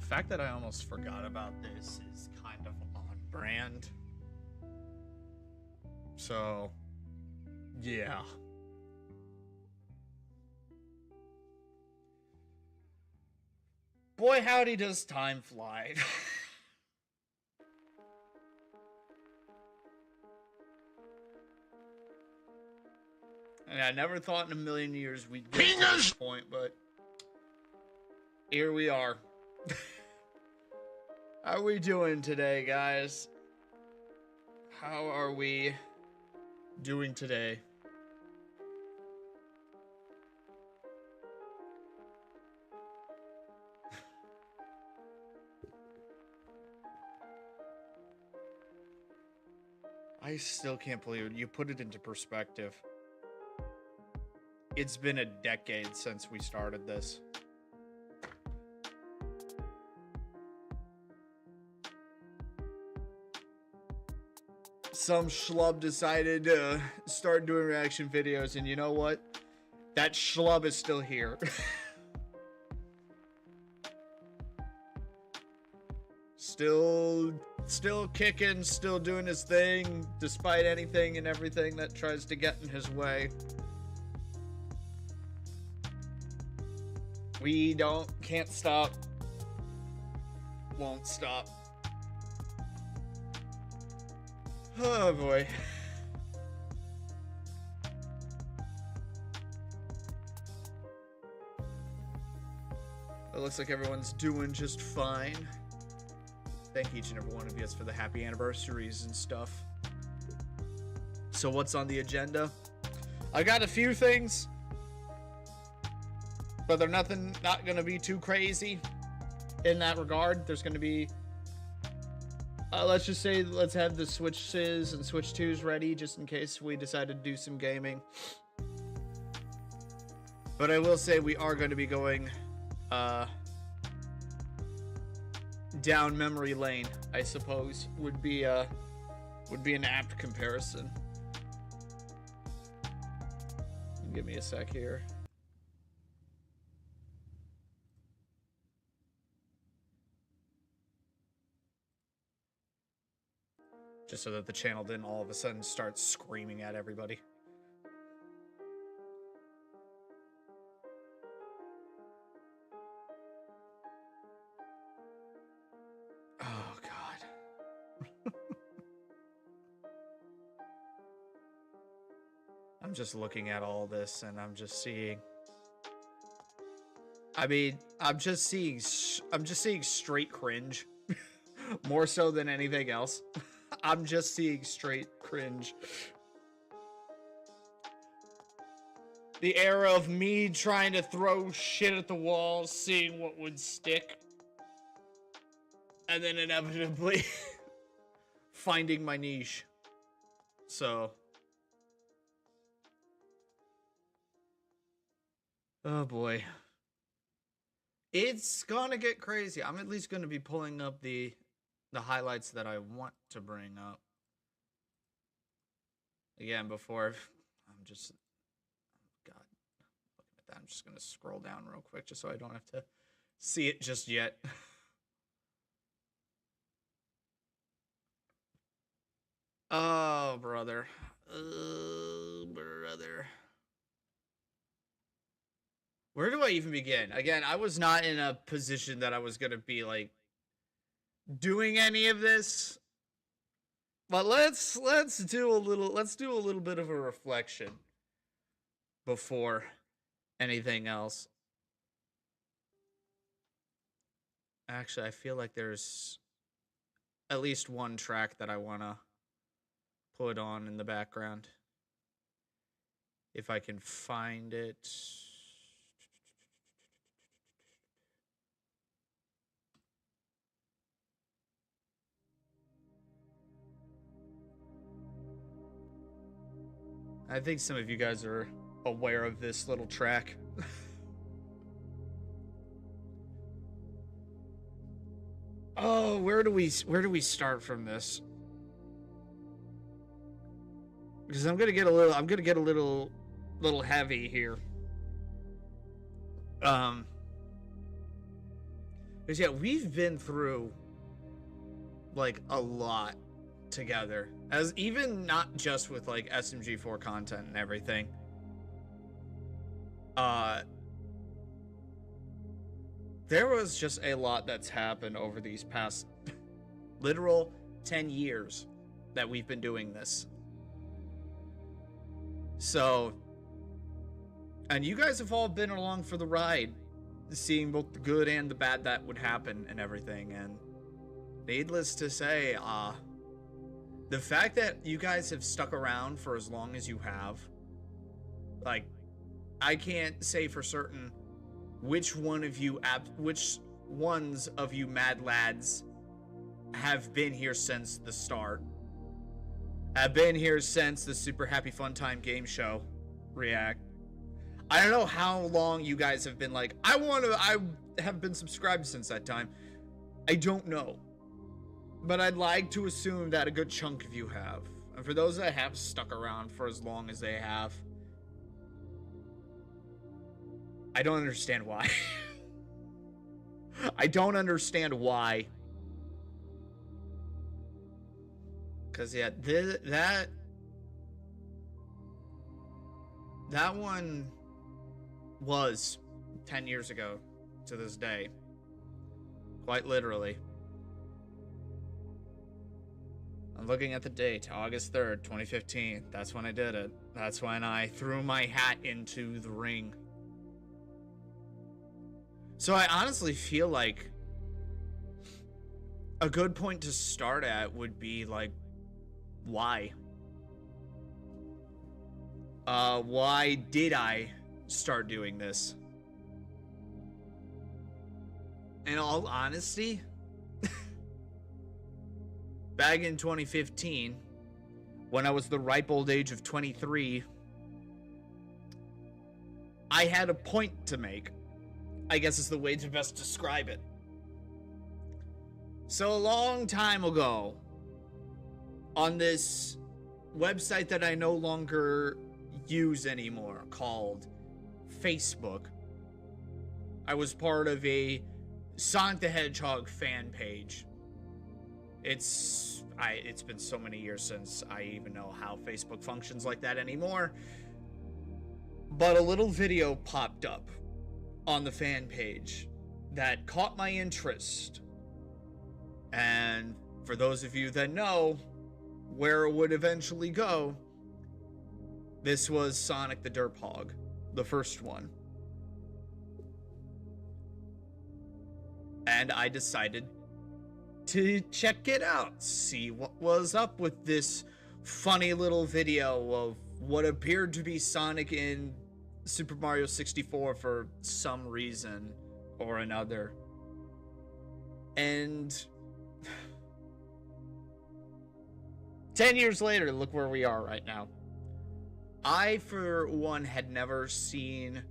fact that I almost forgot about this is kind of on brand. So, yeah. Boy, howdy does time fly. And I never thought in a million years we'd get to this point, but here we are. How are we doing today, guys? How are we doing today? I still can't believe it. You put it into perspective. It's been a decade since we started this. Some schlub decided to start doing reaction videos, and you know what? That schlub is still here. Still kicking, still doing his thing, despite anything and everything that tries to get in his way. We can't stop, won't stop. Oh boy. It looks like everyone's doing just fine. Thank each and every one of you for the happy anniversaries and stuff. So what's on the agenda? I got a few things, but they're not gonna be too crazy in that regard. There's gonna be, let's just say, let's have the Switches and Switch 2s ready just in case we decide to do some gaming. But I will say we are going to be going down memory lane, I suppose, would be an apt comparison. Give me a sec here. Just so that the channel didn't all of a sudden start screaming at everybody. Oh, God. I'm just looking at all this and I'm just seeing... I mean, I'm just seeing straight cringe. More so than anything else. I'm just seeing straight cringe. The era of me trying to throw shit at the wall, seeing what would stick. And then inevitably finding my niche. So. Oh boy. It's gonna get crazy. I'm at least gonna be pulling up the highlights that I want to bring up. Again, before I'm just, God, looking at that, I'm just gonna scroll down real quick just so I don't have to see it just yet. Oh, brother. Oh, brother. Where do I even begin? Again, I was not in a position that I was gonna be like doing any of this, but let's do a little bit of a reflection before anything else. Actually, I feel like there's at least one track that I want to put on in the background if I can find it. I think some of you guys are aware of this little track. Oh, where do we start from this? Because I'm gonna get a little heavy here. Because, yeah, we've been through, like, a lot together. As even not just with, like, SMG4 content and everything. There was just a lot that's happened over these past literal 10 years that we've been doing this. So, and you guys have all been along for the ride, seeing both the good and the bad that would happen and everything. And needless to say, the fact that you guys have stuck around for as long as you have, like, I can't say for certain which ones of you mad lads have been here since the start. Have been here since the Super Happy Fun Time game show react. I don't know how long you guys have been like, I have been subscribed since that time. I don't know. But I'd like to assume that a good chunk of you have. And for those that have stuck around for as long as they have, I don't understand why. I don't understand why. Because, yeah, that one was 10 years ago to this day. Quite literally. I'm looking at the date, August 3rd, 2015. That's when I did it. That's when I threw my hat into the ring. So I honestly feel like a good point to start at would be, like, why? Why did I start doing this? In all honesty, back in 2015, when I was the ripe old age of 23, I had a point to make. I guess is the way to best describe it. So a long time ago, on this website that I no longer use anymore, called Facebook, I was part of a Sonic the Hedgehog fan page. It's been so many years since I even know how Facebook functions like that anymore. But a little video popped up on the fan page that caught my interest. And for those of you that know where it would eventually go, this was Sonic the Derphog, the first one. And I decided to check it out, see what was up with this funny little video of what appeared to be Sonic in Super Mario 64 for some reason or another. And 10 years later, look where we are right now. I, for one, had never seen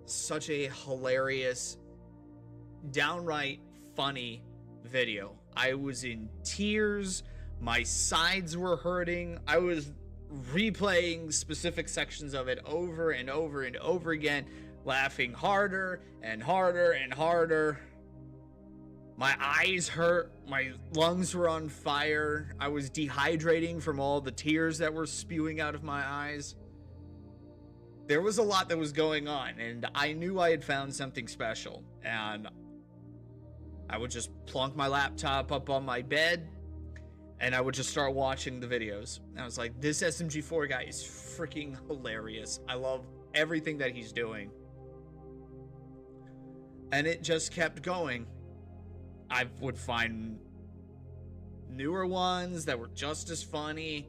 such a hilarious, downright funny video. I was in tears. My sides were hurting. I was replaying specific sections of it over and over and over again, laughing harder and harder and harder. My eyes hurt. My lungs were on fire. I was dehydrating from all the tears that were spewing out of my eyes. There was a lot that was going on, and I knew I had found something special. And I would just plunk my laptop up on my bed, and I would just start watching the videos. And I was like, this SMG4 guy is freaking hilarious. I love everything that he's doing. And it just kept going. I would find newer ones that were just as funny.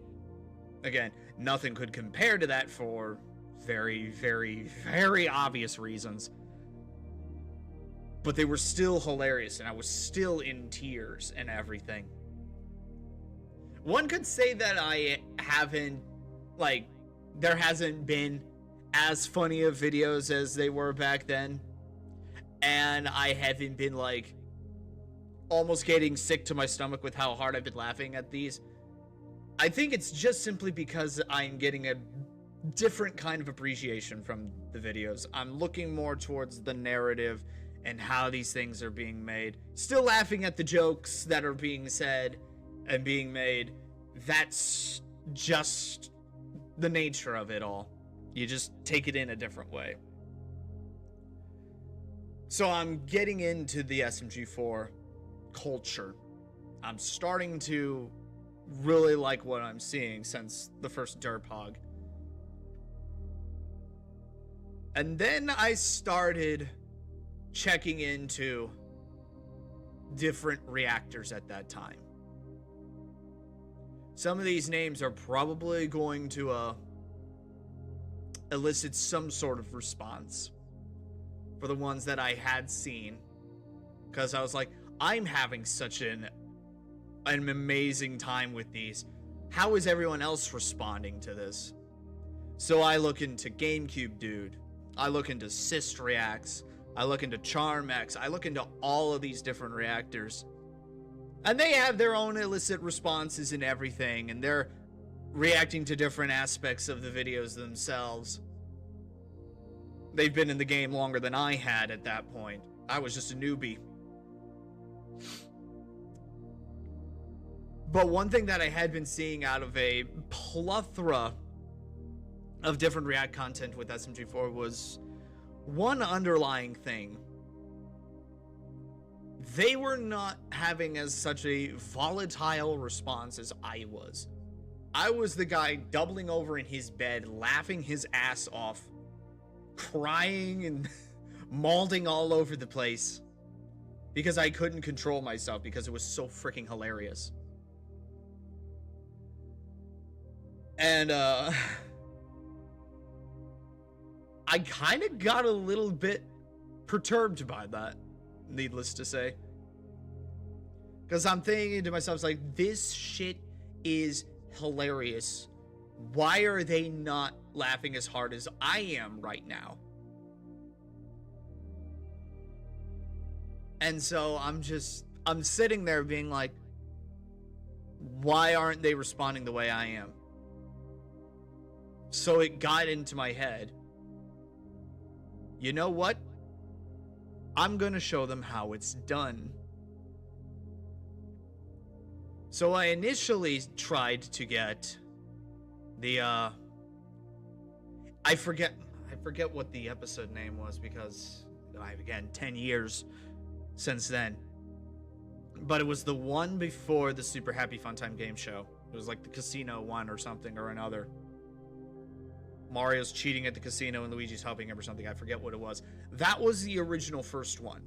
Again, nothing could compare to that for very, very, very obvious reasons. But they were still hilarious, and I was still in tears and everything. One could say that I haven't, like, there hasn't been as funny of videos as they were back then. And I haven't been, like, almost getting sick to my stomach with how hard I've been laughing at these. I think it's just simply because I'm getting a different kind of appreciation from the videos. I'm looking more towards the narrative and how these things are being made. Still laughing at the jokes that are being said and being made. That's just the nature of it all. You just take it in a different way. So I'm getting into the SMG4 culture. I'm starting to really like what I'm seeing since the first Derpog. And then I started checking into different reactors at that time. Some of these names are probably going to elicit some sort of response for the ones that I had seen, because I was like, I'm having such an amazing time with these. How is everyone else responding to this? So I look into GameCube Dude, I look into Syst Reacts, I look into Charmex, I look into all of these different reactors, and they have their own illicit responses and everything, and they're reacting to different aspects of the videos themselves. They've been in the game longer than I had at that point. I was just a newbie. But one thing that I had been seeing out of a plethora of different React content with SMG4 was one underlying thing. They were not having as such a volatile response as I was. I was the guy doubling over in his bed, laughing his ass off, crying and malding all over the place because I couldn't control myself because it was so freaking hilarious. And I kind of got a little bit perturbed by that, needless to say. Because I'm thinking to myself, like, this shit is hilarious. Why are they not laughing as hard as I am right now? And so I'm sitting there being like, why aren't they responding the way I am? So it got into my head, you know what? I'm gonna show them how it's done. So I initially tried to get the I forget what the episode name was, because again, 10 years since then. But it was the one before the Super Happy Fun Time game show. It was like the casino one or something or another. Mario's cheating at the casino and Luigi's helping him or something. I forget what it was. That was the original first one.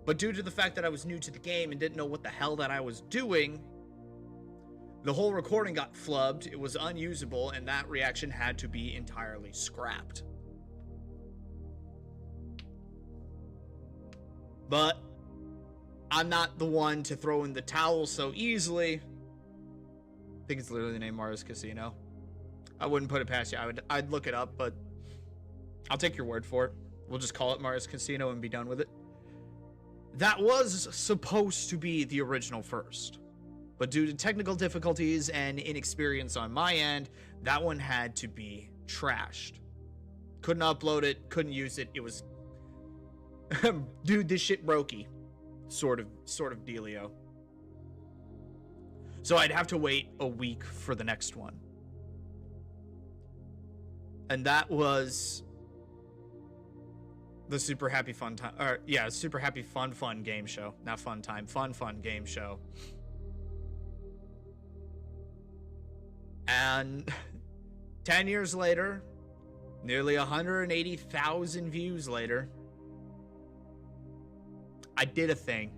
But due to the fact that I was new to the game and didn't know what the hell that I was doing, the whole recording got flubbed, it was unusable, and that reaction had to be entirely scrapped. But I'm not the one to throw in the towel so easily. I think it's literally the name Mario's Casino. I wouldn't put it past you. I'd look it up, but I'll take your word for it. We'll just call it Mario's Casino and be done with it. That was supposed to be the original first, but due to technical difficulties and inexperience on my end, that one had to be trashed. Couldn't upload it, couldn't use it. It was, dude, this shit brokey, sort of dealio. So I'd have to wait a week for the next one. And that was the Super Happy Fun Time, or yeah, Super Happy Fun game show. Not Fun Time, Fun game show. And 10 years later, nearly 180,000 views later, I did a thing.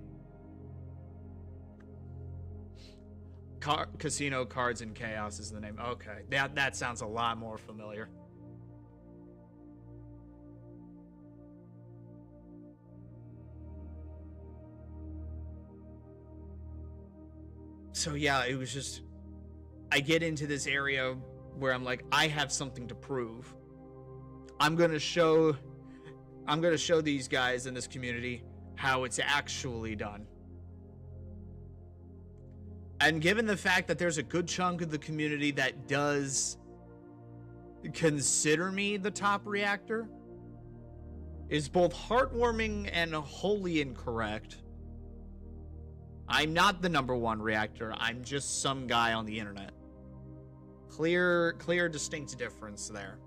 Casino Cards and Chaos is the name. Okay, that sounds a lot more familiar. So yeah, it was just, I get into this area where I'm like, I have something to prove. I'm gonna show these guys in this community how it's actually done. And given the fact that there's a good chunk of the community that does consider me the top reactor, is both heartwarming and wholly incorrect. I'm not the #1 reactor. I'm just some guy on the internet. Clear, distinct difference there.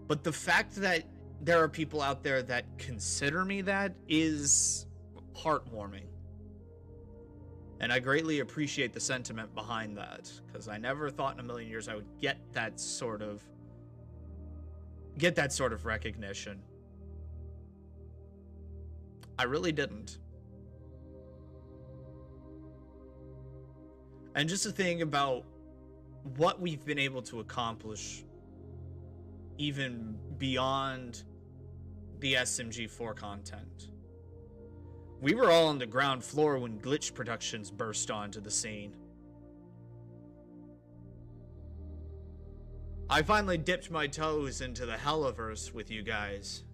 But the fact that there are people out there that consider me that is heartwarming. And I greatly appreciate the sentiment behind that, because I never thought in a million years I would get that sort of recognition. I really didn't. And just to think about what we've been able to accomplish even beyond the SMG4 content. We were all on the ground floor when Glitch Productions burst onto the scene. I finally dipped my toes into the Helliverse with you guys.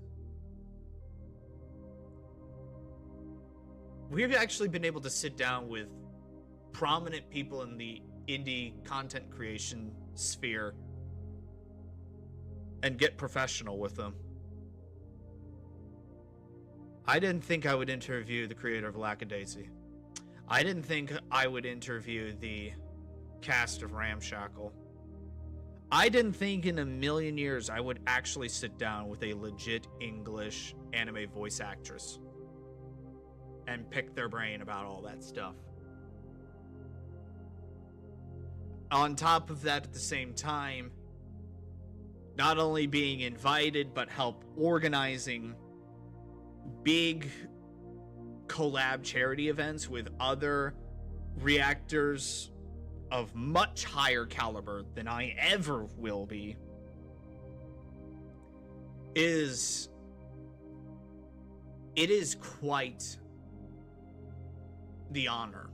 We've actually been able to sit down with prominent people in the indie content creation sphere and get professional with them. I didn't think I would interview the creator of Lackadaisy. I didn't think I would interview the cast of Ramshackle. I didn't think in a million years I would actually sit down with a legit English anime voice actress and pick their brain about all that stuff. On top of that, at the same time, not only being invited, but help organizing big collab charity events with other reactors of much higher caliber than I ever will be it is quite the honor.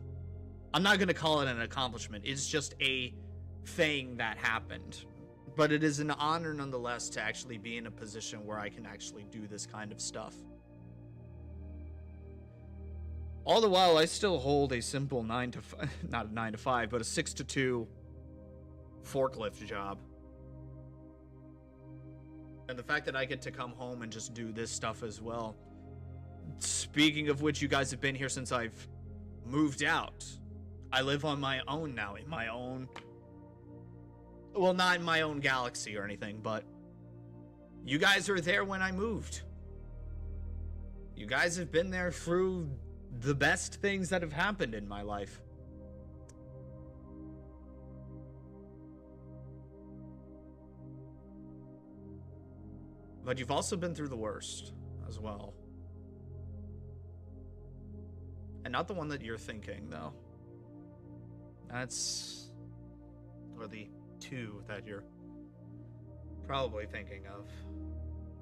I'm not going to call it an accomplishment. It's just a thing that happened. But it is an honor nonetheless to actually be in a position where I can actually do this kind of stuff. All the while, I still hold a simple 9 to 5, not a 9 to 5, but a 6 to 2 forklift job. And the fact that I get to come home and just do this stuff as well. Speaking of which, you guys have been here since I've moved out. I live on my own now, in my own... Well, not in my own galaxy or anything, but you guys were there when I moved. You guys have been there through the best things that have happened in my life. But you've also been through the worst as well. And not the one that you're thinking, though. That's... Or the two that you're probably thinking of.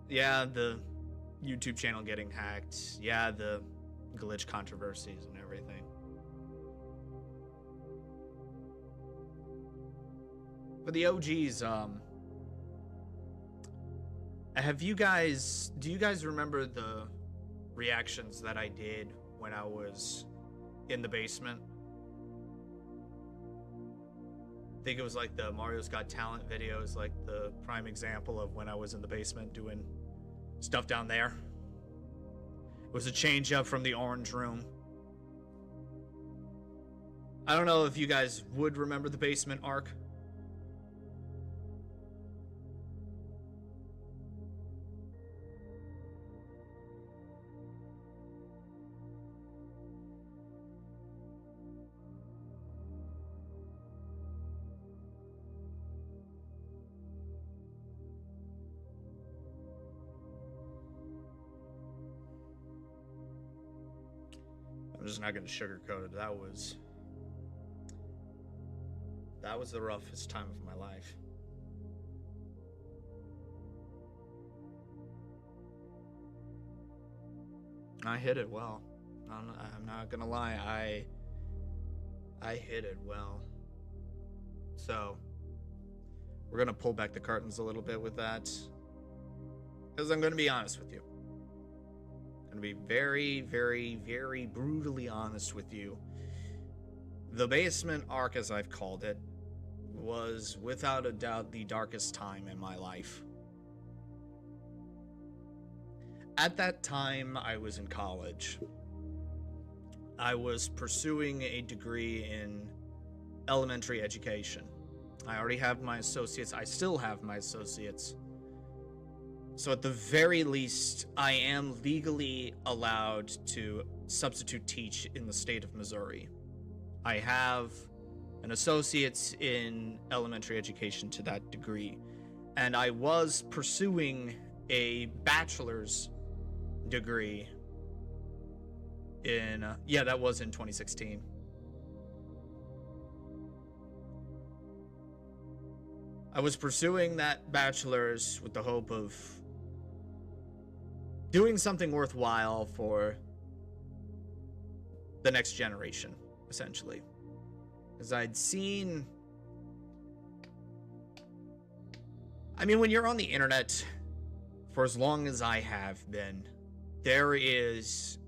Yeah, the YouTube channel getting hacked. Yeah, the glitch controversies and everything. For the OGs, do you guys remember the reactions that I did when I was in the basement? I think it was like the Mario's Got Talent videos, like the prime example of when I was in the basement doing stuff down there. It was a change up from the orange room. I don't know if you guys would remember the basement arc. I'm just not going to sugarcoat it. That was the roughest time of my life. I hit it well. I'm not going to lie. I hit it well. So, we're going to pull back the curtains a little bit with that. Because I'm going to be honest with you. I'm going to be very, very, very brutally honest with you. The basement arc, as I've called it, was without a doubt the darkest time in my life. At that time, I was in college. I was pursuing a degree in elementary education. I already have my associates. I still have my associates. So at the very least, I am legally allowed to substitute teach in the state of Missouri. I have an associate's in elementary education to that degree, and I was pursuing a bachelor's degree in, that was in 2016. I was pursuing that bachelor's with the hope of doing something worthwhile for the next generation, essentially. Because I'd seen... I mean, when you're on the internet, for as long as I have been, there is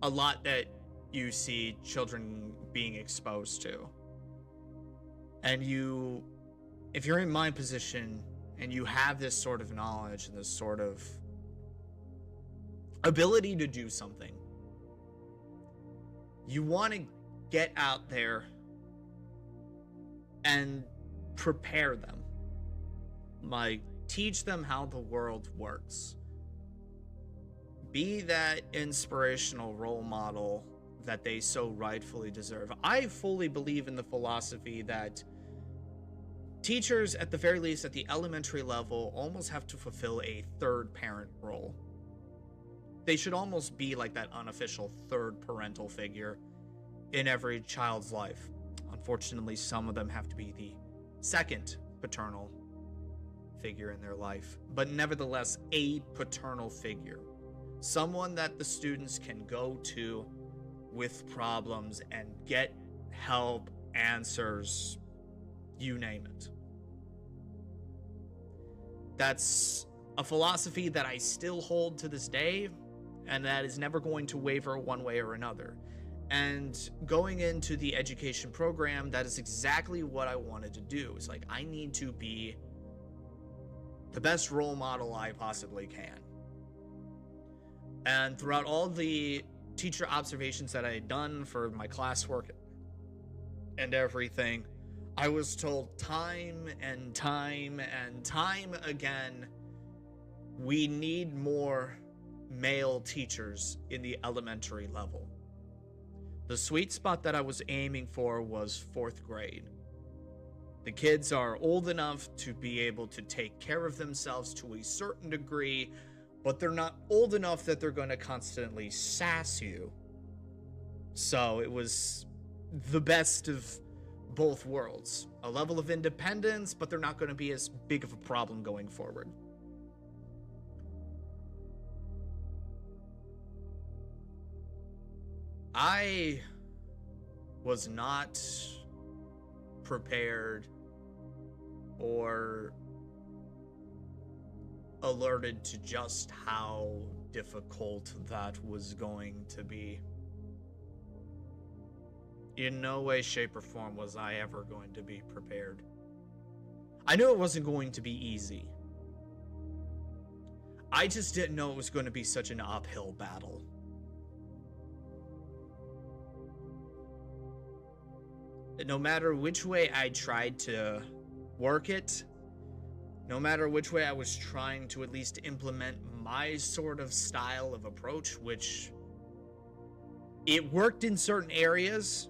a lot that you see children being exposed to. And if you're in my position and you have this sort of knowledge and this sort of ability to do something, you want to get out there and prepare them. Like, teach them how the world works. Be that inspirational role model that they so rightfully deserve. I fully believe in the philosophy that teachers, at the very least at the elementary level, almost have to fulfill a third parent role. They should almost be like that unofficial third parental figure in every child's life. Unfortunately, some of them have to be the second paternal figure in their life, but nevertheless, a paternal figure. Someone that the students can go to with problems and get help, answers, you name it. That's a philosophy that I still hold to this day, and that is never going to waver one way or another. And going into the education program, that is exactly what I wanted to do. It's like, I need to be the best role model I possibly can. And throughout all the teacher observations that I had done for my classwork and everything, I was told time and time and time again, we need more male teachers in the elementary level. The sweet spot that I was aiming for was 4th grade. The kids are old enough to be able to take care of themselves to a certain degree, but they're not old enough that they're going to constantly sass you. So it was the best of both worlds. A level of independence, but they're not going to be as big of a problem going forward. I was not prepared or alerted to just how difficult that was going to be. In no way, shape, or form was I ever going to be prepared. I knew it wasn't going to be easy. I just didn't know it was going to be such an uphill battle. No matter which way I tried to work it, no matter which way I was trying to at least implement my sort of style of approach, which it worked in certain areas,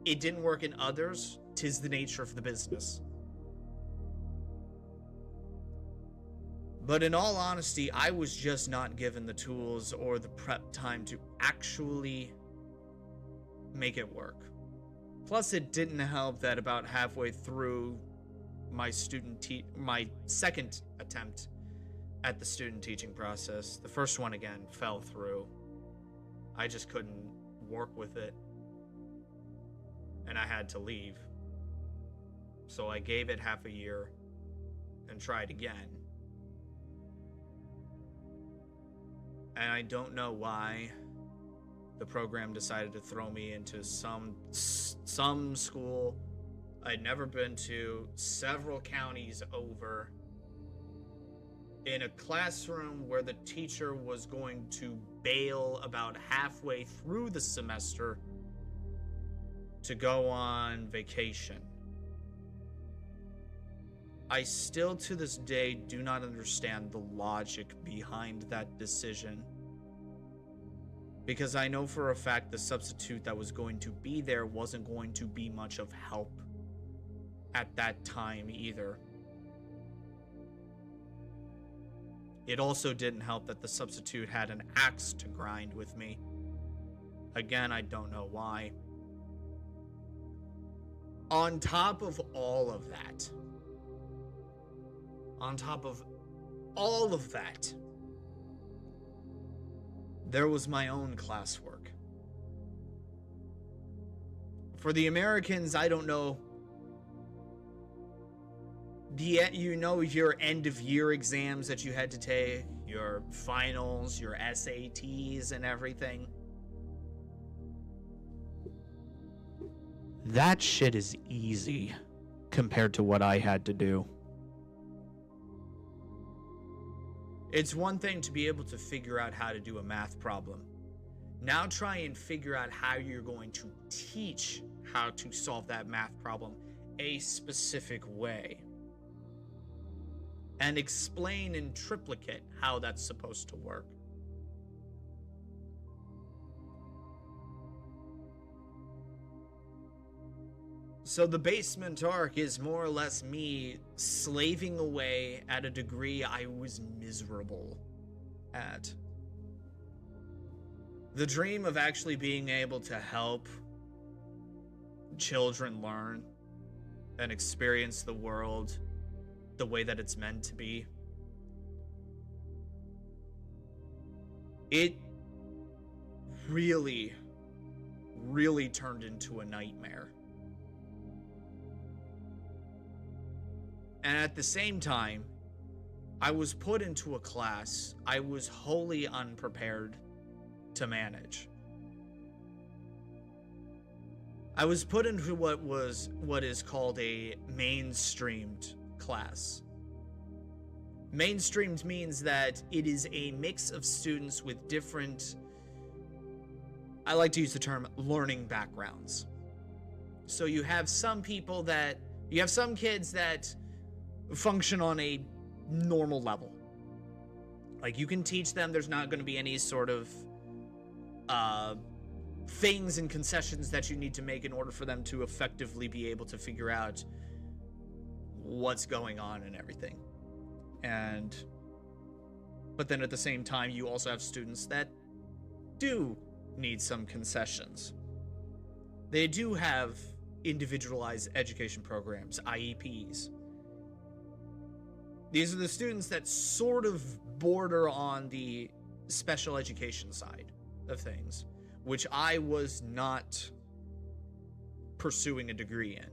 it didn't work in others. 'Tis the nature of the business. But in all honesty, I was just not given the tools or the prep time to actually make it work. Plus, it didn't help that about halfway through my my second attempt at the student teaching process, the first one again fell through. I just couldn't work with it, and I had to leave. So I gave it half a year and tried again. And I don't know why the program decided to throw me into some school I'd never been to, several counties over. in a classroom where the teacher was going to bail about halfway through the semester to go on vacation. I still to this day do not understand the logic behind that decision. Because I know for a fact the substitute that was going to be there wasn't going to be much of help at that time either. It also didn't help that the substitute had an axe to grind with me. Again, I don't know why. On top of all of that, there was my own classwork. For the Americans, I don't know. You know your end of year exams that you had to take, your finals, your SATs and everything. That shit is easy compared to what I had to do. It's one thing to be able to figure out how to do a math problem. Now try and figure out how you're going to teach how to solve that math problem a specific way. And explain in triplicate how that's supposed to work. So the basement arc is more or less me slaving away at a degree I was miserable at. The dream of actually being able to help children learn and experience the world the way that it's meant to be. It really, really turned into a nightmare. And at the same time, I was put into a class I was wholly unprepared to manage. I was put into what is called a mainstreamed class. Mainstreamed means that it is a mix of students with different, I like to use the term, learning backgrounds. So you have some kids that function on a normal level. Like, you can teach them, there's not going to be any sort of things and concessions that you need to make in order for them to effectively be able to figure out what's going on and everything. But then at the same time, you also have students that do need some concessions. They do have individualized education programs, IEPs. These are the students that sort of border on the special education side of things, which I was not pursuing a degree in.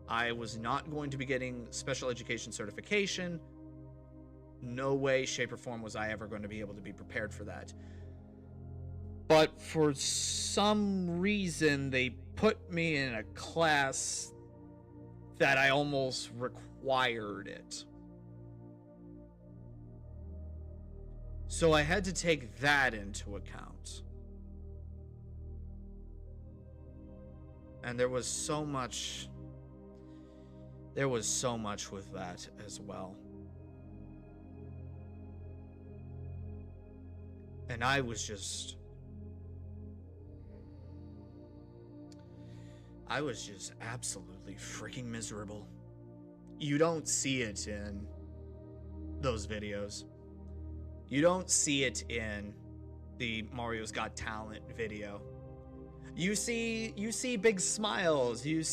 I was not going to be getting special education certification. No way, shape, or form was I ever going to be able to be prepared for that. But for some reason, they put me in a class that I almost required it. So I had to take that into account. And there was so much with that as well. And I was just absolutely freaking miserable. You don't see it in those videos. You don't see it in the Mario's Got Talent video. You see big smiles, you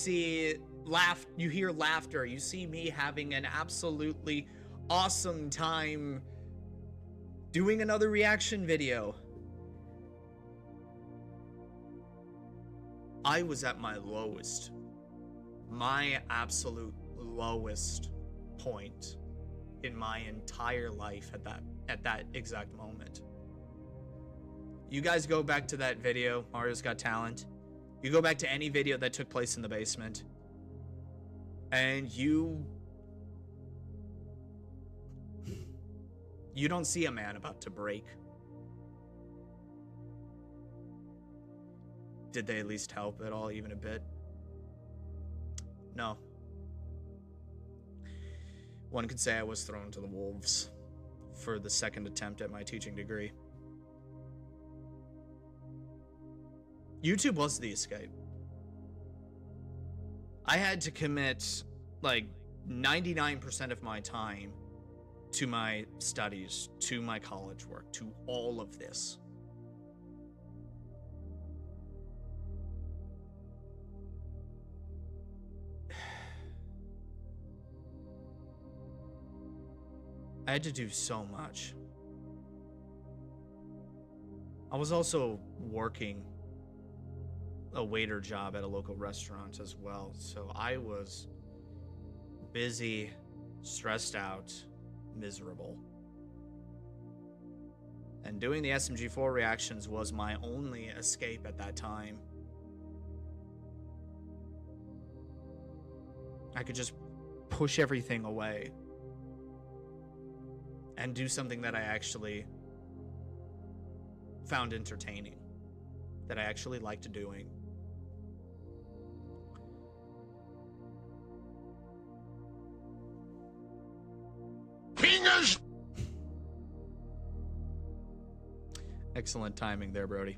hear laughter, you see me having an absolutely awesome time doing another reaction video. I was at my lowest, my absolute lowest point in my entire life at that exact moment. You guys go back to that video, Mario's Got Talent. You go back to any video that took place in the basement, and You don't see a man about to break. Did they at least help at all, even a bit? No. One could say I was thrown to the wolves for the second attempt at my teaching degree. YouTube was the escape. I had to commit like 99% of my time to my studies, to my college work, to all of this. I had to do so much. I was also working a waiter job at a local restaurant as well, so I was busy, stressed out, miserable. And doing the SMG4 reactions was my only escape at that time. I could just push everything away and do something that I actually found entertaining, that I actually liked doing. Fingers! Excellent timing there, Brody.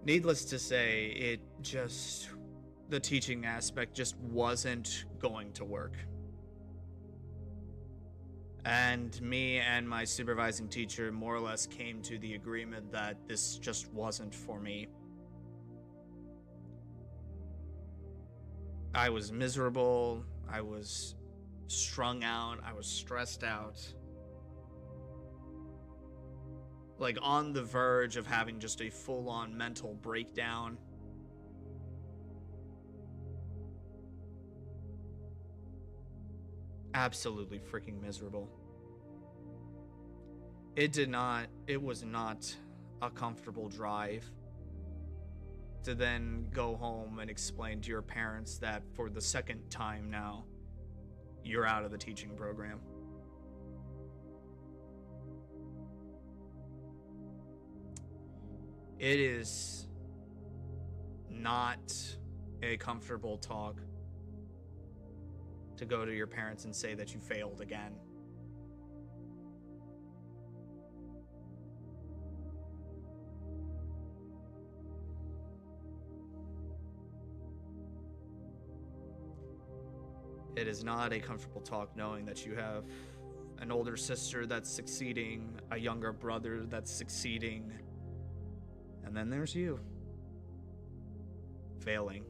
Needless to say, the teaching aspect just wasn't going to work. And me and my supervising teacher more or less came to the agreement that this just wasn't for me. I was miserable, I was strung out, I was stressed out. Like on the verge of having just a full-on mental breakdown. Absolutely freaking miserable. It was not a comfortable drive to then go home and explain to your parents that for the second time now, you're out of the teaching program. It is not a comfortable talk to go to your parents and say that you failed again. It is not a comfortable talk knowing that you have an older sister that's succeeding, a younger brother that's succeeding, and then there's you, failing.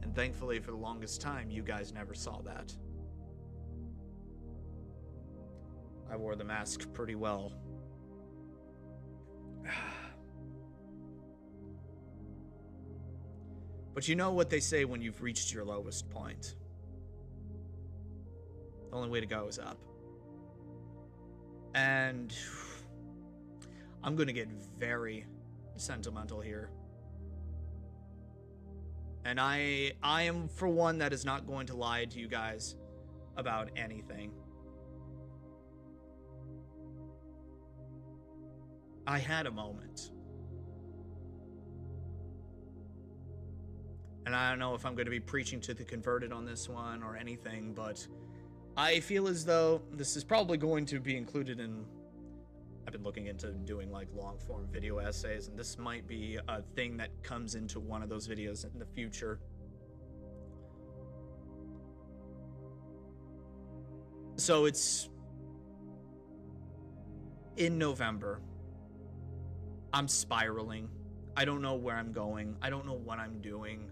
And thankfully, for the longest time, you guys never saw that. I wore the mask pretty well. But you know what they say when you've reached your lowest point. The only way to go is up. And I'm going to get very sentimental here. And I am, for one, that is not going to lie to you guys about anything. I had a moment. And I don't know if I'm going to be preaching to the converted on this one or anything, but I feel as though this is probably going to be included in... I've been looking into doing like long-form video essays, and this might be a thing that comes into one of those videos in the future. So it's in November. I'm spiraling. I don't know where I'm going. I don't know what I'm doing.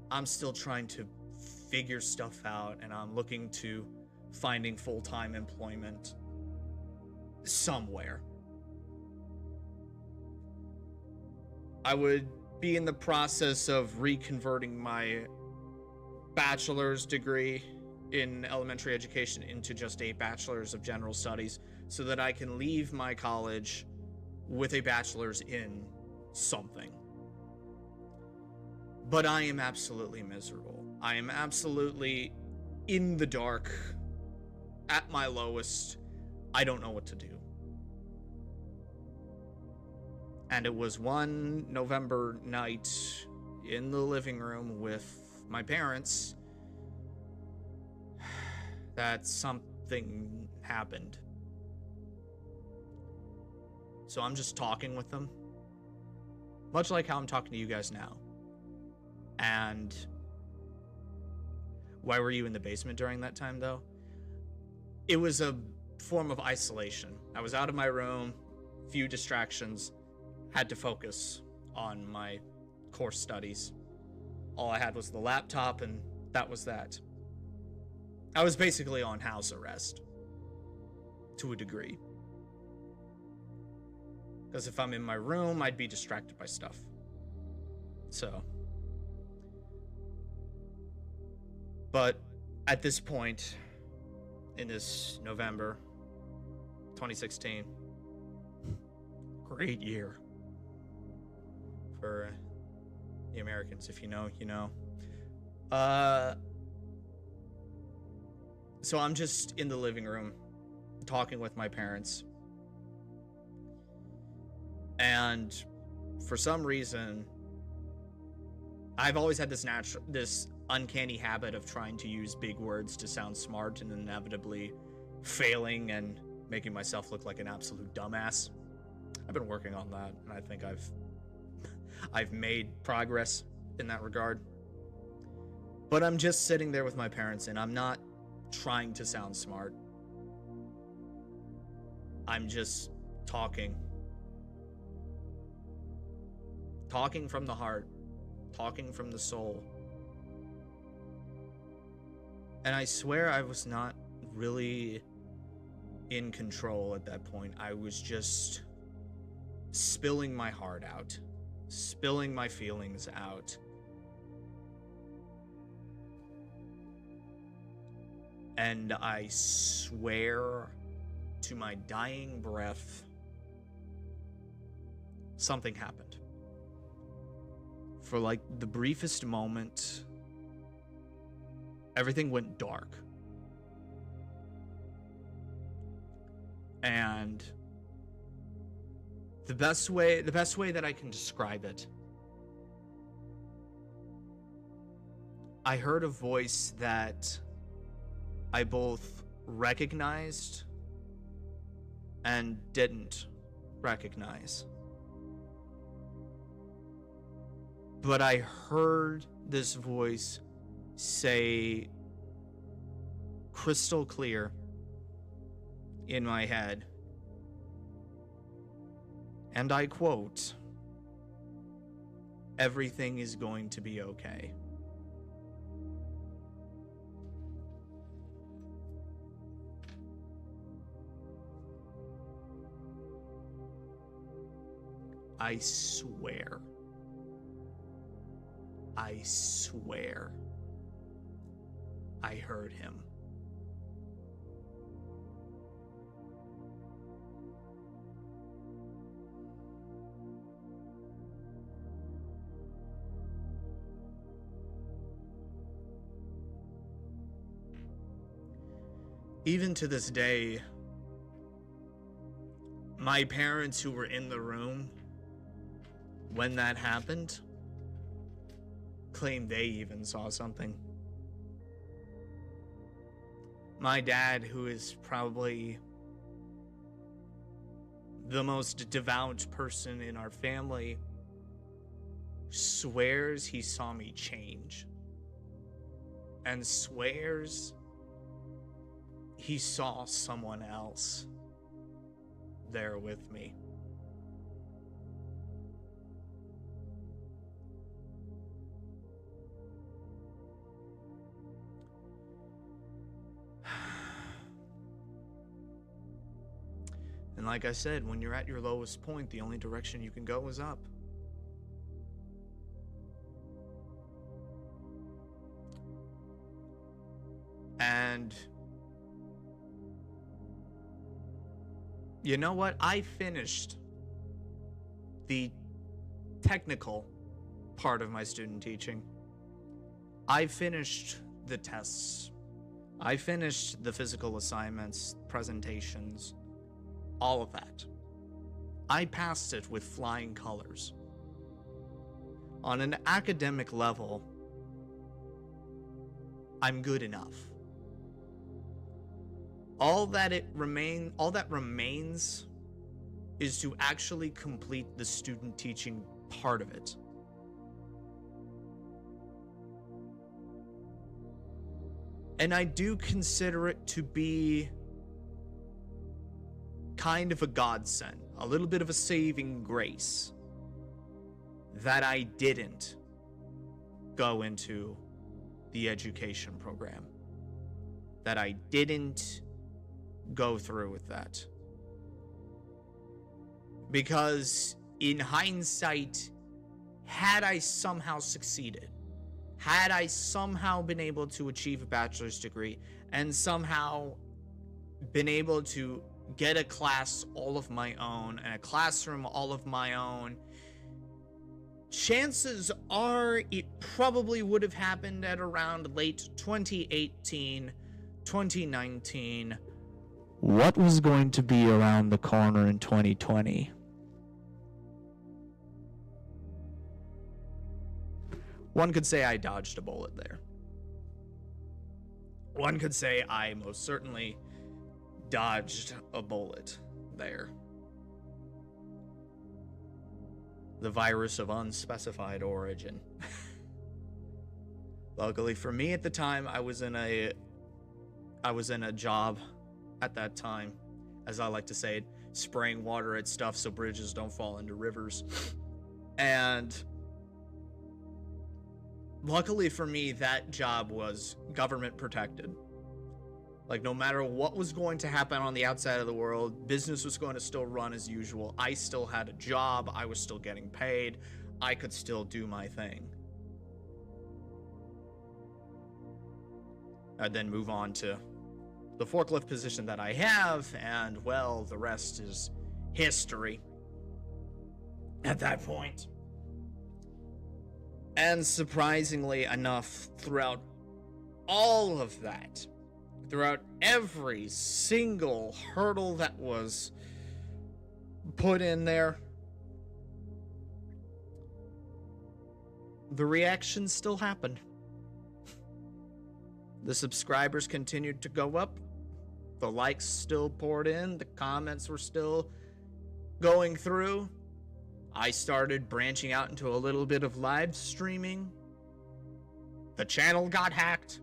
I'm still trying to figure stuff out, and I'm looking to finding full-time employment somewhere. I would be in the process of reconverting my bachelor's degree in elementary education into just a bachelor's of general studies so that I can leave my college with a bachelor's in something. But I am absolutely miserable. I am absolutely in the dark, at my lowest. I don't know what to do. And it was one November night in the living room with my parents that something happened. So I'm just talking with them, much like how I'm talking to you guys now. And why were you in the basement during that time, though? It was a form of isolation. I was out of my room, few distractions, had to focus on my course studies. All I had was the laptop, and that was that. I was basically on house arrest, to a degree. Because if I'm in my room, I'd be distracted by stuff. So. But at this point, in this November 2016, great year for the Americans. If you know, you know. So I'm just in the living room talking with my parents. And for some reason, I've always had this uncanny habit of trying to use big words to sound smart and inevitably failing and making myself look like an absolute dumbass. I've been working on that, and I think I've made progress in that regard. But I'm just sitting there with my parents, and I'm not trying to sound smart. I'm just talking. Talking from the heart. Talking from the soul. And I swear I was not really in control at that point. I was just spilling my heart out. Spilling my feelings out. And I swear to my dying breath, something happened. For like the briefest moment, everything went dark. And the best way that I can describe it, I heard a voice that I both recognized and didn't recognize. But I heard this voice say crystal clear in my head, and I quote, "Everything is going to be okay." I swear. I swear. I heard him. Even to this day, my parents who were in the room when that happened claim they even saw something. My dad, who is probably the most devout person in our family, swears he saw me change. And swears he saw someone else there with me. And like I said, when you're at your lowest point, the only direction you can go is up. And You know what? I finished the technical part of my student teaching. I finished the tests. I finished the physical assignments, presentations, all of that. I passed it with flying colors. On an academic level, I'm good enough. All that remains is to actually complete the student teaching part of it. And I do consider it to be kind of a godsend, a little bit of a saving grace, that I didn't go into the education program, that I didn't go through with that. Because in hindsight, had I somehow succeeded, had I somehow been able to achieve a bachelor's degree and somehow been able to get a class all of my own and a classroom all of my own, chances are it probably would have happened at around late 2018, 2019. What was going to be around the corner in 2020? One could say I dodged a bullet there. One could say I most certainly dodged a bullet there. The virus of unspecified origin. Luckily for me at the time, I was in a job at that time, as I like to say it, spraying water at stuff so bridges don't fall into rivers. And luckily for me, that job was government protected. Like, no matter what was going to happen on the outside of the world, business was going to still run as usual. I still had a job. I was still getting paid. I could still do my thing. I'd then move on to the forklift position that I have, and, well, the rest is history at that point. And surprisingly enough, throughout all of that, throughout every single hurdle that was put in there, the reactions still happened. The subscribers continued to go up. The likes still poured in. The comments were still going through. I started branching out into a little bit of live streaming. The channel got hacked.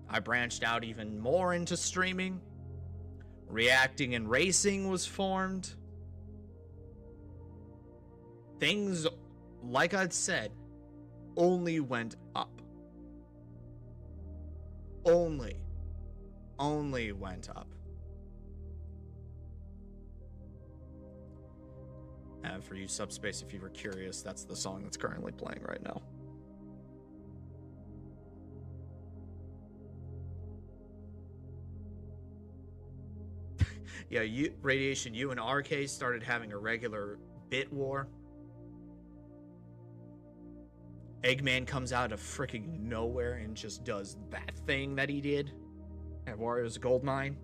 I branched out even more into streaming. Reacting and Racing was formed. Things, like I'd said, only went up. Only went up. And for you Subspace, if you were curious, that's the song that's currently playing right now. Yeah, Radiation, you and RK started having a regular bit war. Eggman comes out of freaking nowhere and just does that thing that he did at Warriors Goldmine.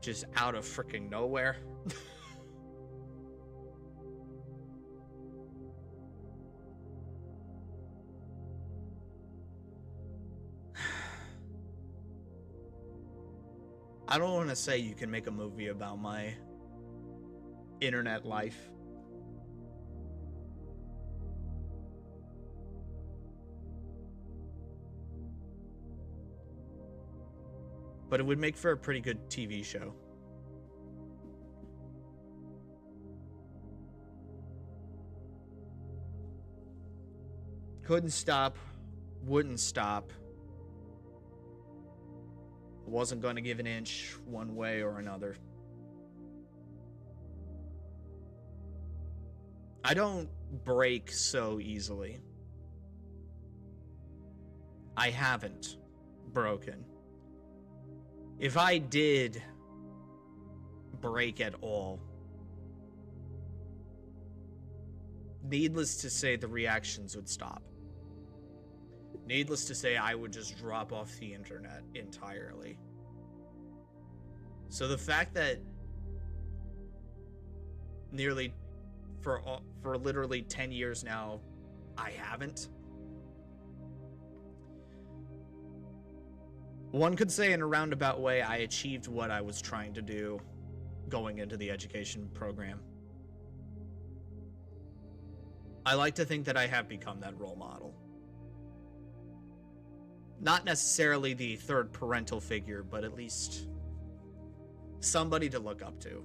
Just out of freaking nowhere. I don't want to say you can make a movie about my internet life. But it would make for a pretty good TV show. Couldn't stop, wouldn't stop. Wasn't going to give an inch one way or another. I don't break so easily. I haven't broken. If I did break at all. Needless to say, the reactions would stop. Needless to say, I would just drop off the internet entirely. So the fact that for literally 10 years now, I haven't. One could say in a roundabout way, I achieved what I was trying to do going into the education program. I like to think that I have become that role model. Not necessarily the third parental figure, but at least somebody to look up to.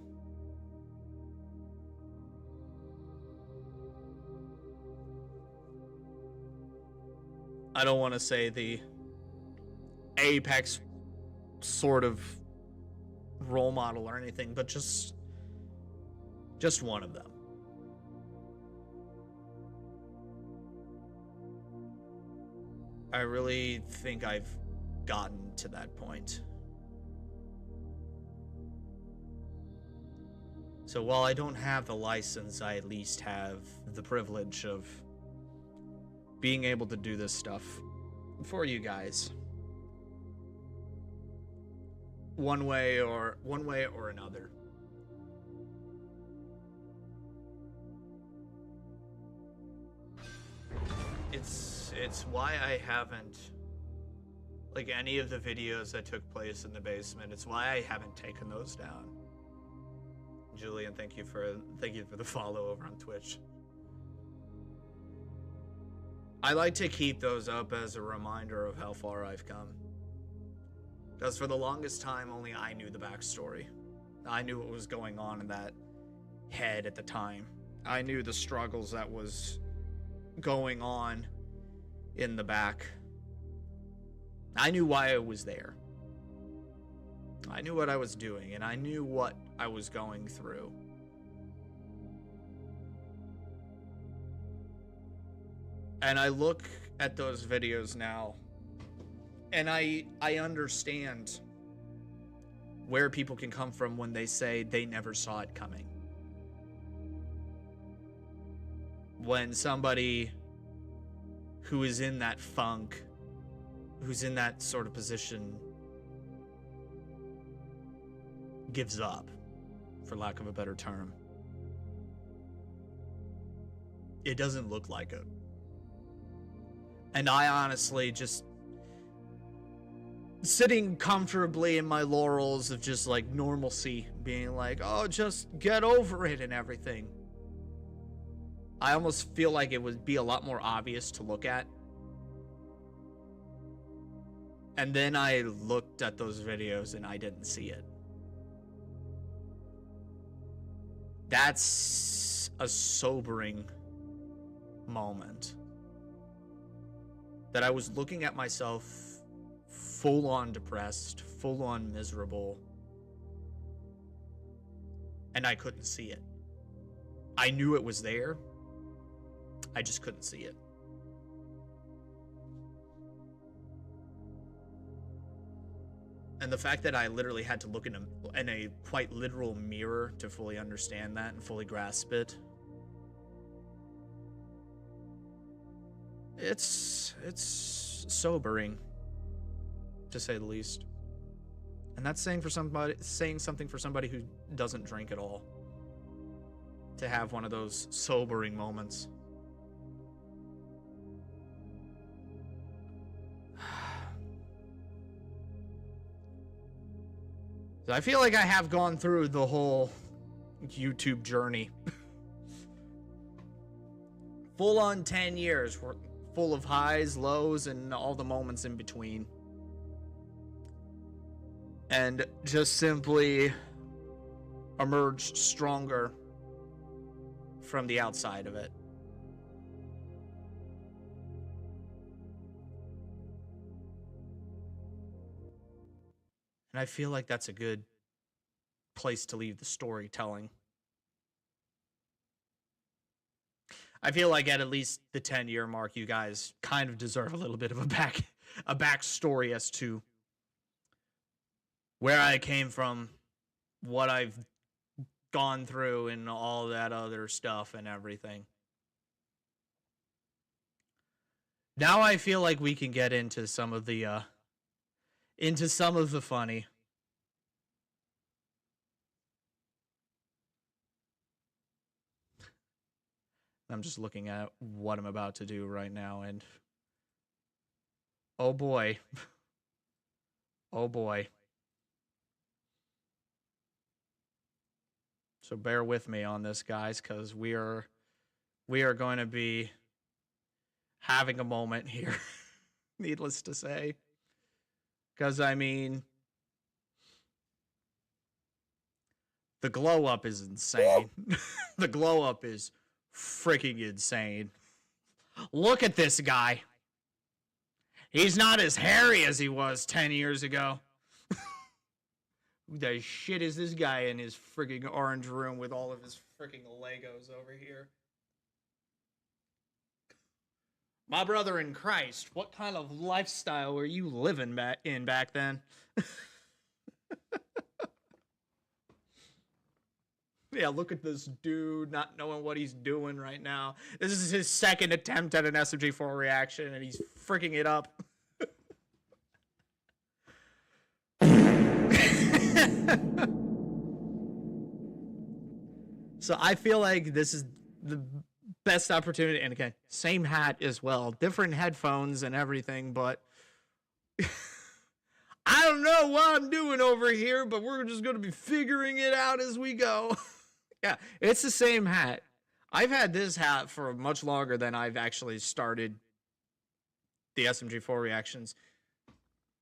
I don't want to say the apex sort of role model or anything, but just one of them. I really think I've gotten to that point. So while I don't have the license, I at least have the privilege of being able to do this stuff for you guys. One way or another. It's why I haven't, like, any of the videos that took place in the basement, it's why I haven't taken those down. Julian, thank you for the follow over on Twitch. I like to keep those up as a reminder of how far I've come. Because for the longest time, only I knew the backstory. I knew what was going on in that head at the time. I knew the struggles that was going on in the back. I knew why I was there. I knew what I was doing, and I knew what I was going through. And I look at those videos now, and I understand where people can come from when they say they never saw it coming. When somebody who is in that funk, who's in that sort of position, gives up, for lack of a better term. It doesn't look like it. And I honestly just sitting comfortably in my laurels of just like normalcy, being like, oh, just get over it and everything. I almost feel like it would be a lot more obvious to look at. And then I looked at those videos and I didn't see it. That's a sobering moment. That I was looking at myself full on depressed, full on miserable, and I couldn't see it. I knew it was there. I just couldn't see it. And the fact that I literally had to look in a quite literal mirror to fully understand that and fully grasp it. It's sobering, to say the least. And that's saying something for somebody who doesn't drink at all. To have one of those sobering moments. So I feel like I have gone through the whole YouTube journey. Full on 10 years, full of highs, lows, and all the moments in between. And just simply emerged stronger from the outside of it. And I feel like that's a good place to leave the storytelling. I feel like at least the 10-year mark, you guys kind of deserve a little bit of a backstory as to where I came from, what I've gone through and all that other stuff and everything. Now I feel like we can get into some of the funny. I'm just looking at what I'm about to do right now, and oh boy. Oh boy. So bear with me on this, guys, because we are going to be having a moment here, needless to say. Because, I mean, the glow up is insane. The glow up is freaking insane. Look at this guy. He's not as hairy as he was 10 years ago. Who the shit is this guy in his freaking orange room with all of his freaking Legos over here? My brother in Christ, what kind of lifestyle were you living back then? Yeah, look at this dude not knowing what he's doing right now. This is his second attempt at an SMG4 reaction, and he's freaking it up. So I feel like this is the best opportunity, and again, same hat as well, different headphones and everything, but I don't know what I'm doing over here, but we're just going to be figuring it out as we go. Yeah, it's the same hat. I've had this hat for much longer than I've actually started the SMG4 reactions.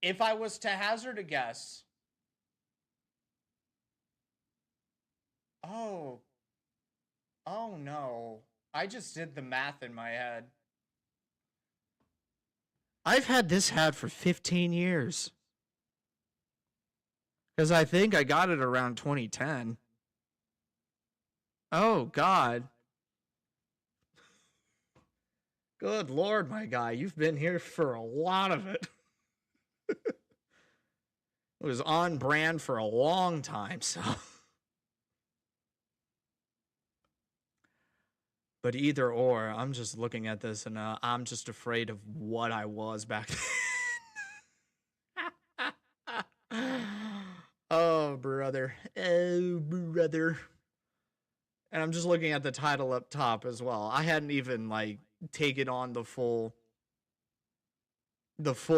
If I was to hazard a guess... Oh no. I just did the math in my head. I've had this hat for 15 years. Because I think I got it around 2010. Oh, God. Good Lord, my guy. You've been here for a lot of it. It was on brand for a long time, so... But either or, I'm just looking at this and I'm just afraid of what I was back then. Oh, brother. Oh, brother. And I'm just looking at the title up top as well. I hadn't even, like, taken on the full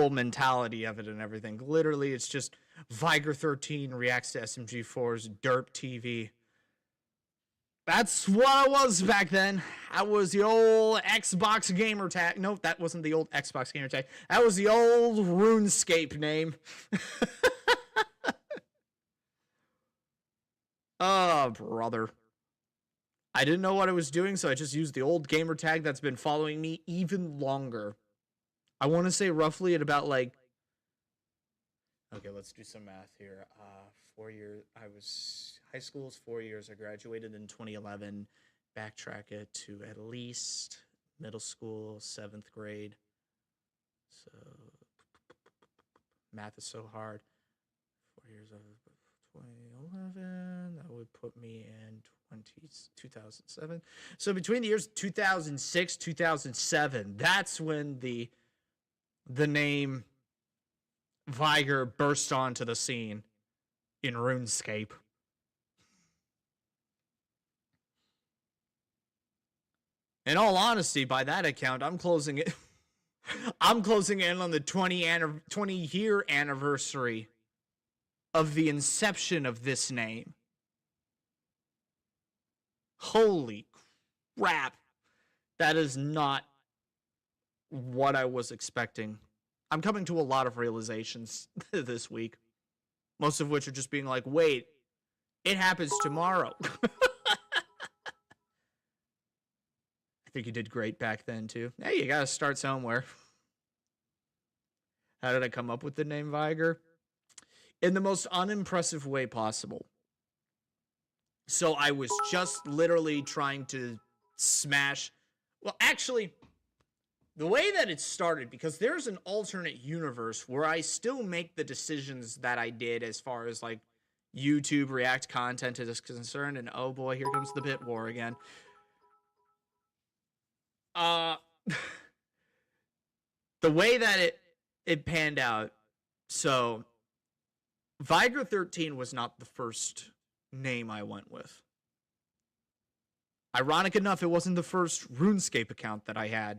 mentality of it and everything. Literally, it's just Viger 13 reacts to SMG4's Derp TV. That's what I was back then. I was the old Xbox gamer tag. No, that wasn't the old Xbox gamer tag. That was the old RuneScape name. Oh, brother. I didn't know what I was doing, so I just used the old gamer tag that's been following me even longer. I want to say roughly at about, like... Okay, let's do some math here. 4 years. High school is 4 years. I graduated in 2011. Backtrack it to at least middle school, 7th grade. So, math is so hard. 4 years of 2011. That would put me in 2007. So between the years 2006, 2007, that's when the name Viger burst onto the scene in RuneScape. In all honesty, by that account, I'm closing it. I'm closing in on the 20-year anniversary of the inception of this name. Holy crap. That is not what I was expecting. I'm coming to a lot of realizations this week. Most of which are just being like, wait, it happens tomorrow. I think you did great back then, too. Hey, you gotta start somewhere. How did I come up with the name Viger? In the most unimpressive way possible. So I was just literally trying to smash... Well, actually, the way that it started, because there's an alternate universe where I still make the decisions that I did as far as, like, YouTube React content is concerned, and oh boy, here comes the bit war again. The way that it panned out, so Viger 13 was not the first name I went with. Ironic enough, it wasn't the first RuneScape account that I had.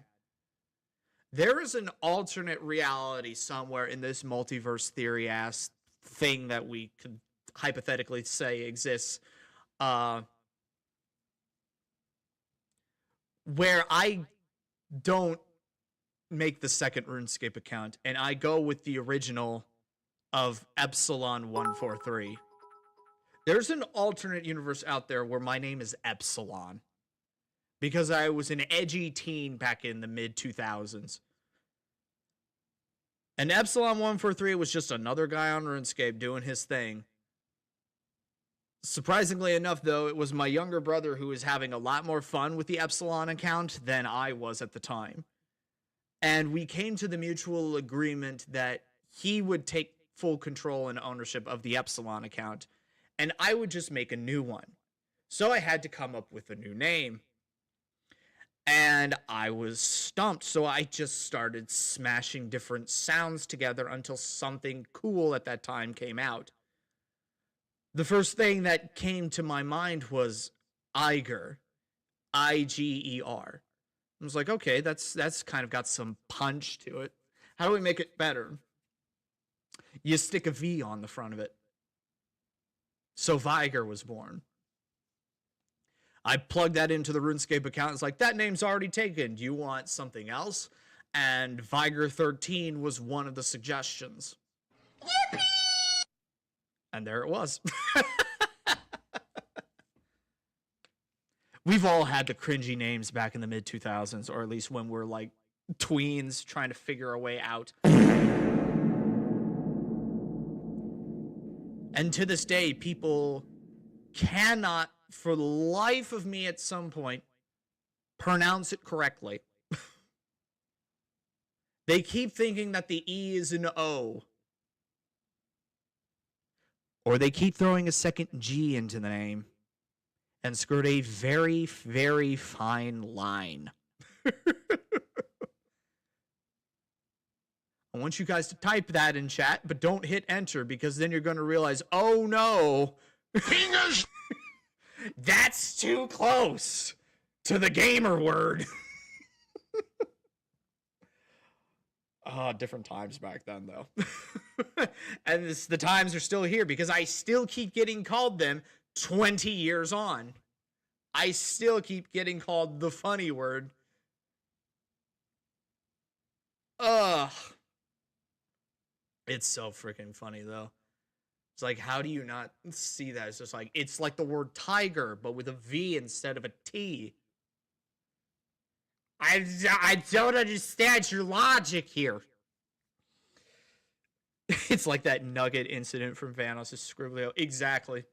There is an alternate reality somewhere in this multiverse theory ass thing that we could hypothetically say exists, where I don't make the second RuneScape account and I go with the original of Epsilon 143. There's an alternate universe out there where my name is Epsilon because I was an edgy teen back in the mid-2000s. And Epsilon 143 was just another guy on RuneScape doing his thing. Surprisingly enough, though, it was my younger brother who was having a lot more fun with the Epsilon account than I was at the time. And we came to the mutual agreement that he would take full control and ownership of the Epsilon account, and I would just make a new one. So I had to come up with a new name. And I was stumped, so I just started smashing different sounds together until something cool at that time came out. The first thing that came to my mind was Iger. I-G-E-R. I was like, okay, that's kind of got some punch to it. How do we make it better? You stick a V on the front of it. So Viger was born. I plugged that into the RuneScape account. It's like, that name's already taken. Do you want something else? And Viger 13 was one of the suggestions. Yippee! And there it was. We've all had the cringy names back in the mid-2000s, or at least when we're like tweens trying to figure a way out. And to this day, people cannot, for the life of me at some point, pronounce it correctly. They keep thinking that the E is an O. Or they keep throwing a second G into the name and skirt a very, very fine line. I want you guys to type that in chat, but don't hit enter because then you're going to realize, oh no, fingers! That's too close to the gamer word. Different times back then, though. And the times are still here because I still keep getting called them 20 years on. I still keep getting called the funny word. Ugh. It's so freaking funny, though. It's like, how do you not see that? It's just like, it's like the word tiger, but with a V instead of a T. I don't understand your logic here. It's like that nugget incident from Vanos' Scriblio. Exactly.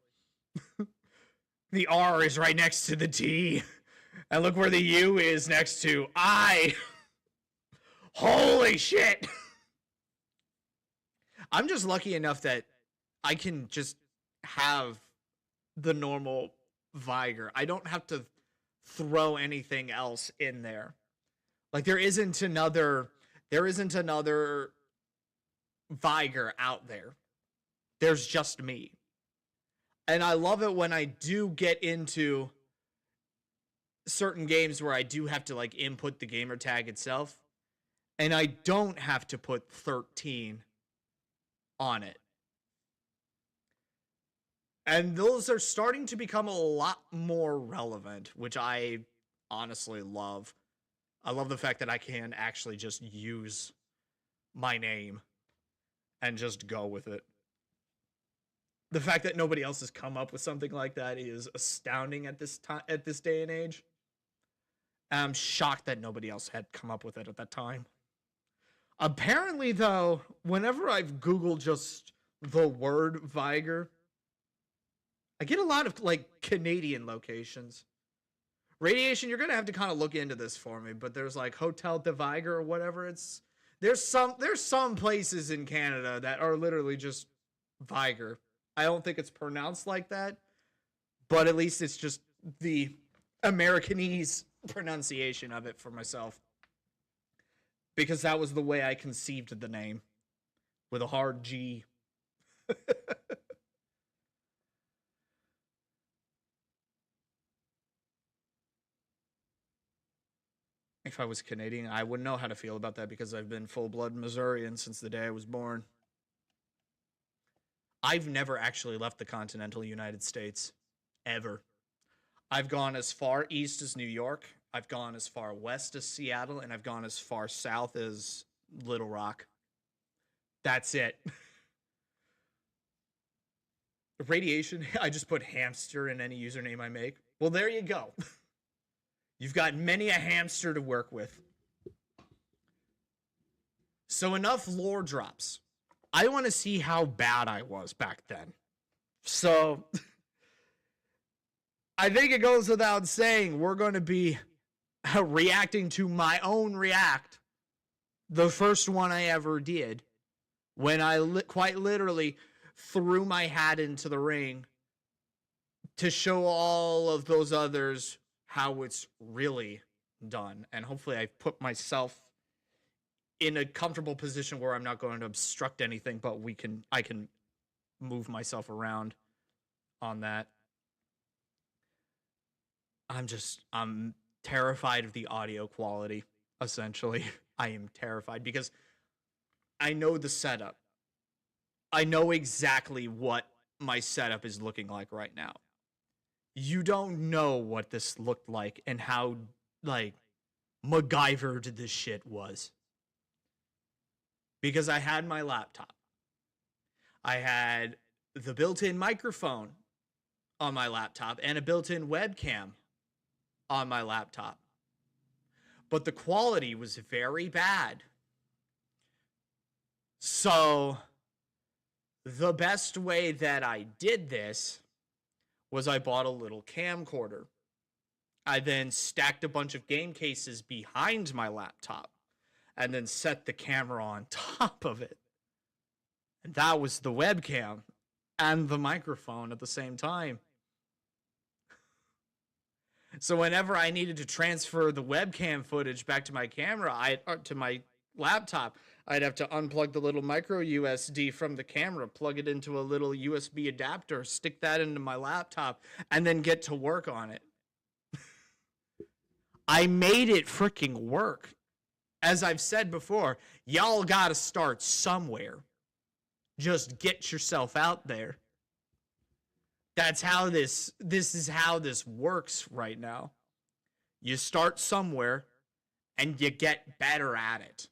The R is right next to the T. And look where the U is next to I. Holy shit. I'm just lucky enough that I can just have the normal Viger. I don't have to throw anything else in there. Like there isn't another Viger out there. There's just me. And I love it when I do get into certain games where I do have to like input the gamer tag itself and I don't have to put 13 on it. And those are starting to become a lot more relevant, which I honestly love. I love the fact that I can actually just use my name and just go with it. The fact that nobody else has come up with something like that is astounding at this time, at this day and age. And I'm shocked that nobody else had come up with it at that time. Apparently, though, whenever I've Googled just the word Viger, I get a lot of like Canadian locations. Radiation, you're gonna have to kind of look into this for me, but there's like Hotel de Viger or whatever. There's some places in Canada that are literally just Viger. I don't think it's pronounced like that, but at least it's just the Americanese pronunciation of it for myself. Because that was the way I conceived the name, with a hard G. If I was Canadian, I wouldn't know how to feel about that because I've been full-blood Missourian since the day I was born. I've never actually left the continental United States, ever. I've gone as far east as New York, I've gone as far west as Seattle, and I've gone as far south as Little Rock. That's it. Radiation, I just put hamster in any username I make. Well, there you go. You've got many a hamster to work with. So enough lore drops. I want to see how bad I was back then. So I think it goes without saying we're going to be reacting to my own react. The first one I ever did when I quite literally threw my hat into the ring to show all of those others how it's really done. And hopefully I've put myself in a comfortable position where I'm not going to obstruct anything, but I can move myself around on that. I'm terrified of the audio quality, essentially. I am terrified because I know the setup. I know exactly what my setup is looking like right now. You don't know what this looked like and how, like, MacGyvered this shit was. Because I had my laptop. I had the built-in microphone on my laptop and a built-in webcam on my laptop. But the quality was very bad. So the best way that I did this was I bought a little camcorder. I then stacked a bunch of game cases behind my laptop and then set the camera on top of it. And that was the webcam and the microphone at the same time. So whenever I needed to transfer the webcam footage back to my camera, to my laptop, I'd have to unplug the little micro USB from the camera, plug it into a little USB adapter, stick that into my laptop, and then get to work on it. I made it freaking work. As I've said before, y'all gotta start somewhere. Just get yourself out there. That's how this is how this works right now. You start somewhere and you get better at it.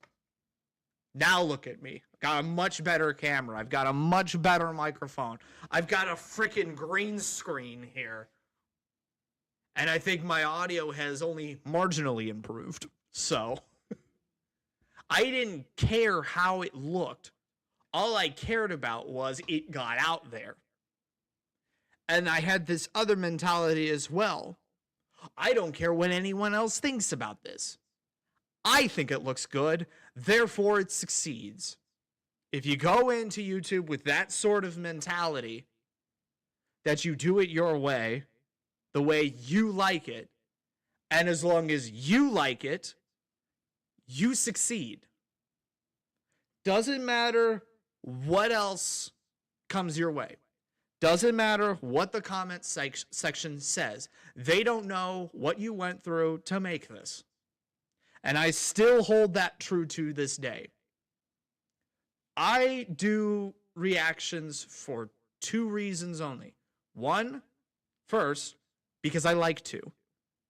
Now look at me. I've got a much better camera. I've got a much better microphone. I've got a freaking green screen here. And I think my audio has only marginally improved. So I didn't care how it looked. All I cared about was it got out there. And I had this other mentality as well. I don't care what anyone else thinks about this. I think it looks good, therefore it succeeds. If you go into YouTube with that sort of mentality, that you do it your way, the way you like it, and as long as you like it, you succeed. Doesn't matter what else comes your way. Doesn't matter what the comment section says. They don't know what you went through to make this. And I still hold that true to this day. I do reactions for two reasons only. One, first, because I like to.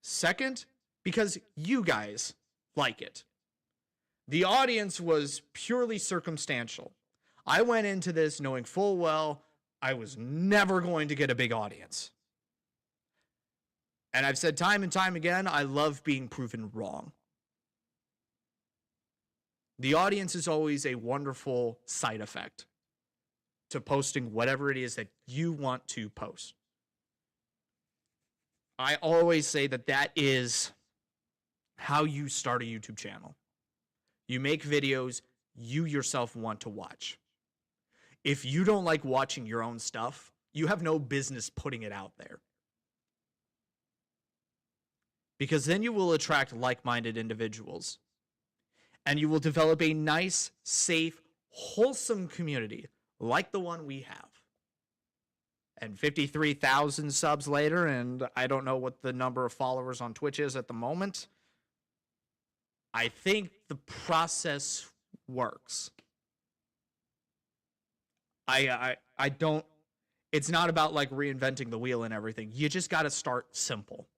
Second, because you guys like it. The audience was purely circumstantial. I went into this knowing full well I was never going to get a big audience. And I've said time and time again, I love being proven wrong. The audience is always a wonderful side effect to posting whatever it is that you want to post. I always say that that is how you start a YouTube channel. You make videos you yourself want to watch. If you don't like watching your own stuff, you have no business putting it out there. Because then you will attract like-minded individuals. And you will develop a nice, safe, wholesome community like the one we have. And 53,000 subs later, and I don't know what the number of followers on Twitch is at the moment, I think the process works. I don't, it's not about like reinventing the wheel and everything. You just got to start simple.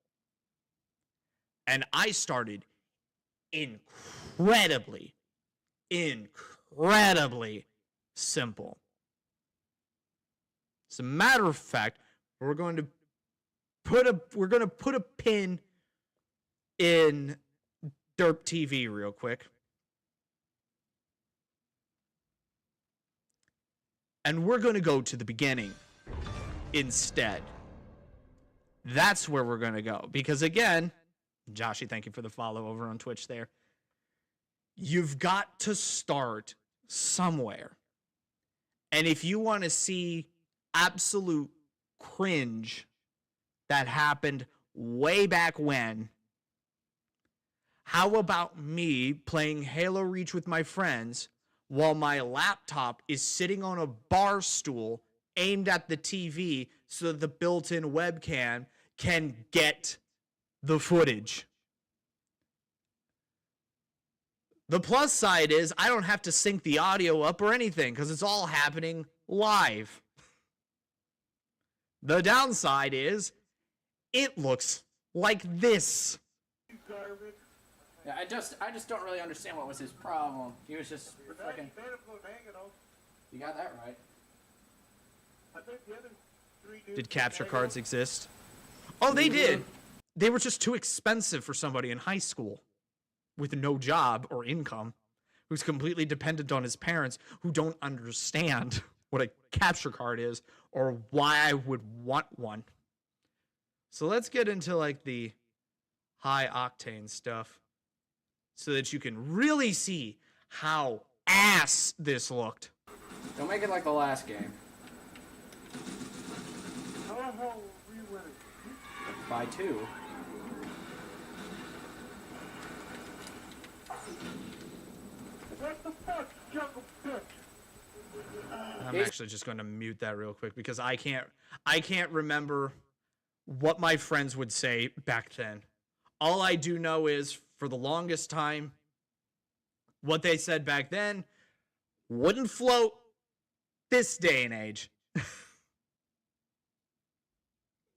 And I started incredibly simple. As a matter of fact, we're going to put a pin in Derp TV real quick. And we're going to go to the beginning instead. That's where we're going to go. Because again, Joshy, thank you for the follow over on Twitch there. You've got to start somewhere. And if you want to see absolute cringe that happened way back when, how about me playing Halo Reach with my friends while my laptop is sitting on a bar stool aimed at the TV so that the built-in webcam can get the footage? The plus side is I don't have to sync the audio up or anything because it's all happening live. The downside is it looks like this. Yeah, I just don't really understand what was his problem. He was just fucking. You got that right. Did capture cards exist? Oh, they did. They were just too expensive for somebody in high school with no job or income, who's completely dependent on his parents, who don't understand what a capture card is or why I would want one. So let's get into like the high octane stuff so that you can really see how ass this looked. Don't make it like the last game. By 2. What the fuck, jungle bitch? I'm actually just going to mute that real quick because I can't remember what my friends would say back then. All I do know is for the longest time, what they said back then wouldn't float this day and age.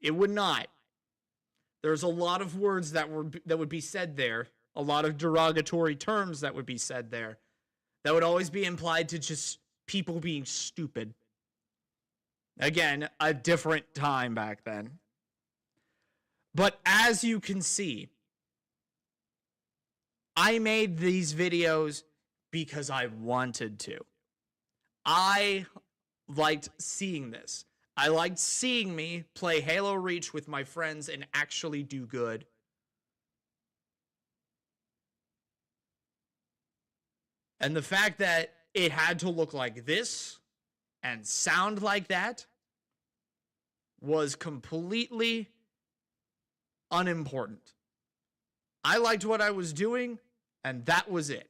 It would not. There's a lot of words that would be said there, a lot of derogatory terms that would be said there, that would always be implied to just people being stupid. Again, a different time back then. But as you can see, I made these videos because I wanted to. I liked seeing this. I liked seeing me play Halo Reach with my friends and actually do good. And the fact that it had to look like this and sound like that was completely unimportant. I liked what I was doing, and that was it.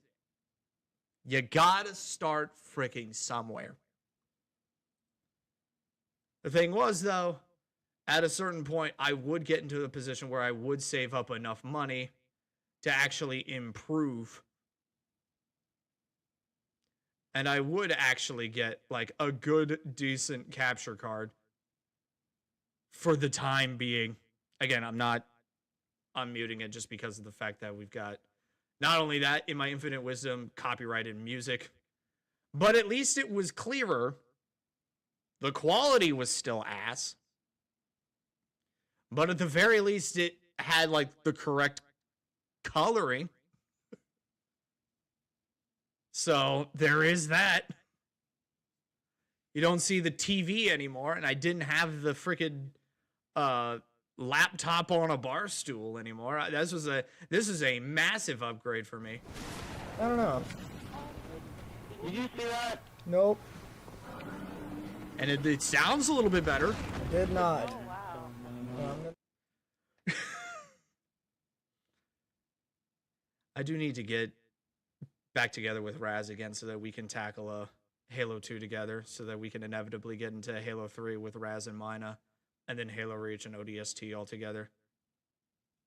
You gotta start freaking somewhere. The thing was, though, at a certain point, I would get into a position where I would save up enough money to actually improve. And I would actually get, like, a good, decent capture card for the time being. Again, I'm not unmuting it just because of the fact that we've got, not only that, in my infinite wisdom, copyrighted music, but at least it was clearer. The quality was still ass. But at the very least, it had, like, the correct coloring. So, there is that. You don't see the TV anymore, and I didn't have the freaking laptop on a bar stool anymore. This is a massive upgrade for me. I don't know. Did you see that? Nope. And it sounds a little bit better. I did not. Oh wow. No, I'm gonna- I do need to get back together with Raz again so that we can tackle a Halo 2 together, so that we can inevitably get into Halo 3 with Raz and Mina, and then Halo Reach and ODST all together.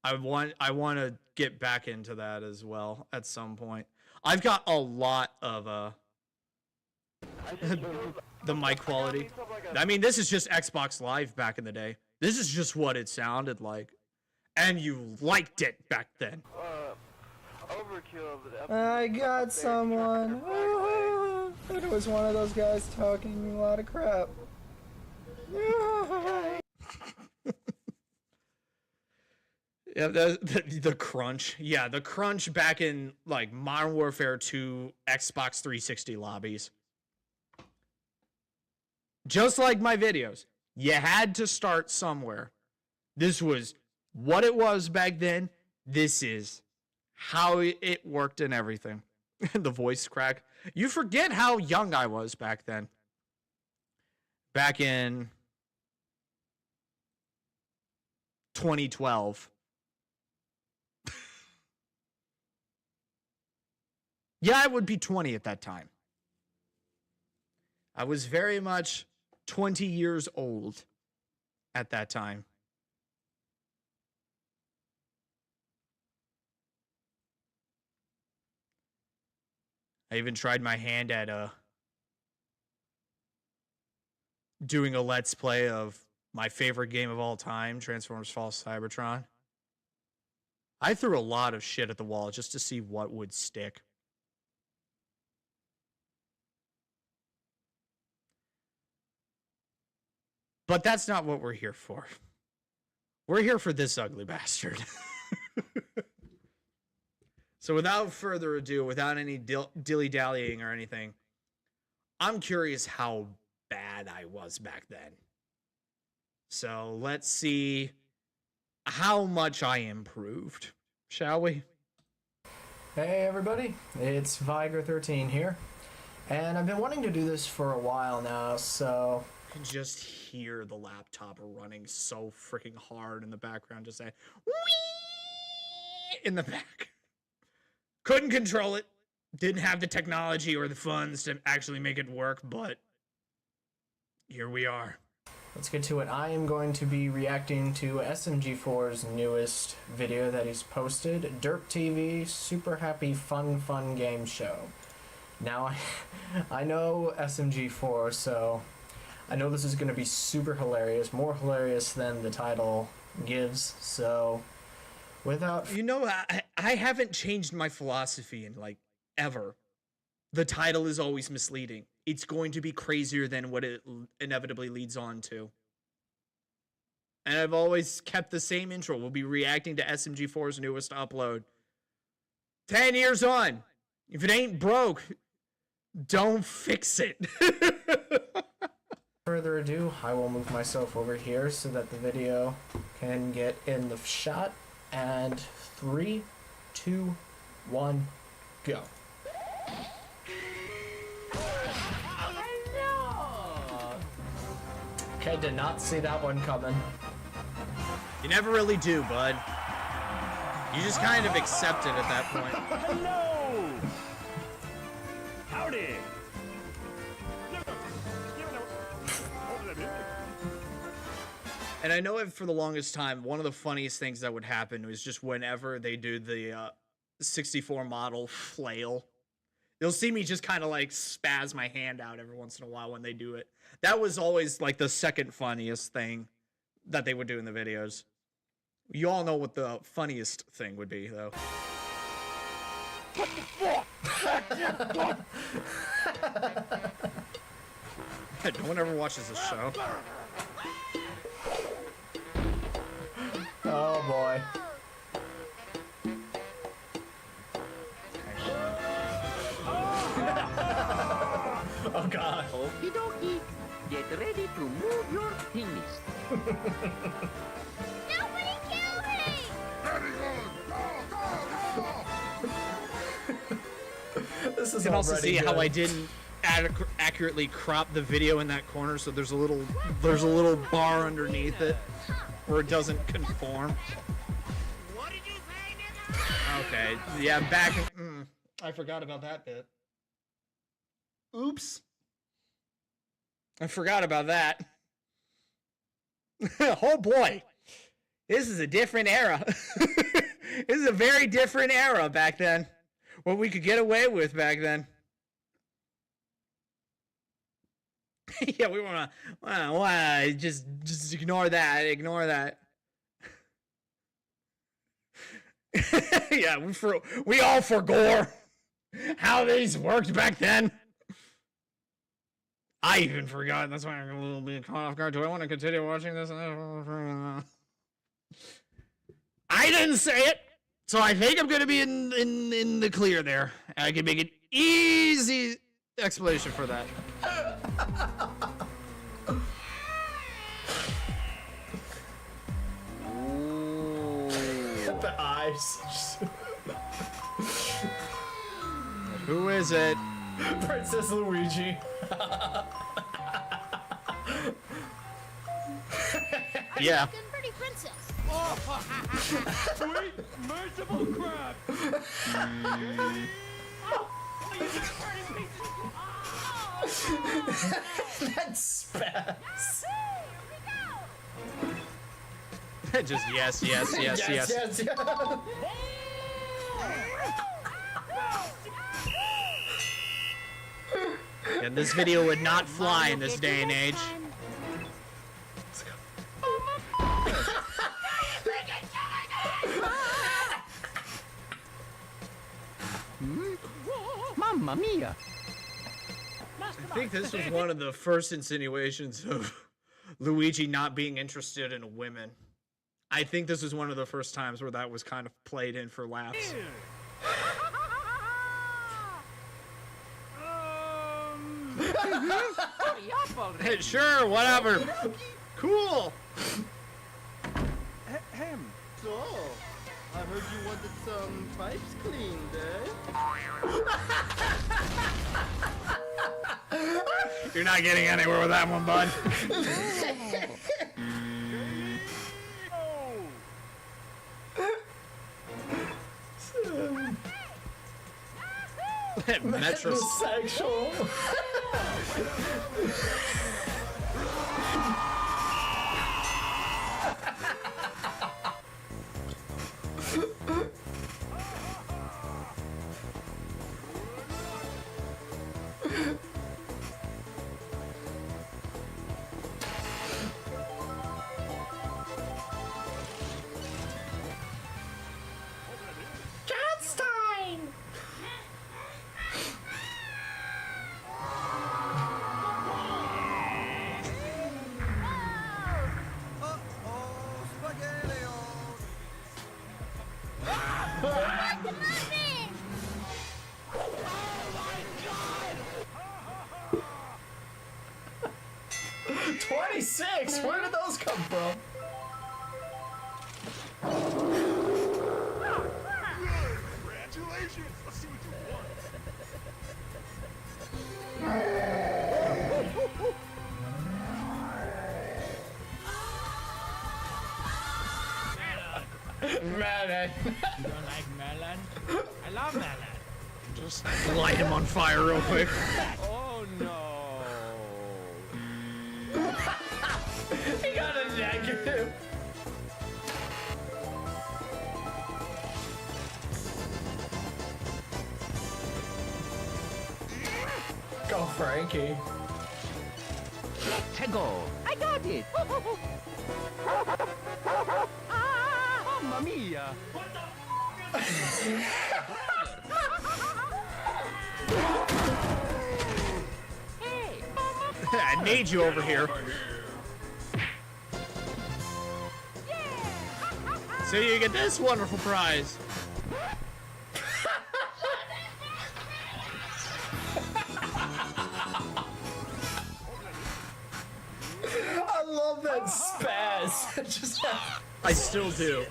I want to get back into that as well at some point. I've got a lot of the mic quality. I mean, this is just Xbox Live back in the day. This is just what it sounded like. And you liked it back then. Overkill. I got someone. Ah, it was one of those guys talking a lot of crap. Ah. Yeah, the crunch. Yeah, the crunch back in like Modern Warfare 2 Xbox 360 lobbies. Just like my videos, you had to start somewhere. This was what it was back then. This is how it worked and everything. The voice crack. You forget how young I was back then. Back in 2012. Yeah, I would be 20 at that time. I was very much 20 years old at that time. I even tried my hand at doing a Let's Play of my favorite game of all time, Transformers Fall Cybertron. I threw a lot of shit at the wall just to see what would stick. But that's not what we're here for. We're here for this ugly bastard. So without further ado, without any dilly-dallying or anything, I'm curious how bad I was back then. So let's see how much I improved, shall we? Hey everybody, it's Viger13 here, and I've been wanting to do this for a while now, so... I can just hear the laptop running so freaking hard in the background, just saying, wee in the back. Couldn't control it. Didn't have the technology or the funds to actually make it work, but here we are. Let's get to it. I am going to be reacting to SMG4's newest video that he's posted, Derp TV Super Happy Fun Game Show. Now, I know SMG4, so I know this is going to be super hilarious, more hilarious than the title gives, so without... You know, I haven't changed my philosophy in, like, ever. The title is always misleading. It's going to be crazier than what it inevitably leads on to. And I've always kept the same intro. We'll be reacting to SMG4's newest upload. 10 years on. If it ain't broke, don't fix it. Further ado, I will move myself over here so that the video can get in the shot. And 3, 2, 1, go. Okay, did not see that one coming. You never really do, bud. You just kind of accept it at that point. Hello! Howdy! And I know it for the longest time, one of the funniest things that would happen was just whenever they do the 64 model flail. You'll see me just kind of like spaz my hand out every once in a while when they do it. That was always like the second funniest thing that they would do in the videos. You all know what the funniest thing would be, though. What the fuck? No one ever watches this show. Oh boy. Oh god. Okie dokie. Get ready to move your penis. Nobody kill me! This is You can also already see how good. I didn't accurately crop the video in that corner, so there's a little bar underneath it where it doesn't conform. What did you say, nigga? Okay, yeah, back. I forgot about that bit. Oops. I forgot about that. Oh boy, this is a different era. This is a very different era back then. What we could get away with back then. Yeah, we wanna just ignore that. Ignore that. Yeah, we all forgore how these worked back then. I even forgot. That's why I'm a little bit caught off guard. Do I want to continue watching this? I didn't say it, so I think I'm gonna be in the clear there. I can make an easy explanation for that. The eyes. Who is it? Princess Luigi. Yeah. Pretty princess. Sweet, merciful crab. That's spaz. Just yes, yes, yes, yes. Yes. And this video would not fly in this day and age. Mamma mia! I think this was one of the first insinuations of Luigi not being interested in women. I think this was one of the first times where that was kind of played in for laughs. Hurry up already! Hey, sure, whatever. Cool. So, I heard you wanted some pipes cleaned, eh? You're not getting anywhere with that one, bud. Metrosexual. $26? Where did those come from? Congratulations. Let's see what you want. Melon. You don't like melon? I love melon. Just light him on fire real quick. Oh no. He got a negative. Go, Frankie. Let's go! I got it! Mamma mia! Hey! I need you over here. So you get this wonderful prize. I love that spaz. Just I still do.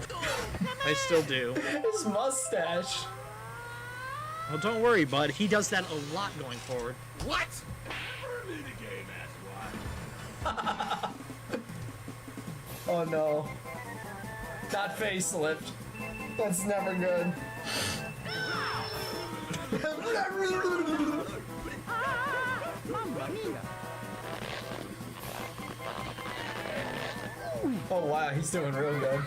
I still do. his mustache. Well, don't worry, bud. He does that a lot going forward. What? Oh no. Not facelift. That's never good. Mamma mia. Oh wow, he's doing real good.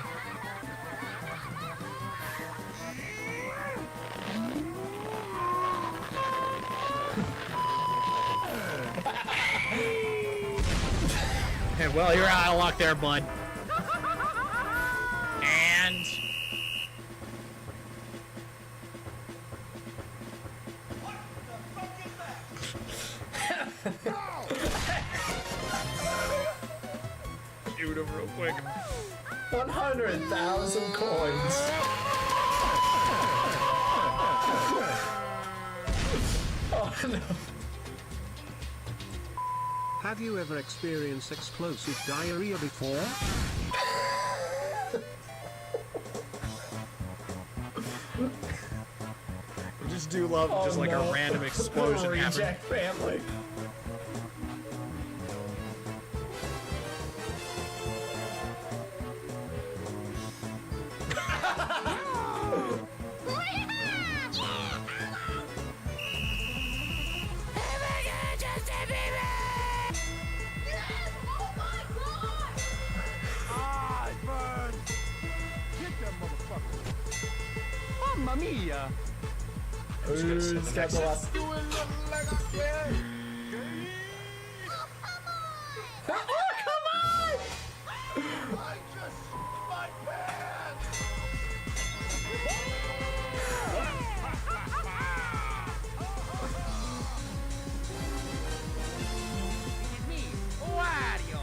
Hey, well, you're out of luck there, bud. And... Shoot him real quick. 100,000 coins. Oh no. Have you ever experienced explosive diarrhea before? I just do love just like a random explosion happening. Reject family. Mamma mia. Ooh, it's got the last. Me, Wario.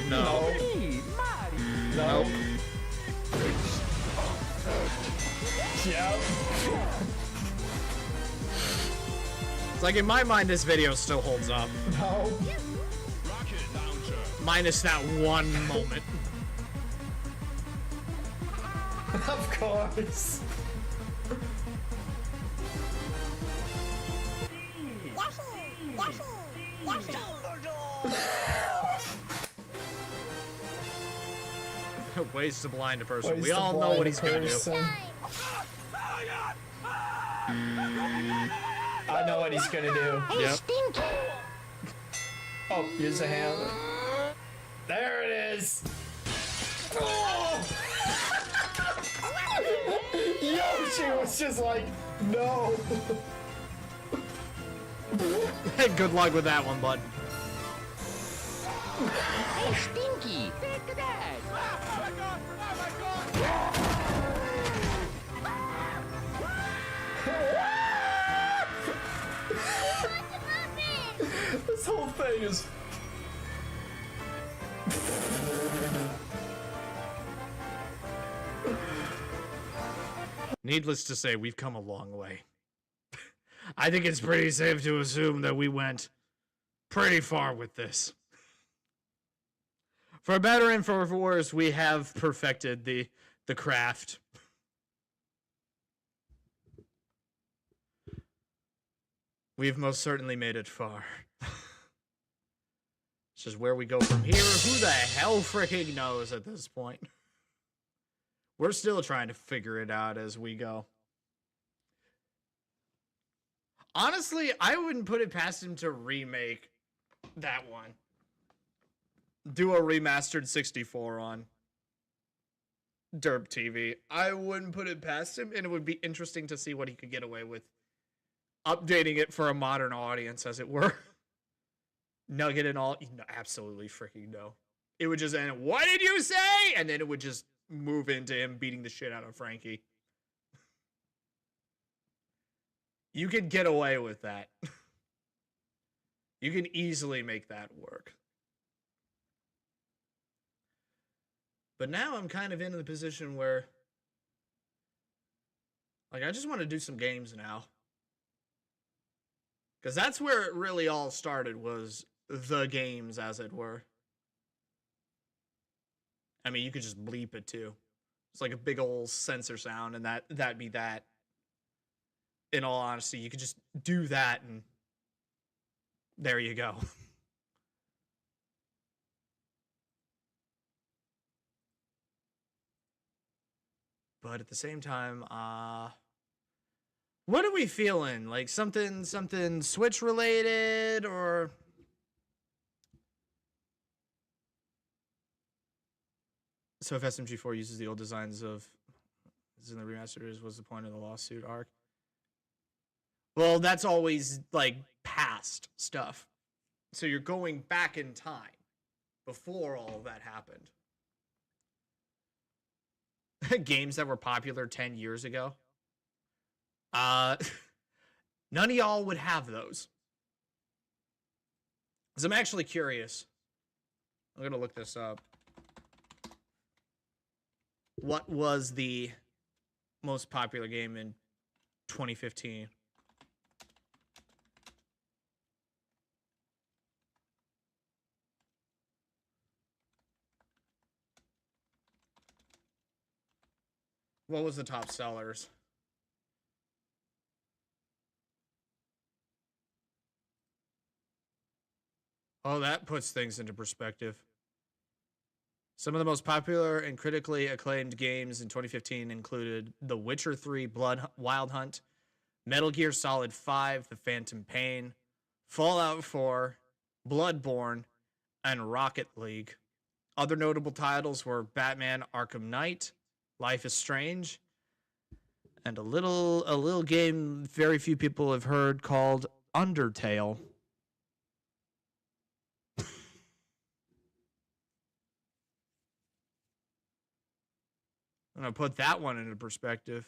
No. Me, Mario. No. Yep. It's like in my mind, this video still holds up. No. Minus that one moment. Of course. Ways to blind a person. Ways We to all know blind what a he's gonna do. person. I know what he's gonna do. Yep. Oh, use a hand. There it is. Oh! Yoshi was just like, no. Good luck with that one, bud. Hey, Stinky. Take that. This whole thing is. Needless to say, we've come a long way. I think it's pretty safe to assume that we went pretty far with this. For better and for worse, we have perfected the craft. We've most certainly made it far. It's just where we go from here. Who the hell freaking knows at this point? We're still trying to figure it out as we go. Honestly, I wouldn't put it past him to remake that one. Do a remastered 64 on Derp TV. I wouldn't put it past him, and it would be interesting to see what he could get away with. Updating it for a modern audience, as it were. Nugget and all. No, absolutely freaking no. It would just end, what did you say? And then it would just move into him beating the shit out of Frankie. You could get away with that. You can easily make that work. But now I'm kind of in the position where, like, I just want to do some games now. Because that's where it really all started, was the games, as it were. I mean, you could just bleep it, too. It's like a big old sensor sound, and that'd be that. in all honesty. You could just do that and there you go. But at the same time, what are we feeling? Like something Switch related or so if SMG4 uses the old designs of in the remasters, was the point of the lawsuit arc? Well, that's always like past stuff. So you're going back in time before all of that happened. Games that were popular 10 years ago. None of y'all would have those. Because I'm actually curious. I'm going to look this up. What was the most popular game in 2015? What was the top sellers? Oh, that puts things into perspective. Some of the most popular and critically acclaimed games in 2015 included The Witcher 3 Wild Hunt, Metal Gear Solid 5 The Phantom Pain, Fallout 4, Bloodborne, and Rocket League. Other notable titles were Batman Arkham Knight, Life is Strange, and a little game very few people have heard called Undertale. I'm going to put that one into perspective.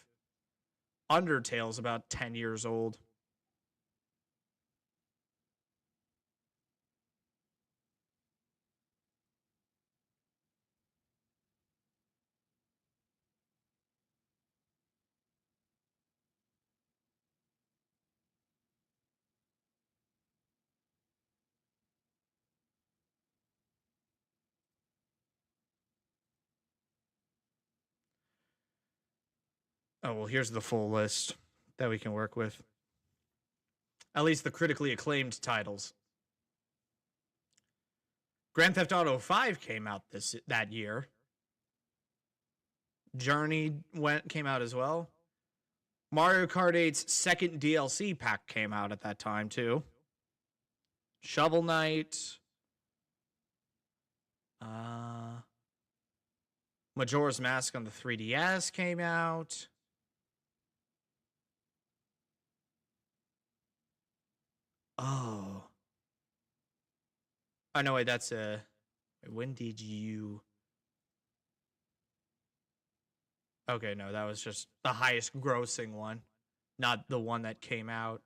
Undertale's about 10 years old. Oh, well, here's the full list that we can work with. At least the critically acclaimed titles. Grand Theft Auto 5 came out that year. Journey came out as well. Mario Kart 8's second DLC pack came out at that time, too. Shovel Knight. Majora's Mask on the 3DS came out. Oh. Oh, no, wait, that's when did you... Okay, no, that was just the highest grossing one, not the one that came out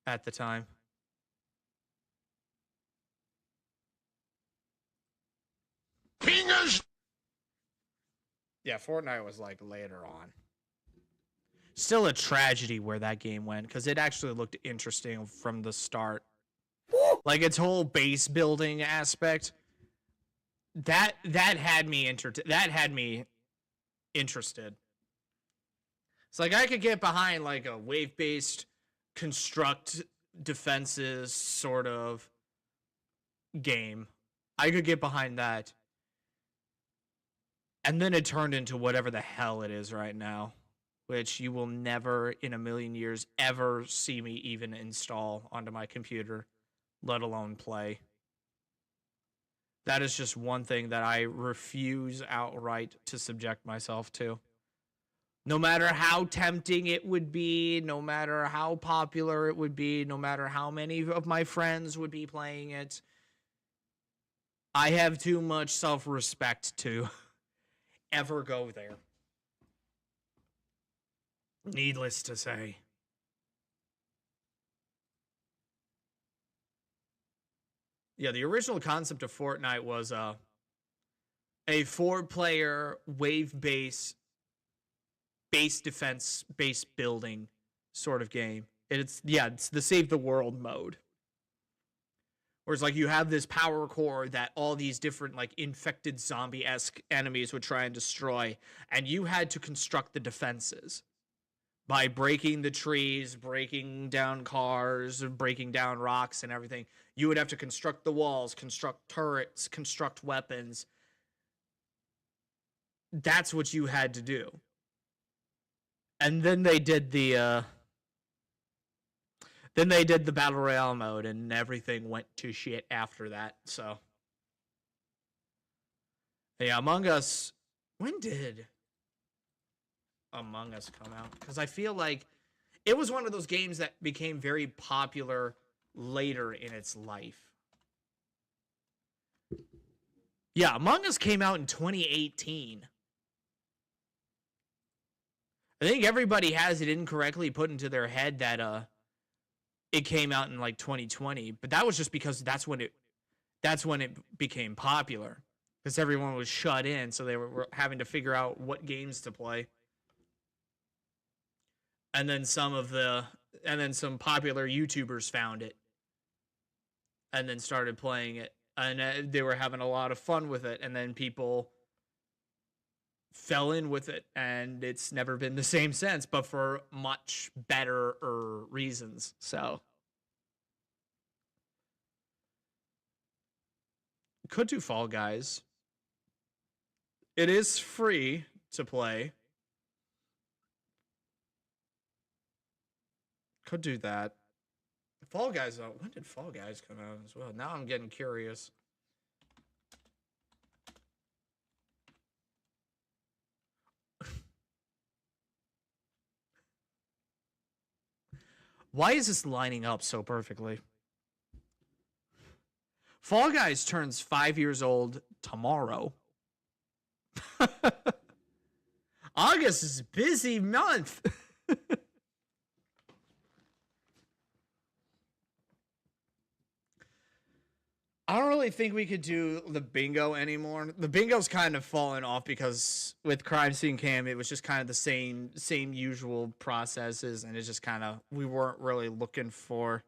at the time. Fingers! Yeah, Fortnite was like later on. Still a tragedy where that game went, because it actually looked interesting from the start. Like its whole base building aspect, that had me interested. It's like I could get behind like a wave-based construct defenses sort of game. I could get behind that. And then it turned into whatever the hell it is right now, which you will never in a million years ever see me even install onto my computer, let alone play. That is just one thing that I refuse outright to subject myself to. No matter how tempting it would be, no matter how popular it would be, no matter how many of my friends would be playing it, I have too much self-respect to ever go there. Needless to say. Yeah, the original concept of Fortnite was a 4-player wave-based base defense, base building sort of game. It's the save the world mode. Whereas like you have this power core that all these different like infected zombie-esque enemies would try and destroy, and you had to construct the defenses. by breaking the trees, breaking down cars, breaking down rocks and everything. You would have to construct the walls, construct turrets, construct weapons. That's what you had to do. And then they did the battle royale mode, and everything went to shit after that. So yeah, Among Us. When did Among Us come out? Because I feel like it was one of those games that became very popular later in its life. Yeah, Among Us came out in 2018. I think everybody has it incorrectly put into their head that it came out in like 2020, but that was just because that's when it became popular, because everyone was shut in, so they were having to figure out what games to play. And then some popular YouTubers found it and then started playing it, and they were having a lot of fun with it, and then people fell in with it, and it's never been the same since, but for much better reasons. So could do Fall Guys. It is free to play. Could do that. Fall Guys, though. When did Fall Guys come out as well? Now I'm getting curious. Why is this lining up so perfectly? Fall Guys turns 5 years old tomorrow. August is a busy month. I don't really think we could do the bingo anymore. The bingo's kind of fallen off because with Crime Scene Cam, it was just kind of the same usual processes, and it's just kind of, we weren't really looking for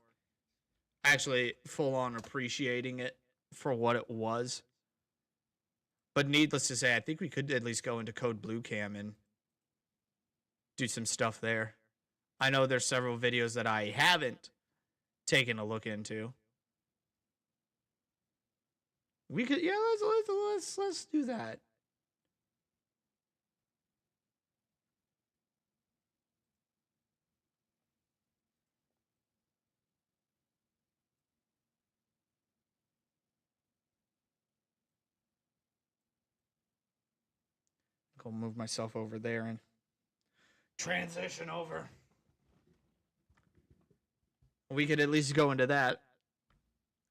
actually full on appreciating it for what it was. But needless to say, I think we could at least go into Code Blue Cam and do some stuff there. I know there's several videos that I haven't taken a look into. We could, yeah, let's do that. Go move myself over there and transition over. We could at least go into that.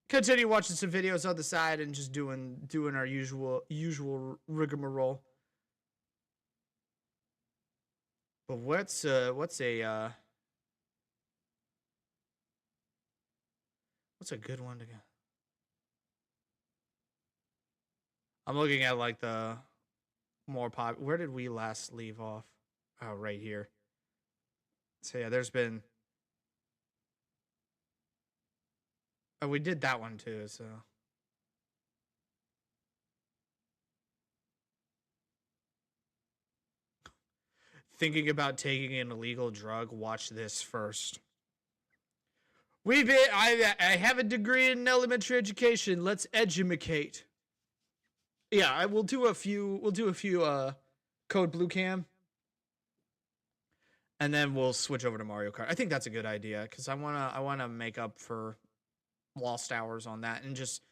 Continue watching some videos on the side and just doing our usual rigmarole. But what's a good one to go? I'm looking at like the more pop. Where did we last leave off? Oh, right here. So yeah, there's been. Oh, we did that one too, so. Thinking about taking an illegal drug, watch this first. I have a degree in elementary education. Let's edumacate. Yeah, we'll do a few Code Blue Cam. And then we'll switch over to Mario Kart. I think that's a good idea, because I wanna make up for lost hours on that and just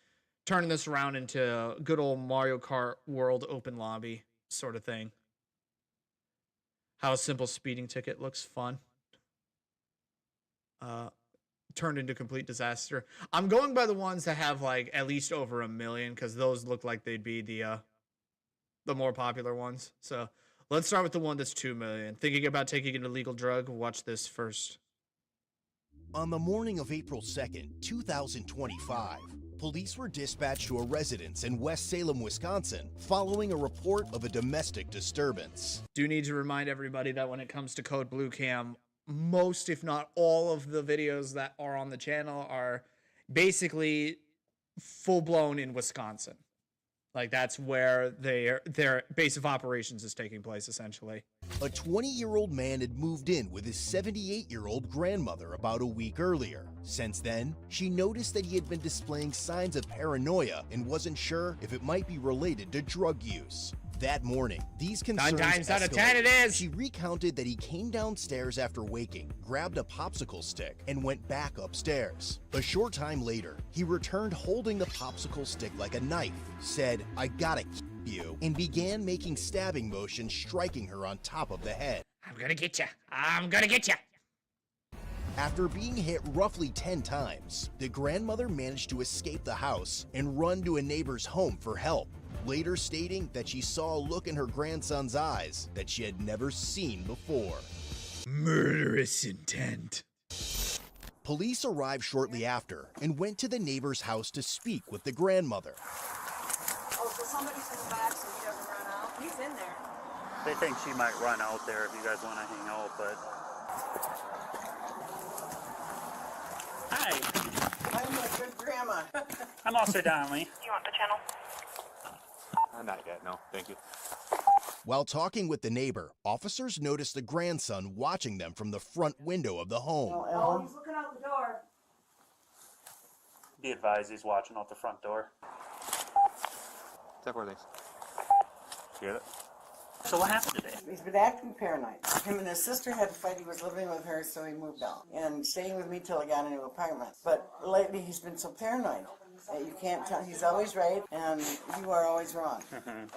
turning this around into good old Mario Kart World open lobby sort of thing. How a simple speeding ticket looks fun. Turned into complete disaster. I'm going by the ones that have like at least over 1 million, because those look like they'd be the more popular ones. So let's start with the one that's 2 million. Thinking about taking an illegal drug, watch this first. On the morning of April 2nd, 2025, police were dispatched to a residence in West Salem, Wisconsin, following a report of a domestic disturbance. Do need to remind everybody that when it comes to Code Blue Cam, most, if not all, of the videos that are on the channel are basically full-blown in Wisconsin. Like that's where their base of operations is taking place, essentially. A 20-year-old man had moved in with his 78-year-old grandmother about a week earlier. Since then, she noticed that he had been displaying signs of paranoia and wasn't sure if it might be related to drug use. That morning, these concerns 9 times out of 10 it escalated. is. She recounted that he came downstairs after waking, grabbed a popsicle stick, and went back upstairs. A short time later, he returned holding the popsicle stick like a knife, said, "I gotta kill you," and began making stabbing motions, striking her on top of the head. I'm gonna get you. I'm gonna get you. After being hit roughly 10 times, the grandmother managed to escape the house and run to a neighbor's home for help, later stating that she saw a look in her grandson's eyes that she had never seen before. Murderous intent. Police arrived shortly after and went to the neighbor's house to speak with the grandmother. Oh, so somebody's in the back so he doesn't run out? He's in there. They think she might run out there if you guys want to hang out, but... Hi. I'm a good grandma. I'm also Donnelly. You want the channel? Not yet, no. Thank you. While talking with the neighbor, officers noticed the grandson watching them from the front window of the home. Oh, he's looking out the door. Be advised, he's watching out the front door. Check where these. You get it? So what happened today? He's been acting paranoid. Him and his sister had to fight. He was living with her, so he moved out. And staying with me till he got a new apartment. But lately he's been so paranoid. You can't tell. He's always right, and you are always wrong.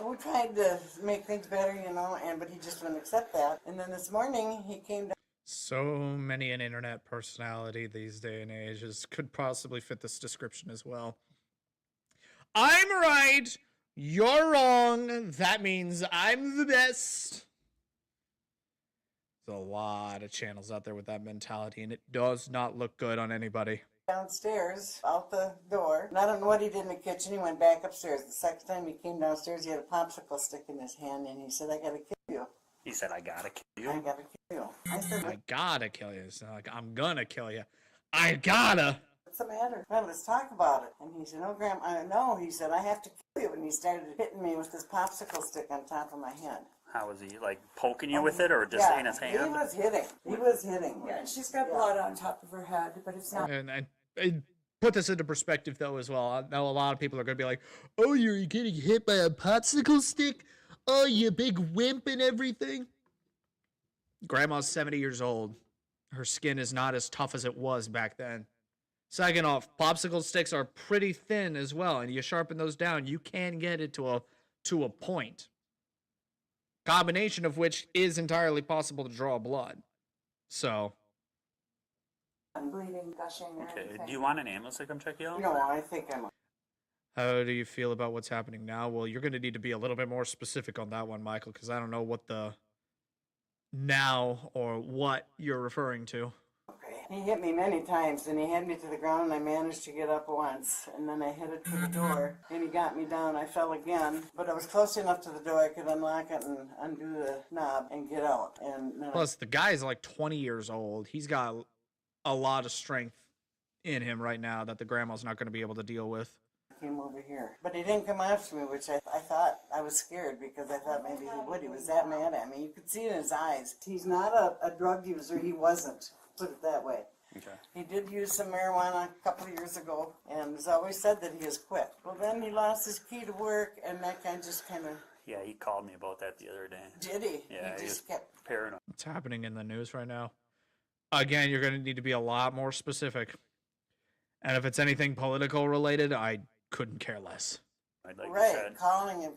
We tried to make things better, you know, but he just wouldn't accept that. And then this morning he came down. So many an internet personality these day and ages could possibly fit this description as well. I'm right. You're wrong. That means I'm the best. There's a lot of channels out there with that mentality, and it does not look good on anybody. Downstairs, out the door. And I don't know what he did in the kitchen. He went back upstairs. The second time he came downstairs, he had a popsicle stick in his hand, and he said, "I gotta kill you." He said, "I gotta kill you." I gotta kill you. I said, I gotta kill you. It's not like I'm gonna kill you. I gotta. "What's the matter?" "Well, let's talk about it." And he said, "No, Grandma, I know." He said, "I have to kill you." And he started hitting me with this popsicle stick on top of my head. How was he, like, poking you with it, or just in his hand? He was hitting. He was hitting. Yeah, she's got blood on top of her head, but it's not. And put this into perspective, though, as well. I know a lot of people are going to be like, "Oh, you're getting hit by a popsicle stick? Oh, you big wimp and everything." Grandma's 70 years old. Her skin is not as tough as it was back then. Second off, popsicle sticks are pretty thin as well, and you sharpen those down, you can get it to a point. Combination of which is entirely possible to draw blood. So... I'm bleeding, gushing, or Okay, anything. do you want an ambulance to come check you out? No, I think I'm. How do you feel about what's happening now? Well, you're going to need to be a little bit more specific on that one, Michael, because I don't know what the now or what you're referring to. Okay. He hit me many times, and he had me to the ground, and I managed to get up once, and then I headed to the door, and he got me down. I fell again, but I was close enough to the door I could unlock it and undo the knob and get out. And then Plus, the guy's like 20 years old. He's got a lot of strength in him right now that the grandma's not going to be able to deal with. I came over here. But he didn't come after me, which I thought, I was scared because I thought maybe he would. He was that mad at me. You could see it in his eyes. He's not a drug user. He wasn't. Put it that way. Okay. He did use some marijuana a couple of years ago and has always said that he has quit. Well, then he lost his key to work, and that guy just kind of... Yeah, he called me about that the other day. Did he? Yeah, he he just was kept... paranoid. What's happening in the news right now? Again, you're going to need to be a lot more specific. And if it's anything political related, I couldn't care less. Like right, calling and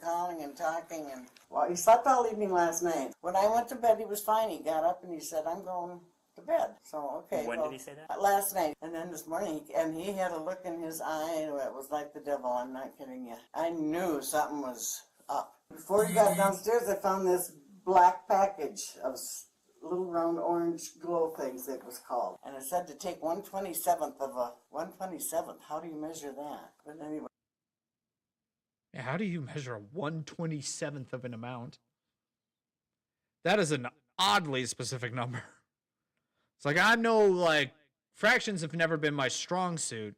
talking. And well, he slept all evening last night. When I went to bed, he was fine. He got up and he said, "I'm going to bed." So, okay. When did he say that? Last night. And then this morning, and he had a look in his eye, and it was like the devil. I'm not kidding you. I knew something was up. Before he got downstairs, I found this black package of little round orange glow things, it was called. And it said to take 1/27th of a 1/27th. How do you measure that? But anyway. Yeah, how do you measure a 1/27th of an amount? That is an oddly specific number. It's like, I know, like, fractions have never been my strong suit.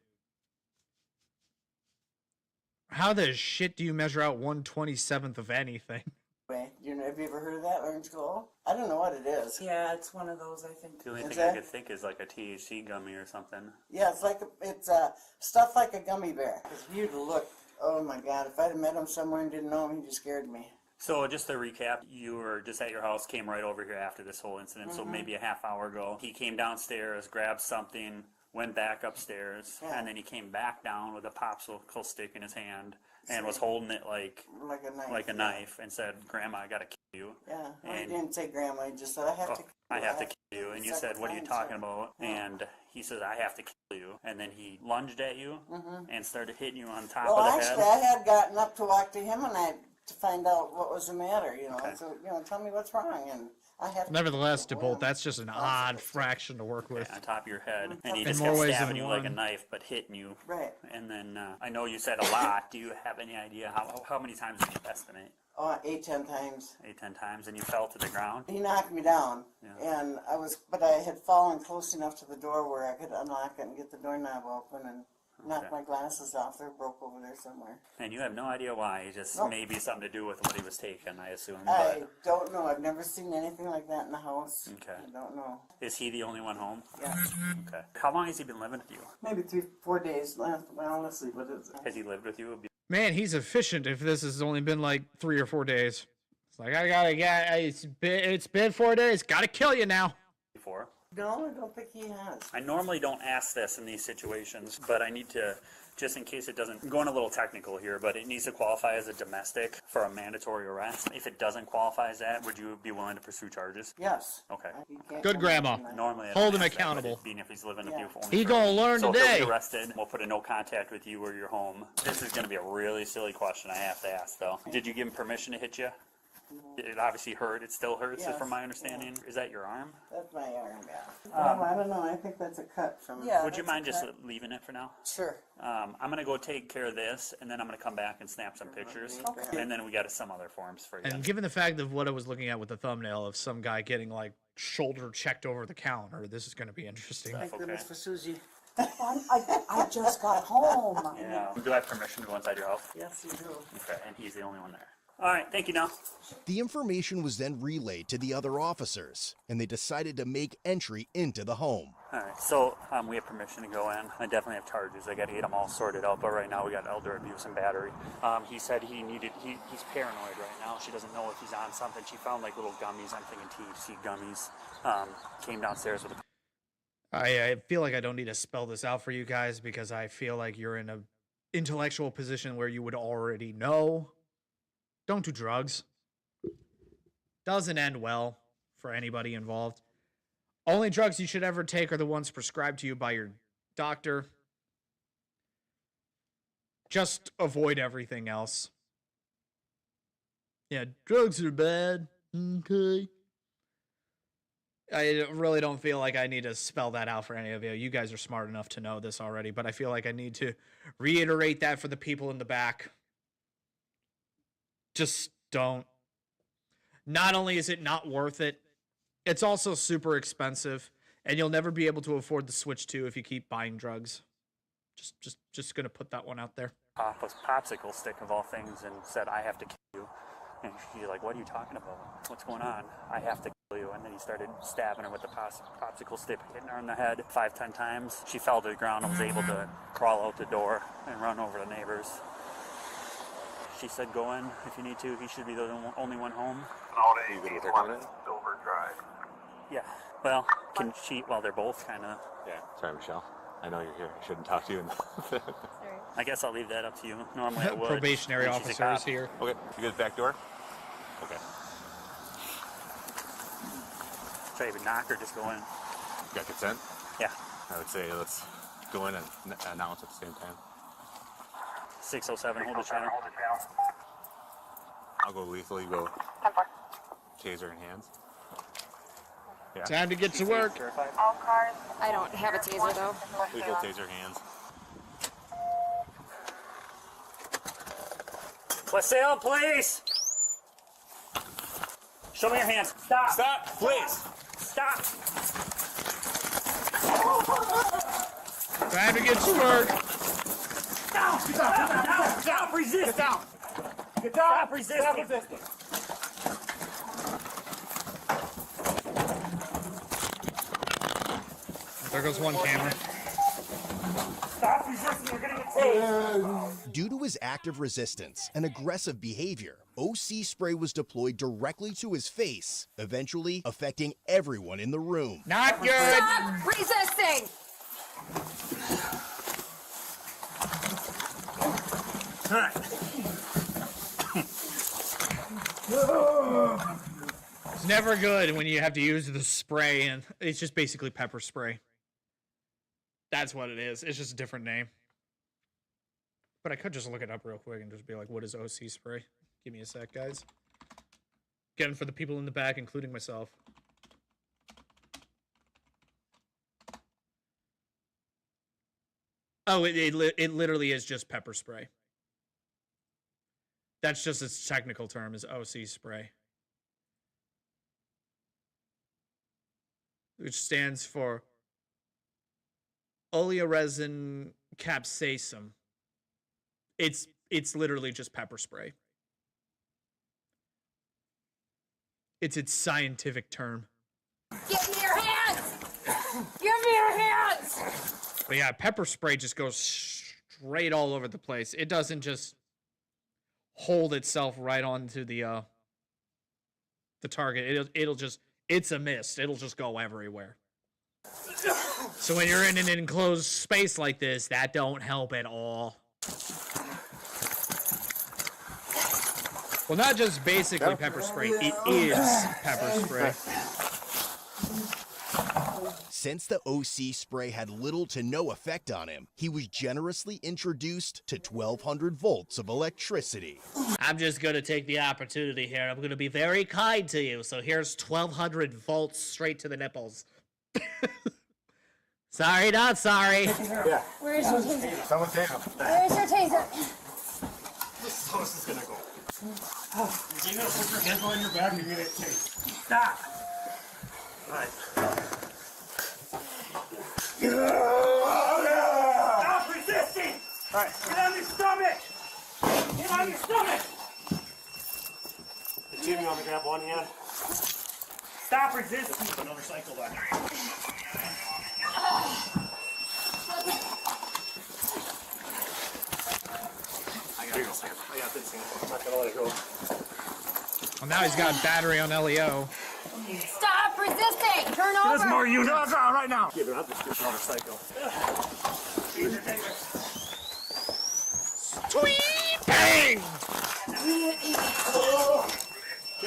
How the shit do you measure out 1/27th of anything? Wait, have you ever heard of that, Orange Glow? I don't know what it is. Yeah, it's one of those, I think. The only Is thing that- I could think is like a THC gummy or something. Yeah, it's stuff like a gummy bear. It's you to look. Oh my God! If I'd have met him somewhere and didn't know him, he just scared me. So just to recap, you were just at your house, came right over here after this whole incident, so maybe a half hour ago. He came downstairs, grabbed something, went back upstairs, and then he came back down with a popsicle stick in his hand and was holding it like a knife. and said, "Grandma, I gotta kill you." Yeah, well, he And- didn't say grandma. He just said, "I have to kill you. I have to kill you. And you said, "What are you Separate talking times, about?" yeah. And he said, "I have to kill you." And then he lunged at you and started hitting you on top Well, of the actually, head. I had gotten up to walk to him to find out what was the matter. So tell me what's wrong, and I have. Nevertheless, DeBolt, that's just an odd fraction to work with. On top of your head, and he In just more kept ways stabbing than you like a one. knife, but hitting you. Right. And then I know you said a lot. Do you have any idea how many times did you estimate? Oh, 8, 10 times. 8, 10 times, and you fell to the ground. He knocked me down, Yeah. and but I had fallen close enough to the door where I could unlock it and get the doorknob open and knock my glasses off. They're broke over there somewhere. And you have no idea why. It just Nope. maybe something to do with what he was taking, I assume. I But don't know. I've never seen anything like that in the house. Okay. I don't know. is he the only one home? Yeah. Okay. How long has he been living with you? Maybe 3, 4 days. Well, let's see. What is it? Has he lived with you Man, he's efficient if this has only been like 3 or 4 days. It's like, it's been 4 days. Gotta kill you now. before? No, I don't think he has. I normally don't ask this in these situations, but I need to, just in case it doesn't, I'm going a little technical here, but it needs to qualify as a domestic for a mandatory arrest. If it doesn't qualify as that, would you be willing to pursue charges? Yes. Okay. Good grandma. Normally, I Hold don't him ask that, but accountable. being if he's living with you for only He for- gonna learn so today. If he'll be arrested, we'll put a no contact with you or your home. This is going to be a really silly question I have to ask, though. Did you give him permission to hit you? It obviously hurt. It still hurts, Yes, from my understanding. Is that your arm? That's my arm, yeah. I don't know. I think that's a cut from. Yeah. Would you that's a mind just cut. leaving it for now? Sure. I'm going to go take care of this, and then I'm going to come back and snap some pictures. Okay. And then we got some other forms for you. And given the fact of what I was looking at with the thumbnail of some guy getting like shoulder checked over the counter, this is going to be interesting. Thank goodness for Susie. I just got home. Yeah. Do I have permission to go inside your house? Yes, you do. Okay, and he's the only one there. All right, thank you now. The information was then relayed to the other officers, and they decided to make entry into the home. All right, so we have permission to go in. I definitely have charges. I got to get them all sorted out, but right now we got elder abuse and battery. He said he's paranoid right now. She doesn't know if he's on something. She found like little gummies. I'm thinking THC gummies. Came downstairs with a I feel like I don't need to spell this out for you guys because I feel like you're in an intellectual position where you would already know. Don't do drugs. Doesn't end well for anybody involved. Only drugs you should ever take are the ones prescribed to you by your doctor. Just avoid everything else. Yeah, drugs are bad. Okay. I really don't feel like I need to spell that out for any of you. You guys are smart enough to know this already, but I feel like I need to reiterate that for the people in the back. Just don't. Not only is it not worth it, it's also super expensive, and you'll never be able to afford the Switch 2 if you keep buying drugs. Just gonna put that one out there. popsicle stick of all things and said, "I have to kill you." And she's like, "What are you talking about? What's going on? I have to kill you." And then he started stabbing her with the popsicle stick, hitting her in the head 5-10 times. She fell to the ground and was able to crawl out the door and run over the neighbors. She said, "Go in if you need to. He should be the only one home." You good with her coming in? Silver Drive. Yeah. Well, can she? Well, they're both kind of. Yeah. Sorry, Michelle. I know you're here. I shouldn't talk to you. I guess I'll leave that up to you. Normally I would. Probationary And she's a officer is cop. here. Okay. You guys back door? Okay. Should I even knock or just go in? You got consent? Yeah. I would say let's go in and announce at the same time. 607, hold the channel. I'll go lethal, you go taser in hands. Yeah. Time to get to work. All cars. I don't have a taser though. Lethal taser hands. West Salem Police! Show me your hands. Stop! Stop, please! Stop! Time to get to work. down! Get down! Stop resisting! Get down! Get down! Stop resisting! Stop resisting! There goes one camera. Stop resisting! You're gonna get tased! Due to his active resistance and aggressive behavior, OC spray was deployed directly to his face, eventually affecting everyone in the room. Not good! Stop resisting! It's never good when you have to use the spray, and it's just basically pepper spray. That's what it is. It's just a different name. But I could just look it up real quick and just be like, what is OC spray? Give me a sec, guys. Again, for the people in the back, including myself. Oh, it literally is just pepper spray. That's just its technical term, is OC spray. Which stands for oleoresin capsaicum. It's literally just pepper spray. It's its scientific term. Give me your hands! Give me your hands! But yeah, pepper spray just goes straight all over the place. It doesn't just hold itself right onto the target. It'll just, it's a mist. It'll just go everywhere. So when you're in an enclosed space like this, that don't help at all. Well, not just basically pepper spray, it is pepper spray. Since the OC spray had little to no effect on him, he was generously introduced to 1200 volts of electricity. I'm just going to take the opportunity here. I'm going to be very kind to you. So here's 1200 volts straight to the nipples. Sorry, not sorry. Yeah. Where's your taser? Someone take him. Where's your taser? This is how this is gonna go. You're gonna put your hands on your back and you're gonna get tased. Stop! Alright. Stop resisting! Alright. Get on your stomach! Get on your stomach! Jimmy, want me to grab one hand? Stop resisting! Another cycle back. I got this hand. I'm not gonna let it go. Well, now he's got battery on LEO. Stop resisting! Turn over! There's more units right now! Yeah, but I'll just do another cycle. Tweet! Bang!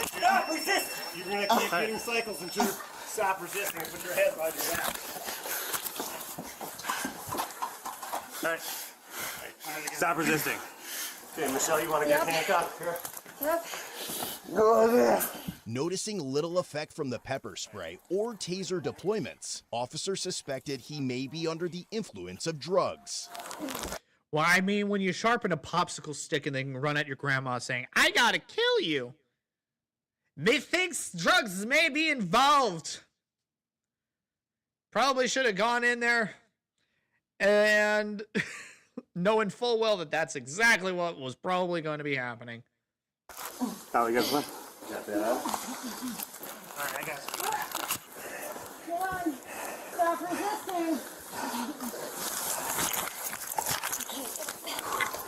Stop resisting! You're gonna keep getting cycles until you stop resisting and put your head behind your back. Alright. Stop resisting. Okay, Michelle, you want to get handcuffed? Here. Yep. Go there. Noticing little effect from the pepper spray or taser deployments, officers suspected he may be under the influence of drugs. Well, I mean, when you sharpen a popsicle stick and then run at your grandma saying, I gotta kill you, methinks drugs may be involved. Probably should have gone in there and knowing full well that that's exactly what was probably going to be happening. Oh, you got one? Got that out. Alright, I got you. Come on. Stop resisting.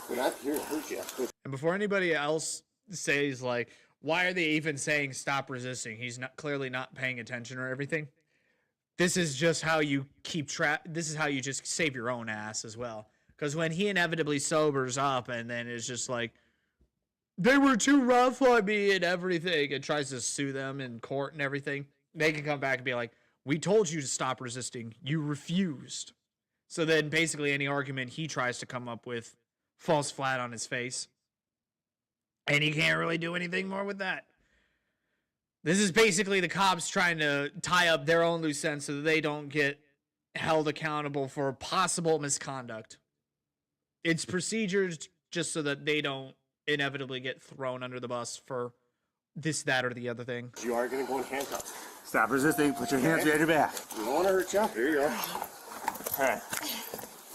We're not here to hurt you. And before anybody else says, like, why are they even saying stop resisting? He's not clearly not paying attention or everything. This is just how you keep track. This is how you just save your own ass as well. Because when he inevitably sobers up and then is just like, they were too rough on me and everything, and tries to sue them in court and everything, they can come back and be like, we told you to stop resisting. You refused. So then basically any argument he tries to come up with falls flat on his face. And he can't really do anything more with that. This is basically the cops trying to tie up their own loose ends so that they don't get held accountable for possible misconduct. It's procedures just so that they don't inevitably get thrown under the bus for this, that, or the other thing. You are going to go in handcuffs. Stop resisting. Put your hands behind your back. You don't want to hurt you. Here you go. All right.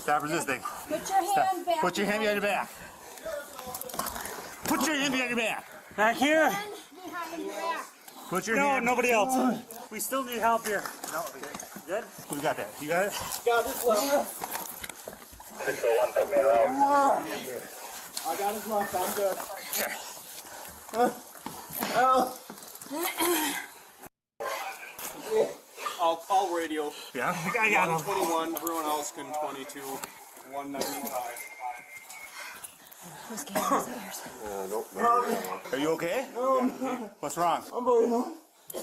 Stop resisting. Put your hand back. Put your hand behind your back. Put your hand behind your back. Back here. Behind your back. Put your hand. No, nobody else. We still need help here. No, good? We got that. You got it? Got his left. I got his left. I'm good. I'll radio. Yeah, I got him. 121, Bruin-Helskin 22, 195. Who's getting his ears? Are you okay? What's wrong? I'm bleeding.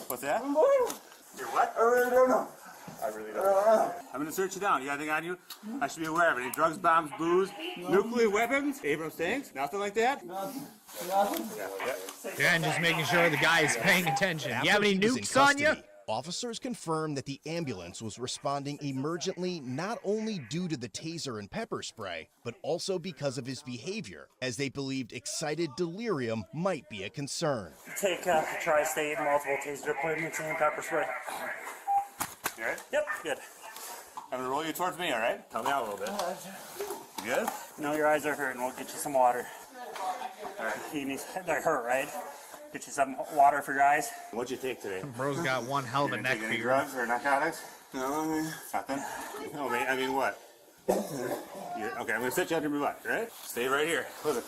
What's that? I'm bleeding. You're what? I really don't know. I really don't know. I'm gonna search you down. You got anything on you? I should be aware of it. Any drugs, bombs, booze, nuclear weapons, Abrams tanks? Nothing like that? Nothing. Yeah, and just making sure the guy is paying attention. You have After any he was in nukes on you? custody, officers confirmed that the ambulance was responding emergently not only due to the taser and pepper spray, but also because of his behavior, as they believed excited delirium might be a concern. Take tri-state, multiple taser deployments, and pepper spray. You alright? Yep, good. I'm gonna roll you towards me, alright? Tell me out a little bit. You good? No, your eyes are hurting. We'll get you some water. Alright. They're hurt, right? Get you some water for your eyes. What'd you take today? Bro's got one hell of a You neck take any beard. drugs or narcotics? No, Nothing? No, I mean what? Okay, I'm gonna sit you under my butt, right? Stay right here. Listen,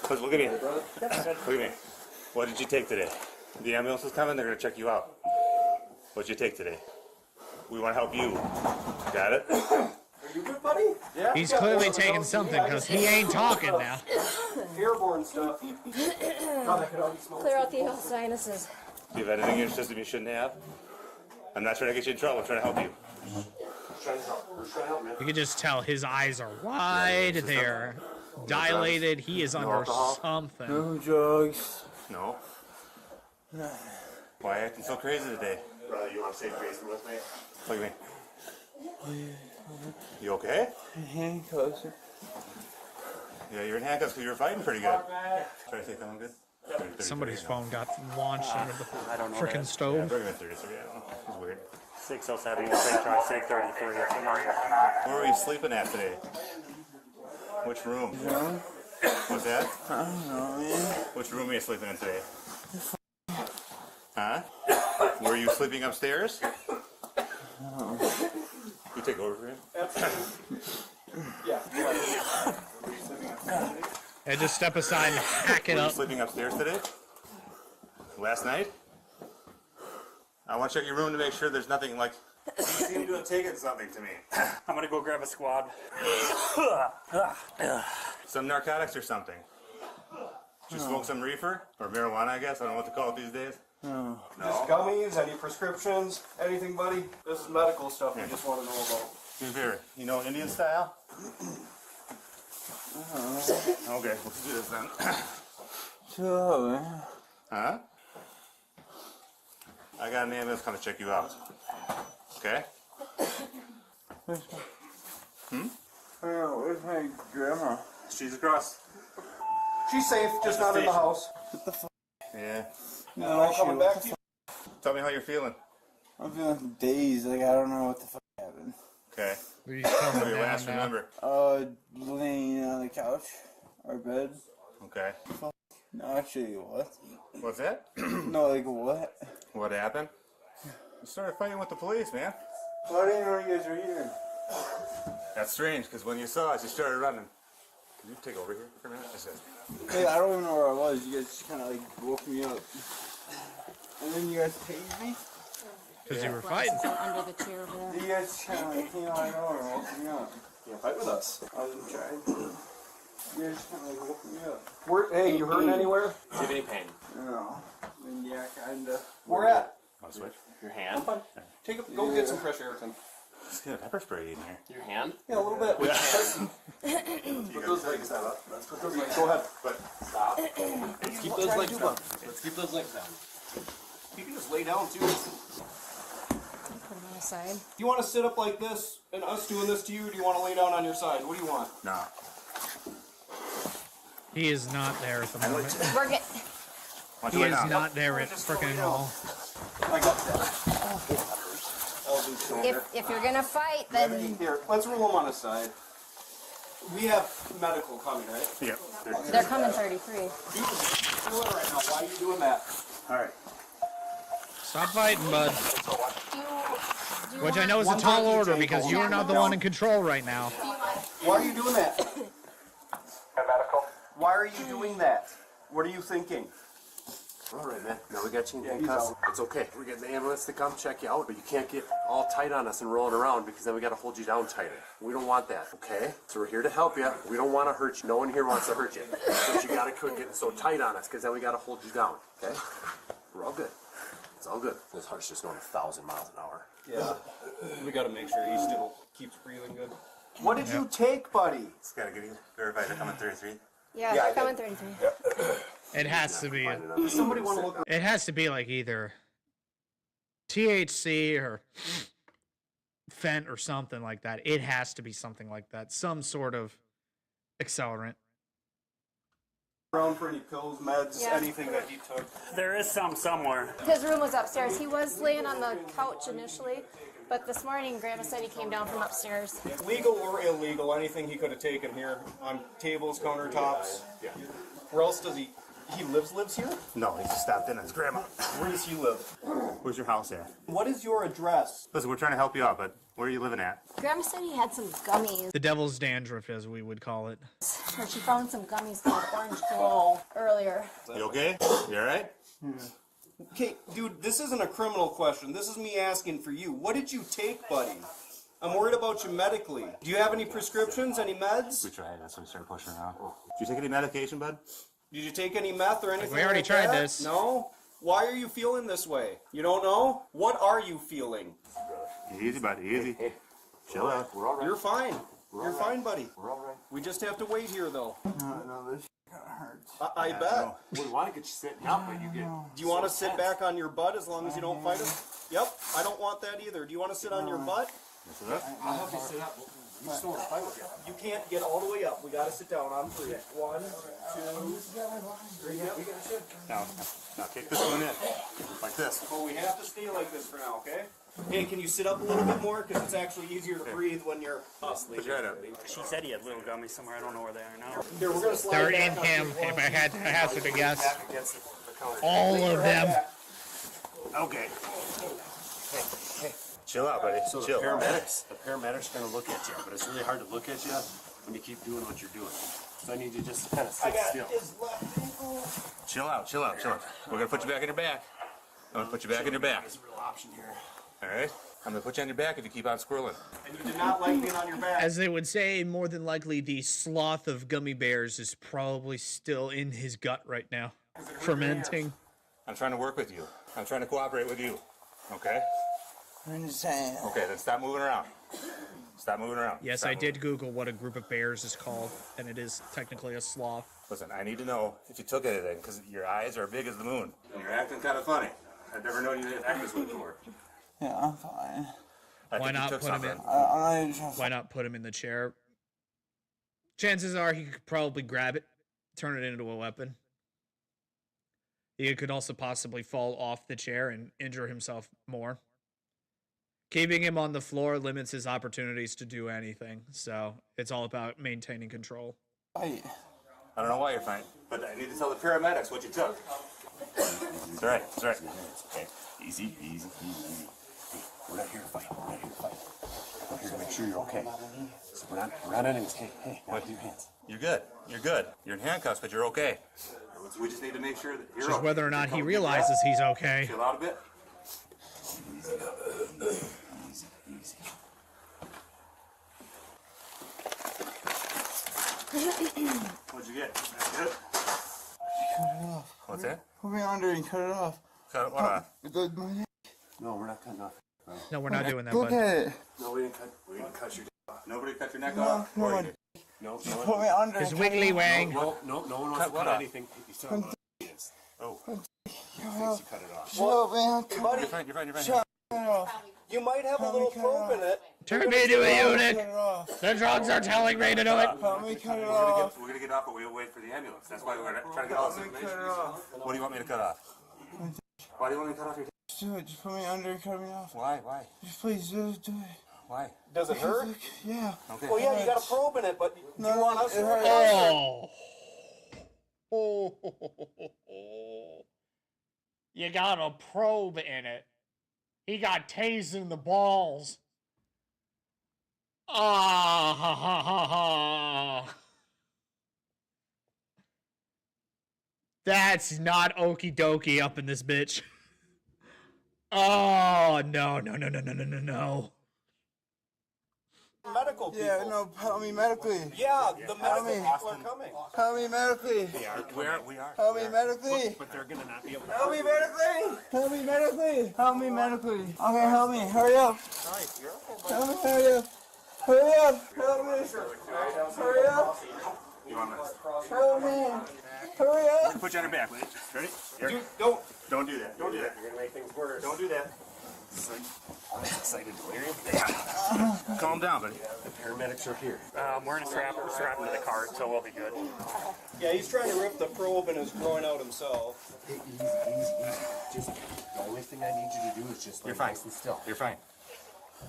look at me. Look at me. What did you take today? The ambulance is coming, they're gonna check you out. What'd you take today? We wanna help you. Got it? Are you good, buddy? Yeah. He's clearly taking something because he ain't talking now. Airborne stuff. God, I could already smell Clear out the sinuses. Do you have anything in your system you shouldn't have? I'm not trying to get you in trouble, I'm trying to help you. You can just tell his eyes are wide, they're dilated, he is under something. No drugs. No? Why acting so crazy today? Brother, you want to save face with me? Look at me. You okay? Handcuffs. Yeah, you're in handcuffs because you were fighting pretty good. Try to say something good? Somebody's phone got launched under the I don't know frickin' Yeah, stove. bring him in 33. Yeah, it's weird. 607, try 633. Where were you sleeping at today? Which room? What's that? I don't know, man. Which room are you sleeping in today? Huh? Were you sleeping upstairs? You take over for him? Yeah. Yeah, just step aside and hack it Were you up. sleeping upstairs today? Last night? I want to check your room to make sure there's nothing like... You seem to have taken something to me. I'm gonna go grab a squad. Some narcotics or something. Did you smoke some reefer? Or marijuana, I guess? I don't know what to call it these days. No. No? Just gummies, any prescriptions, anything, buddy? This is medical stuff we just want to know about. Do me a favor. You know Indian style? Okay, let's do this then. Sure. Huh? I got an ambulance coming to check you out. Okay? Where's my grandma? She's across. She's safe, just not in the house. Yeah. No, I'm coming back to you. Tell me how you're feeling. I'm feeling dazed, like I don't know what the fuck happened. Okay. He's What coming do you down last now. remember? Laying on the couch or bed. Okay. No, actually, what? What's that? No, like what? What happened? You started fighting with the police, man. Well, I didn't know you guys were here. That's strange, because when you saw us, you started running. Can you take over here for a minute? Just Hey, I don't even know where I was. You guys just kind of like woke me up. And then you guys tased me? Because you were fighting. Under the chair over there. You guys kind of like came out of nowhere and woke me up. You fight with us. I wasn't trying. You guys just kind of like woke me up. Hey, you hurting anywhere? Do you have any pain? No. Then yeah, kinda. Where at? Want to switch? Your hand? Go get some fresh air, Tim. Let's get a pepper spray in here. Your hand? Yeah, a little bit. Put those legs down. Let's put those legs Go ahead. But stop. Let's keep those legs down. Let's keep those legs down. You can just lay down too. Put him on the side. Do you want to sit up like this and us doing this to you, or do you want to lay down on your side? What do you want? No. He is not there at the moment. We're good. He is not there at frickin' all. I got that. If you're gonna fight, then Here, let's roll him on his side. We have medical coming, right? Yeah. They're coming 33. You can do it right now. Why are you doing that? All right. Stop fighting, bud. Do you Which I want- know is a tall order because you are not the one in control right now. Why are you doing that? Medical. Why are you doing that? What are you thinking? All right, man. Now we got you in handcuffs. It's okay. We're getting the ambulance to come check you out, but you can't get all tight on us and rolling around because then we got to hold you down tighter. We don't want that, okay? So we're here to help you. We don't want to hurt you. No one here wants to hurt you. But you got to quit getting so tight on us because then we got to hold you down, okay? We're all good. It's all good. This heart's just going 1,000 miles an hour. Yeah. We got to make sure he still keeps breathing good. What did you take, buddy? Just gotta get you verified. They're coming 33. Yeah, they're coming 33. It has to be. Does somebody want to look? It has to be like either THC or Fent or something like that. It has to be something like that. Some sort of accelerant. Around for any pills, meds, Yeah. anything that he took. There is some somewhere. His room was upstairs. He was laying on the couch initially, but this morning Grandma said he came down from upstairs. Legal or illegal, anything he could have taken here on tables, countertops. Yeah. Where else does he? He lives here? No, he just stopped in on his grandma. Where does he live? Where's your house at? What is your address? Listen, we're trying to help you out, but where are you living at? Grandma said he had some gummies. The devil's dandruff, as we would call it. Or she found some gummies called Orange Glow earlier. You okay? You all right? Okay, dude, this isn't a criminal question. This is me asking for you. What did you take, buddy? I'm worried about you medically. Do you have any prescriptions, any meds? We tried. That's why we started pushing around. Did you take any medication, bud? Did you take any meth or anything? We already like tried that? this. No? Why are you feeling this way? You don't know? What are you feeling? Easy, buddy. Easy. Chill out. We're all right. You're fine. You're right. fine, buddy. We're all right. We just have to wait here, though. No, this hurts. I bet. We want to get you sitting up, but you get. Do you want to sit back on your butt as long as you don't fight him? Yep, I don't want that either. Do you want to sit on your butt? I'll help you sit up. We just don't want to fight with you. You can't get all the way up. We got to sit down on 3. 1, 2, 3. Yep. Now kick this one in. Like this. Well, we have to stay like this for now, okay? Hey, can you sit up a little bit more? Because it's actually easier to breathe when you're Put your head up. She said he had little gummies somewhere. I don't know where they are now. Here, we're going to slide They're back in on him, you. if I had to hazard a guess. Back against the counter. All of them. Okay. Hey. Chill out, buddy. So the Chill. paramedics are going to look at you, but it's really hard to look at you when you keep doing what you're doing. So I need you just to kind of sit still. Chill out. We're gonna put you back on your back. I'm gonna put you back on your back. There's a real option here. All right. I'm gonna put you on your back if you keep on squirreling. And you did not like being on your back. As they would say, more than likely the sloth of gummy bears is probably still in his gut right now, fermenting. I'm trying to work with you. I'm trying to cooperate with you. Okay? I understand. Okay, then stop moving around. Stop moving around. Yes, Stop I moving. did Google what a group of bears is called, and it is technically a sloth. Listen, I need to know if you took anything, because your eyes are big as the moon. And you're acting kind of funny. I've never known you to act this way before. Yeah, I'm fine. I Why think you not took put him something. in? Why not put him in the chair? Chances are he could probably grab it, turn it into a weapon. He could also possibly fall off the chair and injure himself more. Keeping him on the floor limits his opportunities to do anything, so it's all about maintaining control. I don't know why you're fine, but I need to tell the paramedics what you took. It's all right. It's all right. Okay. Easy. Hey, we're not here to fight. We're here to make sure you're okay. So we're not enemies. Hey, now with your hands. You're good. You're in handcuffs, but you're okay. So we just need to make sure that you're Just okay. whether or not he realizes he's okay. Chill out a bit. What'd you get? Good? Cut it off. What's that? Put me under and cut it off. Cut what off? My neck. No, we're not cutting off. No, we're not doing that, Look bud. at it. No, we didn't cut your dick off. Nobody cut your neck No, off? no Or you one. did? No, Just put me under. His and cut wiggly it off. wang. no one wants Cut to what cut off? anything. He's talking about hands. Oh. You cut it off. Shut up, man. Buddy, You're fine. Shut it off. you might have a Help little me cut it probe in off. it. Turn me into a Cut eunuch. it off. The drugs are telling me to do it. Help me cut it We're off. gonna get off, but we'll wait for the ambulance. That's why we're trying to get all this Help me cut information. it off. What do you want me to cut off? Why do you want me to cut off your dick? Just do it. Just put me under and cut me off. Why? Just please do it. Why? Does it hurt? Yeah. Okay. Well, yeah, you got a probe in it, but do you want us to? You got a probe in it. He got tased in the balls. Ah, ha, ha, ha, ha. That's not okie dokie up in this bitch. Oh, no, no, no, no, no, no, no, no. Medical people. Yeah, no, help me medically. Yeah, the medical people are coming. Help me medically. We are. Help me medically. But they're gonna not be able to. Help me medically. Help me medically. Help me medically. Okay, help me. Hurry up. Help me, hurry up. Hurry up. Help me. Hurry up. You want this? Help me. Hurry up. Put you on your back, ready? Here. You don't. Don't do that. Don't do that. You're gonna make things worse. Don't do that. I'm excited, delirium. Calm down, buddy. The paramedics are here. I'm wearing a strap. We're strapped into the car, so we'll be good. Yeah, he's trying to rip the probe and is growing out himself. Hey, easy. Just the only thing I need you to do is just lay You're fine. nice and still. You're fine.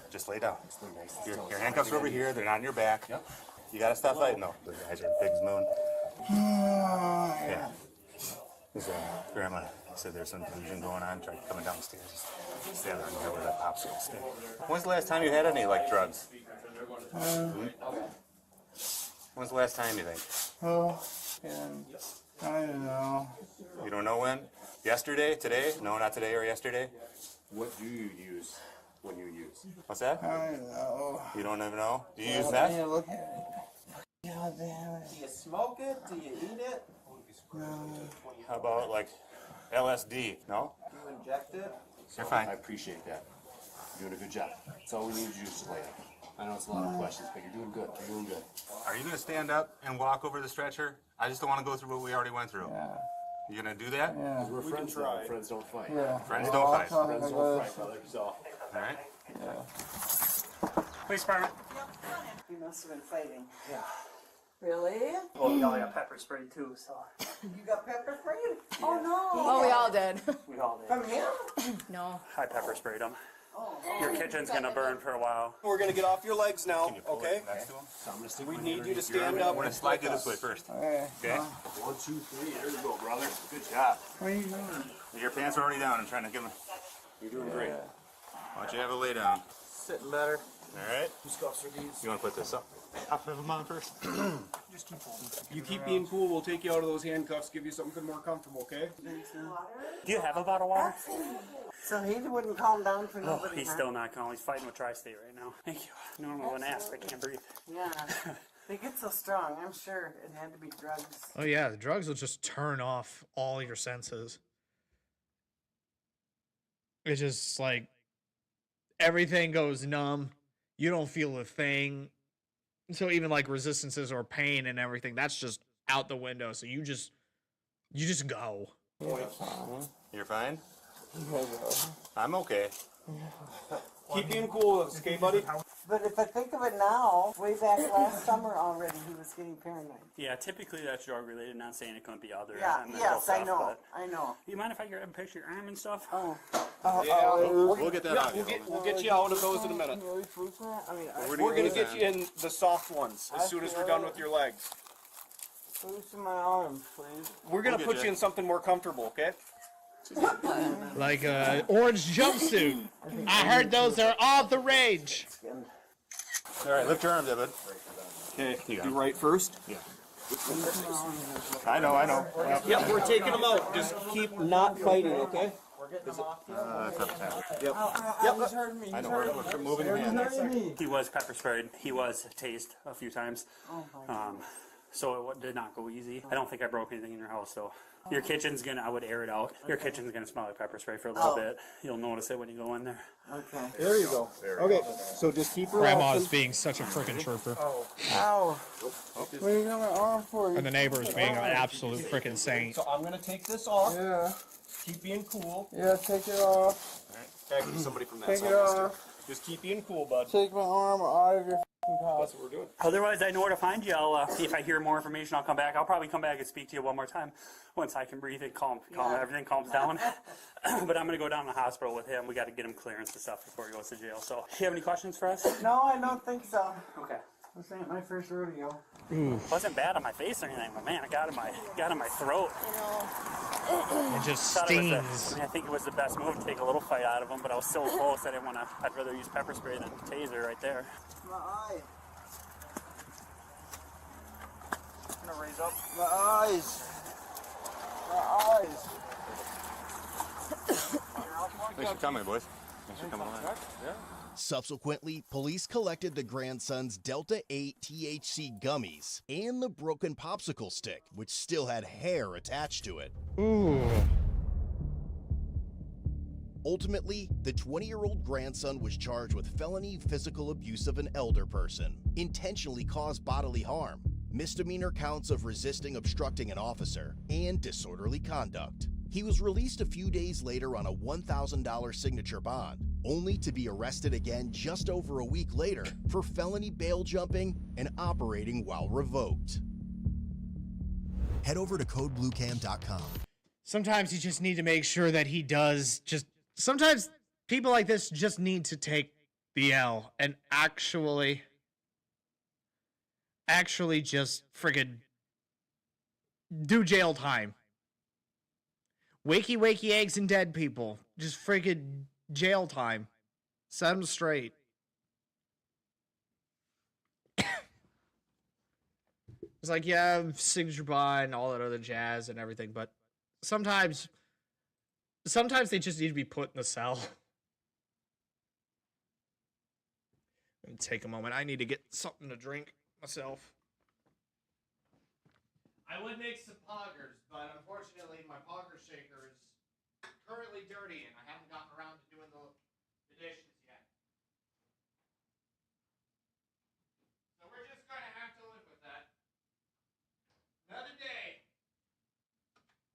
Just lay down. Just lay nice and still. Your handcuffs are over here. They're not on your back. Yep. You gotta stop fighting, though. Those guys are big as moon. Yeah. His grandma said there's some delusion going on. Tried coming downstairs. Stay on there with that popsicle stick. When's the last time you had any like drugs? When's the last time you think? Oh, yeah. I don't know. You don't know when? Yesterday? Today? No, not today or yesterday. What do you use when you use? What's that? I don't know. You don't even know? Do you use Yeah, meth? look at it. God damn it. Do you smoke it? Do you eat it? No. How about like LSD? No? Do you inject it? You're fine. I appreciate that. You're doing a good job. That's all we need you to do is lay up. I know it's a lot of questions, but you're doing good. You're doing good. Are you gonna stand up and walk over the stretcher? I just don't want to go through what we already went through. Yeah. You gonna do that? Yeah. We're friends now. Friends don't fight. Yeah. Friends don't fight. Friends don't fight, brother. So. All right. Yeah. Police department. He must have been fighting. Yeah. Really? Well, we all got pepper spray too, so You got pepper sprayed? Oh no. Oh, we all did. we all did. From him? No. I pepper sprayed them. Your kitchen's gonna burn for a while. We're gonna get off your legs now, okay? Next to him. So I'm gonna stick We my need hand you to underneath your stand arm. up. We're gonna slide you this way first. Okay. Okay? 1, 2, 3. There you go, brother. Good job. What are you doing? Your pants are already down. I'm trying to give them. You're doing great. Why don't you have a lay down? Sitting better. All right. Whose cuffs are these? You want to put this up? Top of them on first. Just keep holding. You keep being cool, we'll take you out of those handcuffs, give you something more comfortable, okay? Do you have a bottle of water? So he wouldn't calm down for Oh, nobody. he's huh? still not calm. He's fighting with Tri-State right now. Thank you. Normally when asked, I can't breathe. Yeah. They get so strong. I'm sure it had to be drugs. Oh yeah, the drugs will just turn off all your senses. It's just like everything goes numb. You don't feel a thing. So even like resistances or pain and everything, that's just out the window. So you just go. You're fine? I'm okay. Keep being cool with us, okay, buddy? But if I think of it now, way back last summer already, he was getting paranoid. Yeah, typically that's drug related. Not saying it couldn't be other. Yeah, mental yes, stuff, I know. but- I know. You mind if I grab a picture of your arm and stuff? Oh. We'll get that Yeah, out. we'll get you out of those in a minute. We're gonna get you in the soft ones as soon as we're done with your legs. Loosen my arms, please. We're gonna We'll get put you. you in something more comfortable, okay? Like a orange jumpsuit. I heard those are all the rage. All right, lift your arm, David. Okay, You got do it. right first. Yeah. I know. Yep, we're taking them out. Just keep not fighting, okay? It's not bad. Yep. He's hurting me. I know. We're moving your hand. He was pepper sprayed. He was tased a few times. So it did not go easy. I don't think I broke anything in your house though. Your kitchen's gonna, I would air it out. Your kitchen's gonna smell like pepper spray for a little bit. You'll notice it when you go in there. Okay. There you go. Okay, so just keep her Grandma's being such a freaking trooper. Ow. What are you got my arm for? And the neighbor's being an absolute freaking saint. So I'm gonna take this off. Yeah. Keep being cool. Yeah, take it off. Actually, somebody from that Take side it wants to. off. Just keep being cool, bud. Take my arm out of your f***ing house. That's what we're doing. Otherwise, I know where to find you. I'll if I hear more information, I'll come back. I'll probably come back and speak to you one more time once I can breathe and everything calms down. But I'm gonna go down to the hospital with him. We got to get him clearance and stuff before he goes to jail. So, you have any questions for us? No, I don't think so. Okay. This ain't my first rodeo. Wasn't bad on my face or anything, but man, I got in my throat. It just Thought it was stings. I think it was the best move to take a little fight out of him, but I was so close. I didn't want to. I'd rather use pepper spray than taser right there. My eye. I'm gonna raise up. My eyes. My eyes. Thanks for coming, boys. Thanks for coming along. Yeah. Subsequently, police collected the grandson's Delta 8 THC gummies and the broken popsicle stick, which still had hair attached to it. Ooh. Ultimately, the 20-year-old grandson was charged with felony physical abuse of an elder person, intentionally caused bodily harm, misdemeanor counts of resisting obstructing an officer, and disorderly conduct. He was released a few days later on a $1,000 signature bond, only to be arrested again just over a week later for felony bail jumping and operating while revoked. Head over to codebluecam.com. Sometimes you just need to make sure that he does just. Sometimes people like this just need to take the L and actually just friggin' do jail time. Wakey eggs and dead people. Just friggin' jail time. Set them straight. It's like, yeah, signature bond, all that other jazz and everything, but sometimes they just need to be put in the cell. Let me take a moment. I need to get something to drink myself. I would make some poggers, but unfortunately my pogger shaker is currently dirty and I haven't gotten around to doing the dishes yet. So we're just going to have to live with that. Another day.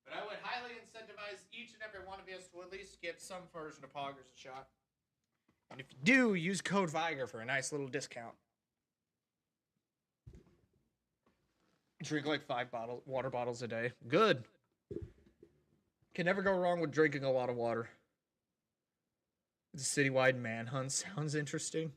But I would highly incentivize each and every one of us to at least give some version of poggers a shot. And if you do, use code Viger for a nice little discount. Drink like 5 water bottles a day. Good. Can never go wrong with drinking a lot of water. The citywide manhunt sounds interesting.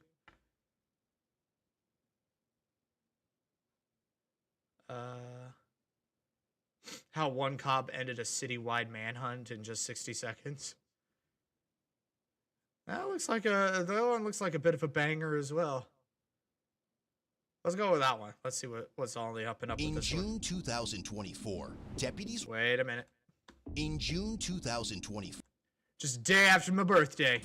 How one cop ended a citywide manhunt in just 60 seconds. That one looks like a bit of a banger as well. Let's go with that one. Let's see what's all the up and up with In this June one. 2024, deputies... Wait a minute. In June 2024... Just day after my birthday.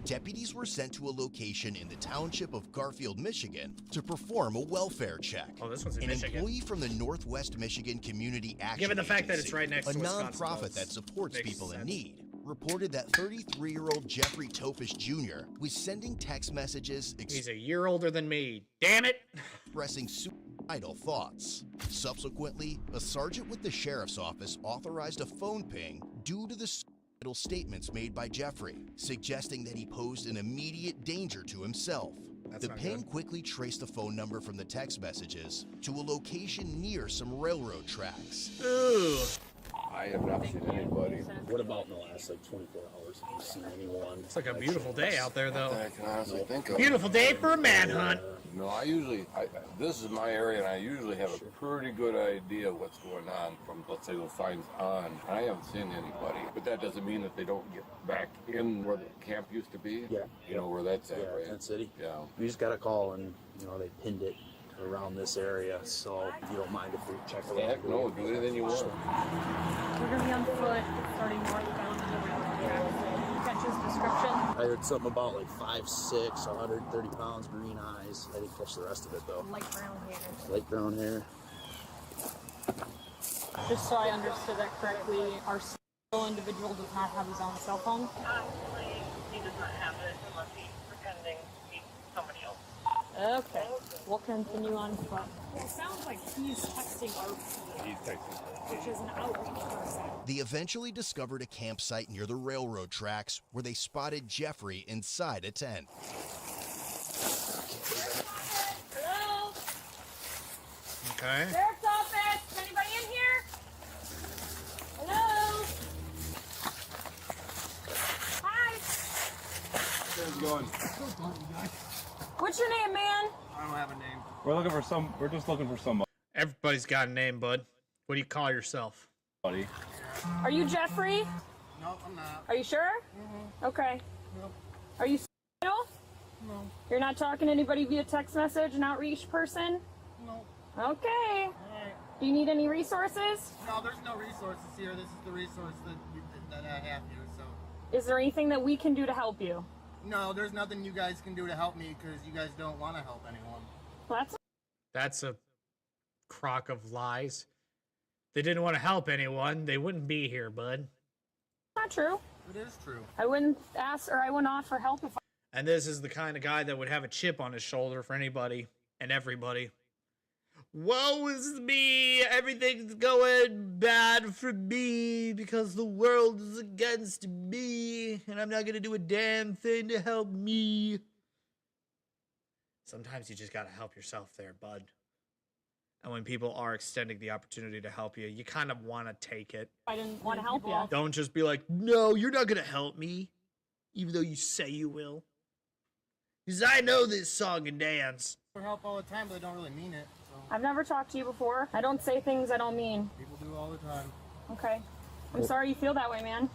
Deputies were sent to a location in the township of Garfield, Michigan, to perform a welfare check. Oh, this one's in An Michigan. employee from the Northwest Michigan Community Action Given the fact that Agency, it's right next a to Wisconsin, nonprofit that supports makes people in sense. need, reported that 33-year-old Jeffrey Topish Jr. was sending text messages He's a year older than me. Damn it! expressing suicidal thoughts. Subsequently, a sergeant with the sheriff's office authorized a phone ping due to the suicidal statements made by Jeffrey, suggesting that he posed an immediate danger to himself. That's The not ping good. quickly traced the phone number from the text messages to a location near some railroad tracks. Ooh. I have not seen anybody. What about in the last 24 hours? Have you seen anyone? It's like a beautiful day out there, though. I can honestly think of. Beautiful day for a manhunt. No, this is my area, and I usually have a pretty good idea what's going on from, let's say, those signs on. I haven't seen anybody, but that doesn't mean that they don't get back in where the camp used to be. Yeah. You know where that's at, right? Tent City. Yeah. We just got a call, and they pinned it around this area. So if you don't mind if we check it out. Heck no, do anything you want. We're gonna be on foot starting northbound to the railroad tracks. Catch his description. I heard something about like 5'6", 130 pounds, green eyes. I didn't catch the rest of it though. Light brown hair. Light brown hair. Just so I understood that correctly, our single individual does not have his own cell phone. He does not have it unless he's pretending to be somebody else. Okay, we'll continue on foot. It sounds like he's texting our He's texting. which is an outreach person. They eventually discovered a campsite near the railroad tracks where they spotted Jeffrey inside a tent. Okay. Sheriff's office. Is anybody in here? Hello. Hi. How's it going? What's your name, man? I don't have a name. We're just looking for somebody. Everybody's got a name, bud. What do you call yourself? Buddy. Are you Jeffrey? No, I'm not. Are you sure? Okay. Are you single? No. You're not talking to anybody via text message, an outreach person? No. Okay. Alright. Do you need any resources? No, there's no resources here. This is the resource that I have here, so. Is there anything that we can do to help you? No, there's nothing you guys can do to help me because you guys don't want to help anyone. Well, That's a crock of lies. They didn't want to help anyone. They wouldn't be here, bud. not true. It is true. I wouldn't ask or I wouldn't offer help if And this is the kind of guy that would have a chip on his shoulder for anybody and everybody. Woe is me! Everything's going bad for me because the world is against me and I'm not gonna do a damn thing to help me. Sometimes you just gotta help yourself there, bud. And when people are extending the opportunity to help you, you kind of want to take it. I didn't want to help you. Don't just be like, no, you're not gonna help me, even though you say you will. Because I know this song and dance. For help all the time, but they don't really mean it. So. I've never talked to you before. I don't say things I don't mean. People do all the time. Okay. I'm sorry you feel that way, man.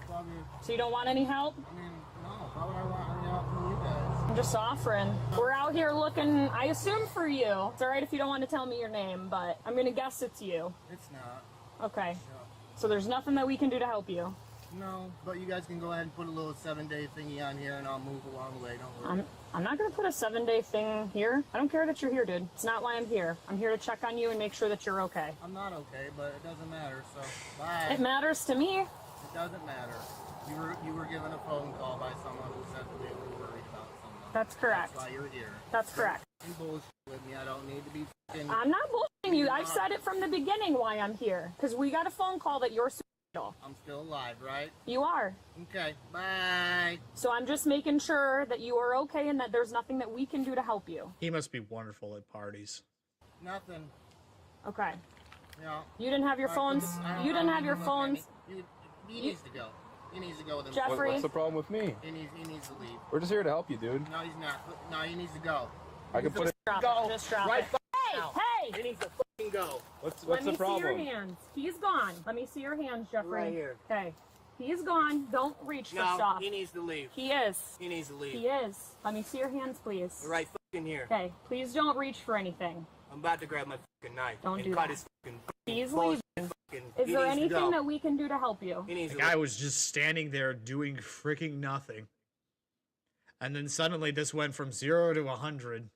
Probably. So you don't want any help? I mean, no. Why would I want any help from you guys? I'm just offering. We're out here looking, I assume for you. It's alright if you don't want to tell me your name, but I'm gonna guess it's you. It's not. Okay. No. So there's nothing that we can do to help you. No, but you guys can go ahead and put a little 7-day thingy on here and I'll move along the way, don't worry. I'm not gonna put a 7-day thing here. I don't care that you're here, dude. It's not why I'm here. I'm here to check on you and make sure that you're okay. I'm not okay, but it doesn't matter, so bye. It matters to me. It doesn't matter. You were given a phone call by someone who said that they were worried about someone. That's correct. That's why you're here. That's correct. Don't bullshit with me. I don't need to be fucking... I'm not bullshitting you. I've said it from the beginning why I'm here. Because we got a phone call that you're suicidal. I'm still alive, right? You are. Okay, bye. So I'm just making sure that you are okay and that there's nothing that we can do to help you. He must be wonderful at parties. Nothing. Okay. Yeah. You didn't have your phones. You didn't have your phones. He needs to go. He needs to go with him. Jeffrey. What's the problem with me? He needs to leave. We're just here to help you, dude. No, he's not. No, he needs to go. I can put it. Go. Just drop right it. Hey, now. hey! He needs to fucking go. What's Let the me problem? see your hands. He's gone. Let me see your hands, Jeffrey. Right here. Okay. He's gone. Don't reach for No, stuff. he needs to leave. He is. He needs to leave. He is. Let me see your hands, please. Right fucking here. Okay. Please don't reach for anything. I'm about to grab my fucking knife Don't and do cut that. his fucking He's bullshit leaving. fucking. Is he there needs to anything go. that we can do to help you? He needs The to guy was just standing there doing freaking nothing. And then suddenly this went from 0 to 100.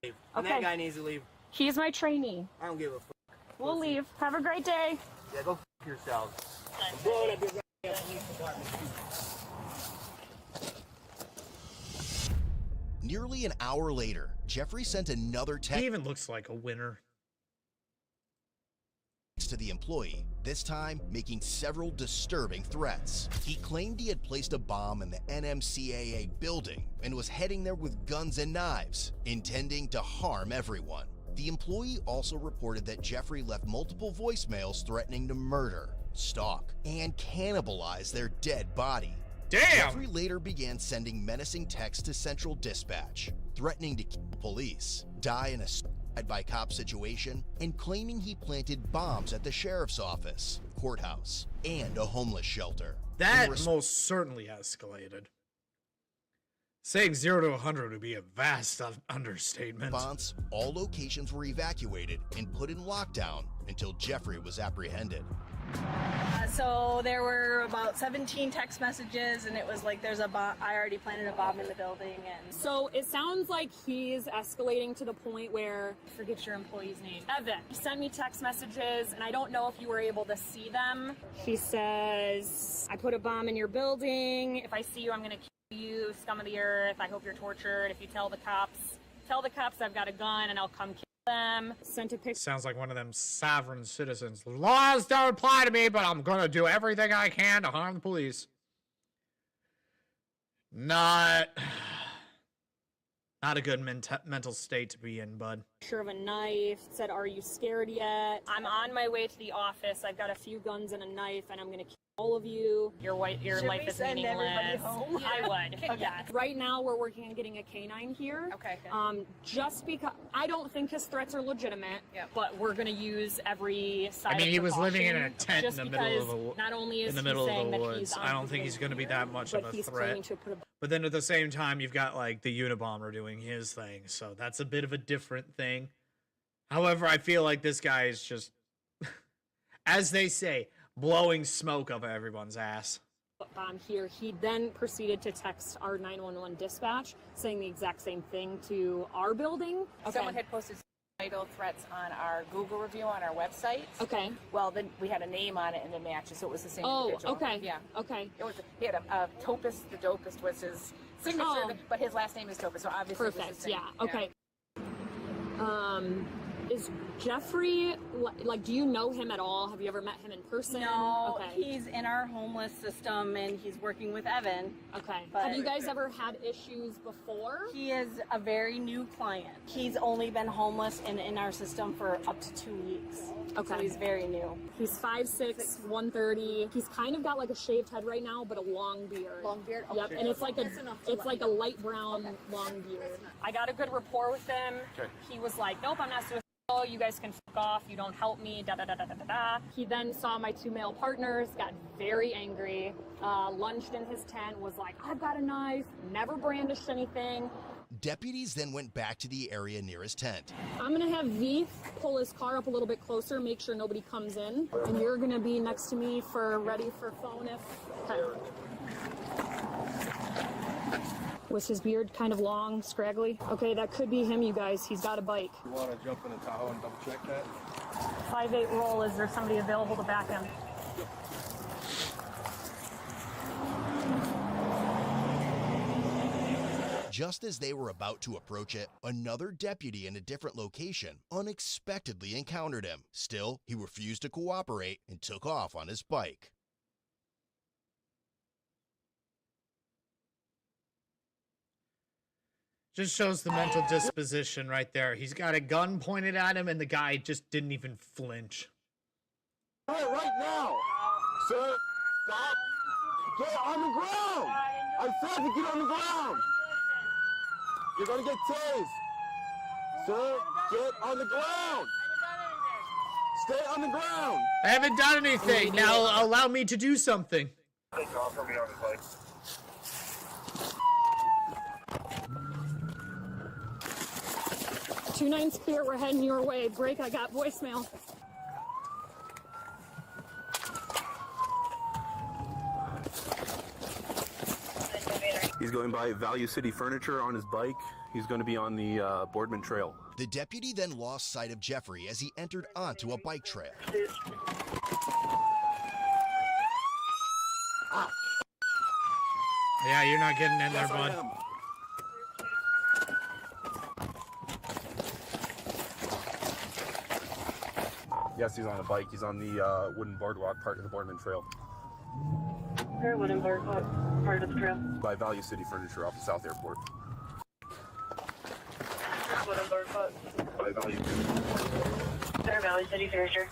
leave. And Okay. that guy needs to leave. He's my trainee. I don't give a fuck. We'll leave. Have a great day. Yeah, go fuck yourselves. I'm blowing up your goddamn police department. Nearly an hour later, Jeffrey sent another text. He even looks like a winner. To the employee, this time making several disturbing threats. He claimed he had placed a bomb in the NMCAA building and was heading there with guns and knives, intending to harm everyone. The employee also reported that Jeffrey left multiple voicemails threatening to murder, stalk, and cannibalize their dead body. Damn! Jeffrey later began sending menacing texts to Central Dispatch, threatening to kill police, die in a by cop situation, and claiming he planted bombs at the sheriff's office, courthouse, and a homeless shelter. That In most certainly escalated. Saying 0 to 100 would be a vast understatement. response, all locations were evacuated and put in lockdown until Jeffrey was apprehended. So there were about 17 text messages, and it was like there's a bomb. I already planted a bomb in the building, and So it sounds like he's escalating to the point where, forget your employee's name. Evan, he sent me text messages, and I don't know if you were able to see them. He says, I put a bomb in your building. If I see you, I'm going to kill you, scum of the earth. I hope you're tortured. If you tell the cops I've got a gun, and I'll come kill them. Sent a picture. Sounds like one of them sovereign citizens. Laws don't apply to me, but I'm gonna do everything I can to harm the police. Not Not a good mental state to be in, bud. Picture of a knife. Said, "Are you scared yet?" I'm on my way to the office. I've got a few guns and a knife, and I'm gonna kill all of you. Your life is send everybody meaningless. home? I would. Okay. Yeah. Right now, we're working on getting a canine here. Okay. Just because I don't think his threats are legitimate, but we're gonna use every side. I mean, of he was living in a precaution, tent in just the middle of because the not only is in the he middle saying of the that he's woods. on I don't think he's going to be that much of but a he's threat. planning to put a But then at the same time, you've got like the Unabomber doing his thing, so that's a bit of a different thing. However, I feel like this guy is just, as they say, blowing smoke up everyone's ass. bomb here. He then proceeded to text our 911 dispatch saying the exact same thing to our building. Someone had posted suicidal threats on our Google review on our website. Okay. Well, then we had a name on it and it matches, so it was the same Oh, individual. okay. Yeah. Okay. It was. He had a Topus. The Dopest was his signature, Oh. but his last name is Topus, so obviously it was the Perfect. same. Yeah. Okay. Is Jeffrey, like, do you know him at all? Have you ever met him in person? No, Okay. he's in our homeless system and he's working with Evan. Okay. But Have you guys ever had issues before? He is a very new client. He's only been homeless and in our system for up to 2 weeks. Okay. So he's very new. He's 5'6", 130. He's kind of got like a shaved head right now, but a long beard. Long beard? Yep, and it's like a light brown long beard. I got a good rapport with him. Okay. He was like, "Nope, I'm not suicidal. You guys can fuck off. You don't help me." Da da da da da da da. He then saw my two male partners, got very angry, lunged in his tent, was like, "I've got a knife." Never brandished anything. Deputies then went back to the area near his tent. I'm gonna have V pull his car up a little bit closer, make sure nobody comes in, and you're gonna be next to me for ready for phone if. Okay. Was his beard kind of long, scraggly? Okay, that could be him, you guys. He's got a bike. You want to jump in the Tahoe and double check that? 5'8" roll. Is there somebody available to back him? Just as they were about to approach it, another deputy in a different location unexpectedly encountered him. Still, he refused to cooperate and took off on his bike. Just shows the mental disposition right there. He's got a gun pointed at him, and the guy just didn't even flinch. Right now, sir, stop. Get on the ground. I said to get on the ground. You're gonna get tased. Sir, get on the ground. Stay on the ground. I haven't done anything. Now allow me to do something. Take off from me on his bike. 29 Spirit, we're heading your way. Break, I got voicemail. He's going by Value City Furniture on his bike. He's going to be on the Boardman Trail. The deputy then lost sight of Jeffrey as he entered onto a bike trail. Yeah, you're not getting in there, bud. Yes, he's on a bike. He's on the wooden boardwalk part of the Boardman Trail. Where wooden boardwalk part of the trail? By Value City Furniture off the South Airport. Wooden boardwalk. By Value Center Valley City Furniture.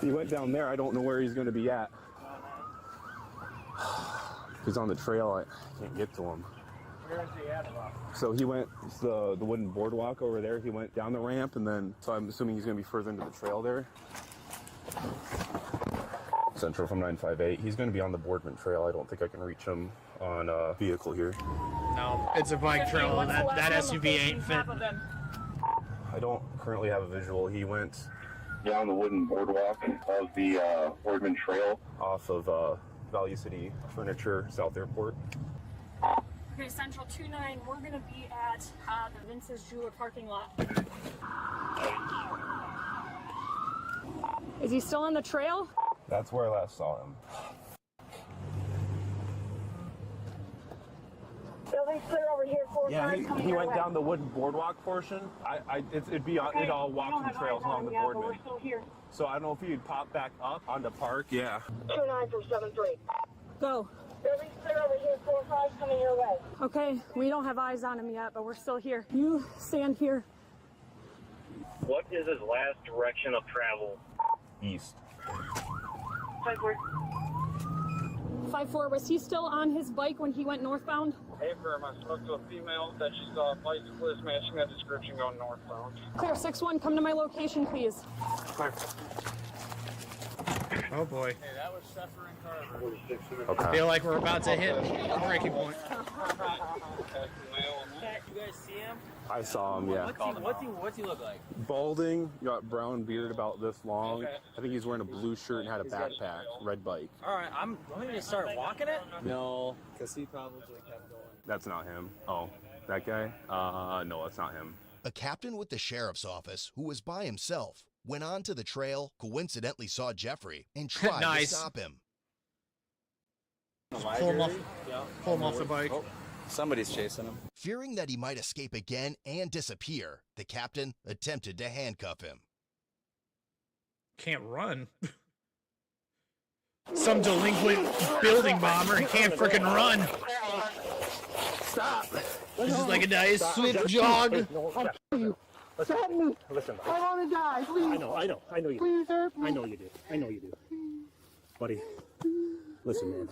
He went down there. I don't know where he's going to be at. He's on the trail. I can't get to him. Where is he at? So he went the wooden boardwalk over there. He went down the ramp, and then so I'm assuming he's going to be further into the trail there. Central from 958. He's going to be on the Boardman Trail. I don't think I can reach him on a vehicle here. No, it's a bike trail, and that SUV ain't fit. I don't currently have a visual. He went down the wooden boardwalk of the Boardman Trail off of Value City Furniture, South Airport. Okay, Central 29, we're going to be at the Vince's Jeweler parking lot. Is he still on the trail? That's where I last saw him. Building's clear over here. Yeah, he went down the wooden boardwalk portion. It all walking trails along the Boardman. We're still here. So I don't know if he'd pop back up on the park. Yeah. 29 from 7-3. Go. Building clear over here, 4-5 coming your way. Okay, we don't have eyes on him yet, but we're still here. You stand here. What is his last direction of travel? East. 5-4. 5-4, was he still on his bike when he went northbound? Hey, firm, I spoke to a female that she saw a bicyclist matching that description going northbound. Clear, 6-1, come to my location, please. Clear. Oh boy. Hey, that was Sheffer and Carver. Okay. I feel like we're about to hit a breaking point. You guys see him? I saw him, yeah. What's he look like? Balding, got brown beard about this long. Okay. I think he's wearing a blue shirt and had a backpack, red bike. All right, I'm going to start walking it. No, Because he probably kept going. that's not him. Oh, that guy? No, that's not him. A captain with the sheriff's office who was by himself went onto the trail, coincidentally saw Jeffrey, and tried Nice. to stop him. Pull him off the bike. Oh, somebody's chasing him. Fearing that he might escape again and disappear, the captain attempted to handcuff him. Can't run. Some delinquent building bomber can't freaking run. Stop! This is like a nice swift jog. Stop me! Listen, I want to die, please! I know you do. Please help me! I know you do. Buddy, listen, man.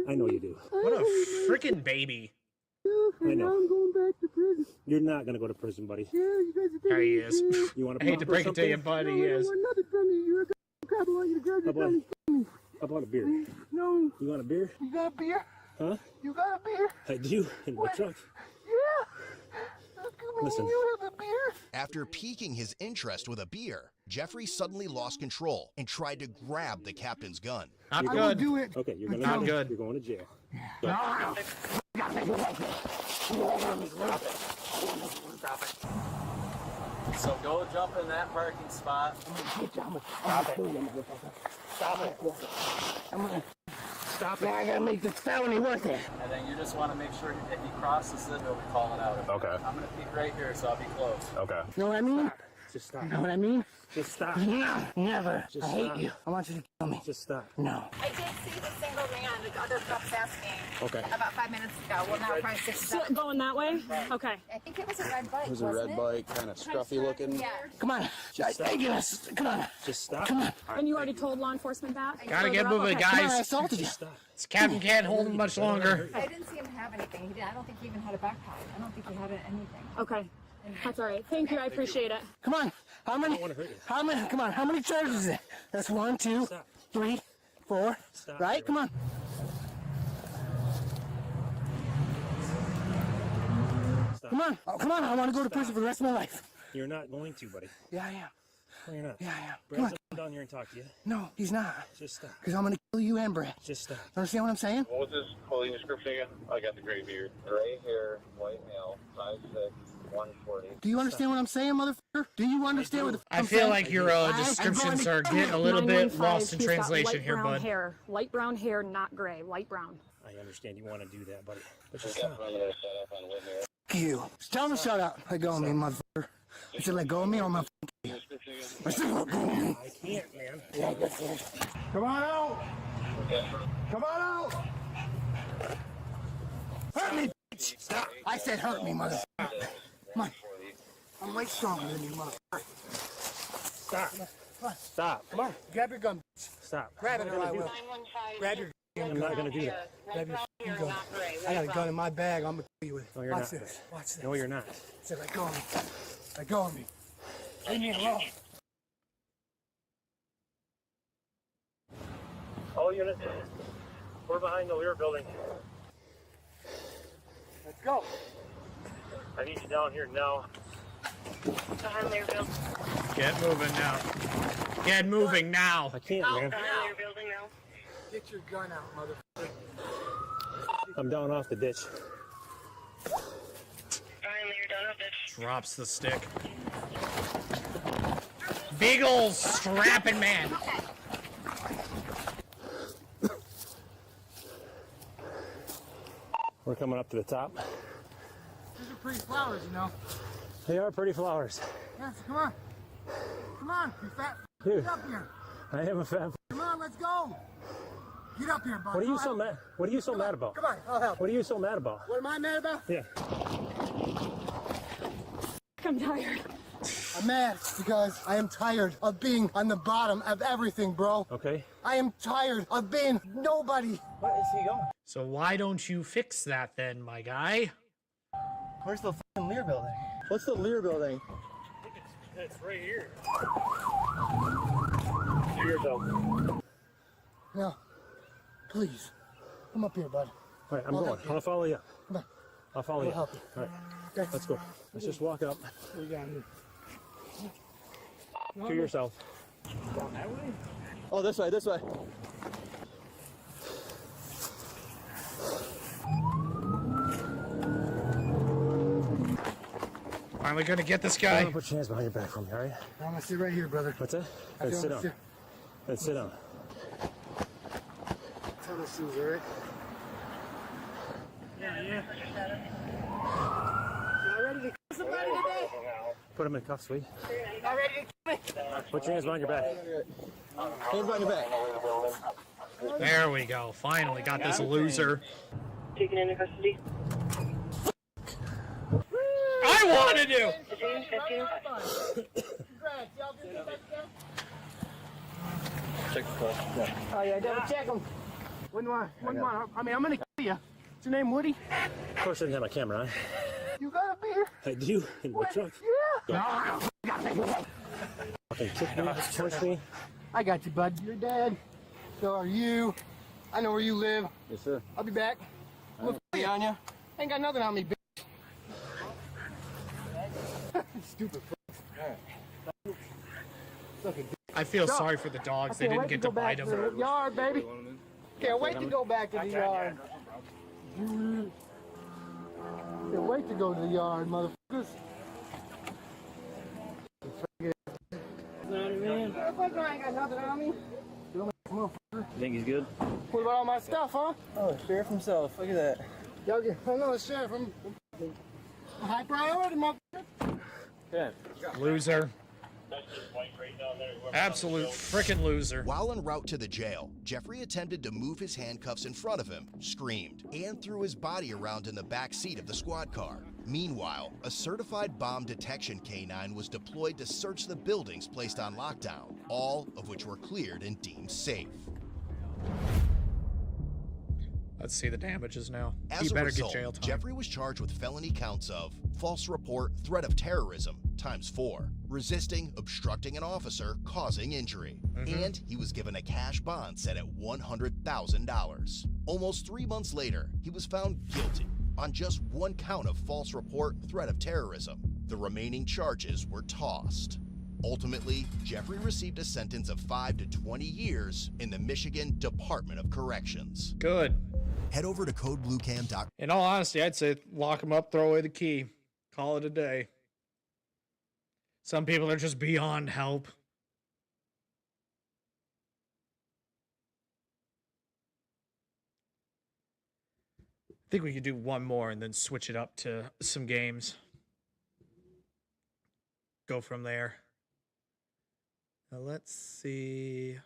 I know you do. What a freaking baby. I know. I'm going back to prison. You're not gonna go to prison, buddy. Yeah, you guys are There he is. You want I hate to break it to you, but he is. I want nothing from you. You're a crap. I want you to grab your gun and kill me. How about a beer? No. You want a beer? You got a beer? Huh? You got a beer? I do. In my truck. Yeah. Listen. You have a beer? After piquing his interest with a beer, Jeffrey suddenly lost control and tried to grab the captain's gun. Not I will good. do it. Okay, you're gonna Not good. You're going to jail. So go jump in that parking spot. Stop it. I gotta make this felony worth it. And then you just want to make sure if he crosses it, he'll be calling out. Okay. I'm going to peek right here, so I'll be close. Okay. You know what I mean? Just stop. You know what I mean? Just stop. No, never. Just I hate stop. you. I want you to kill me. Just stop. No. I did see the single man, the other cops asking Okay. about 5 minutes ago. Well, now probably 6 Still going that way? Okay. I think it was a red bike. It was a red bike, kind of scruffy looking. Yeah. Come on. Come on. Just stop. Come on. And you already told law enforcement that? Gotta get Further up? moving, Okay. Come on, I guys. assaulted you. This captain can't hold him much longer. I didn't see him have anything. I don't think he even had a backpack. I don't think he had anything. Okay. That's all right. Thank you. I appreciate it. Come on. How many? wanna hurt you. How many? Come on. How many charges is it? That's 1, 2, 3, 4. Stop. Right? Come on. Stop. Come on. Oh, come on. I want to go to prison for the rest of my life. You're not going to, buddy. Yeah, I am. No, you're not. Yeah, I am. Come Brad's on. gonna come down here and talk to you. No, he's not. Just stop. Because I'm going to kill you and Brad. Just stop. Understand what I'm saying? What was his clothing description again? I got the gray beard. Gray hair, white male, 5'6", 140. Do you understand what I'm saying, motherfucker? Do you understand what the I I'm feel saying? like your descriptions are getting a little bit 915, lost in he's got translation light here, brown bud. Hair. Light brown hair, not gray. Light brown. I understand you want to do that, buddy. But just We got stop. perimeter set up on Whitmere. Fuck you. Just tell him to shut up. Let go of me, motherfucker. I said let go of me or I'm going to fuck you. I said let go of me. I can't, man. Yeah, that's it. Come on out. Come on out. Hurt me, bitch. Stop. I said hurt me, motherfucker. Come on. I'm way stronger than you, motherfucker. Stop. Come on. Stop. Come on. Grab your gun, bitch. Stop. Grab it or I will. Grab your I'm not gonna do that. Grab your fucking gun. I got a gun in my bag. I'm going to kill you with it. No, you're Watch not. this. Watch this. No, you're not. I said let go of me. Let go of me. Leave me alone. All units, we're behind the Lear building. Let's go. I need you down here now. Behind Lear building. Get moving now. Get moving now. I can't, man. Behind Lear building now. Get your gun out, motherfucker. I'm down off the ditch. Behind Lear down up bitch. Drops the stick. Big ol' strapping man. We're coming up to the top. These are pretty flowers, you know. They are pretty flowers. Yes, come on. Come on, you fat Dude. Get up here. I am a fat. Come on, let's go. Get up here, bud. What are you so mad? What are you so mad about? Come on, I'll help. What are you so mad about? What am I mad about? Yeah. I'm tired. I'm mad because I am tired of being on the bottom of everything, bro. Okay. I am tired of being nobody. Where is he going? So why don't you fix that then, my guy? Where's the fucking Lear building? What's the Lear building? It's right here. No, please, come up here, bud. All right, I'm going. I'll follow you. Come on. I'll follow you. I'll help you. All right, Okay. let's go. Let's just walk up We got you. to yourself. Down that way? Oh, this way, this way. Finally gonna get this I'm guy. gonna put your hands behind your back for me, all right? I'm gonna sit right here, brother. What's that? I Let's feel sit the down. shit. Let's sit down. Tell the shoes, all right? Yeah. Y'all ready to kill somebody today? Put him in cuffs, sweet. Y'all ready to kill me? Put your hands behind your back. Hands behind your back. There we go. Finally got this loser. Taken into custody. I wanted to! 15. Check the clutch. Yeah. Oh, yeah, double check them. When do I, I mean, I'm gonna kill you. What's your name, Woody? Of course I didn't have my camera on. You got a beer? I do. In my truck. Yeah. Fucking kick me, punch me. I got you, bud. You're dead. So are you. I know where you live. Yes, sir. I'll be back. Look Be on you. ain't got nothing on me, bitch. Stupid. I feel sorry for the dogs. They didn't get to bite to them. the yard, baby. Can't wait to go back to the yard. Can't wait to go to the yard, motherfuckers. Motherfucker, I ain't got nothing on me. Motherfucker. Think he's good? What about all my stuff, huh? Oh, sheriff himself. Look at that. Y'all get, I know the sheriff. I'm high priority, motherfucker. Yeah. Loser. Absolute frickin' loser. While en route to the jail, Jeffrey attempted to move his handcuffs in front of him, screamed, and threw his body around in the back seat of the squad car. Meanwhile, a certified bomb detection canine was deployed to search the buildings placed on lockdown, all of which were cleared and deemed safe. Let's see the damages now. As He a better result, get jail time. Jeffrey was charged with felony counts of false report, threat of terrorism, ×4, resisting, obstructing an officer, causing injury, and he was given a cash bond set at $100,000. Almost 3 months later, he was found guilty on just one count of false report, threat of terrorism. The remaining charges were tossed. Ultimately, Jeffrey received a sentence of 5 to 20 years in the Michigan Department of Corrections. Good. Head over to codebluecam.com. In all honesty, I'd say lock him up, throw away the key, call it a day. Some people are just beyond help. I think we could do one more and then switch it up to some games. Go from there. Now let's see.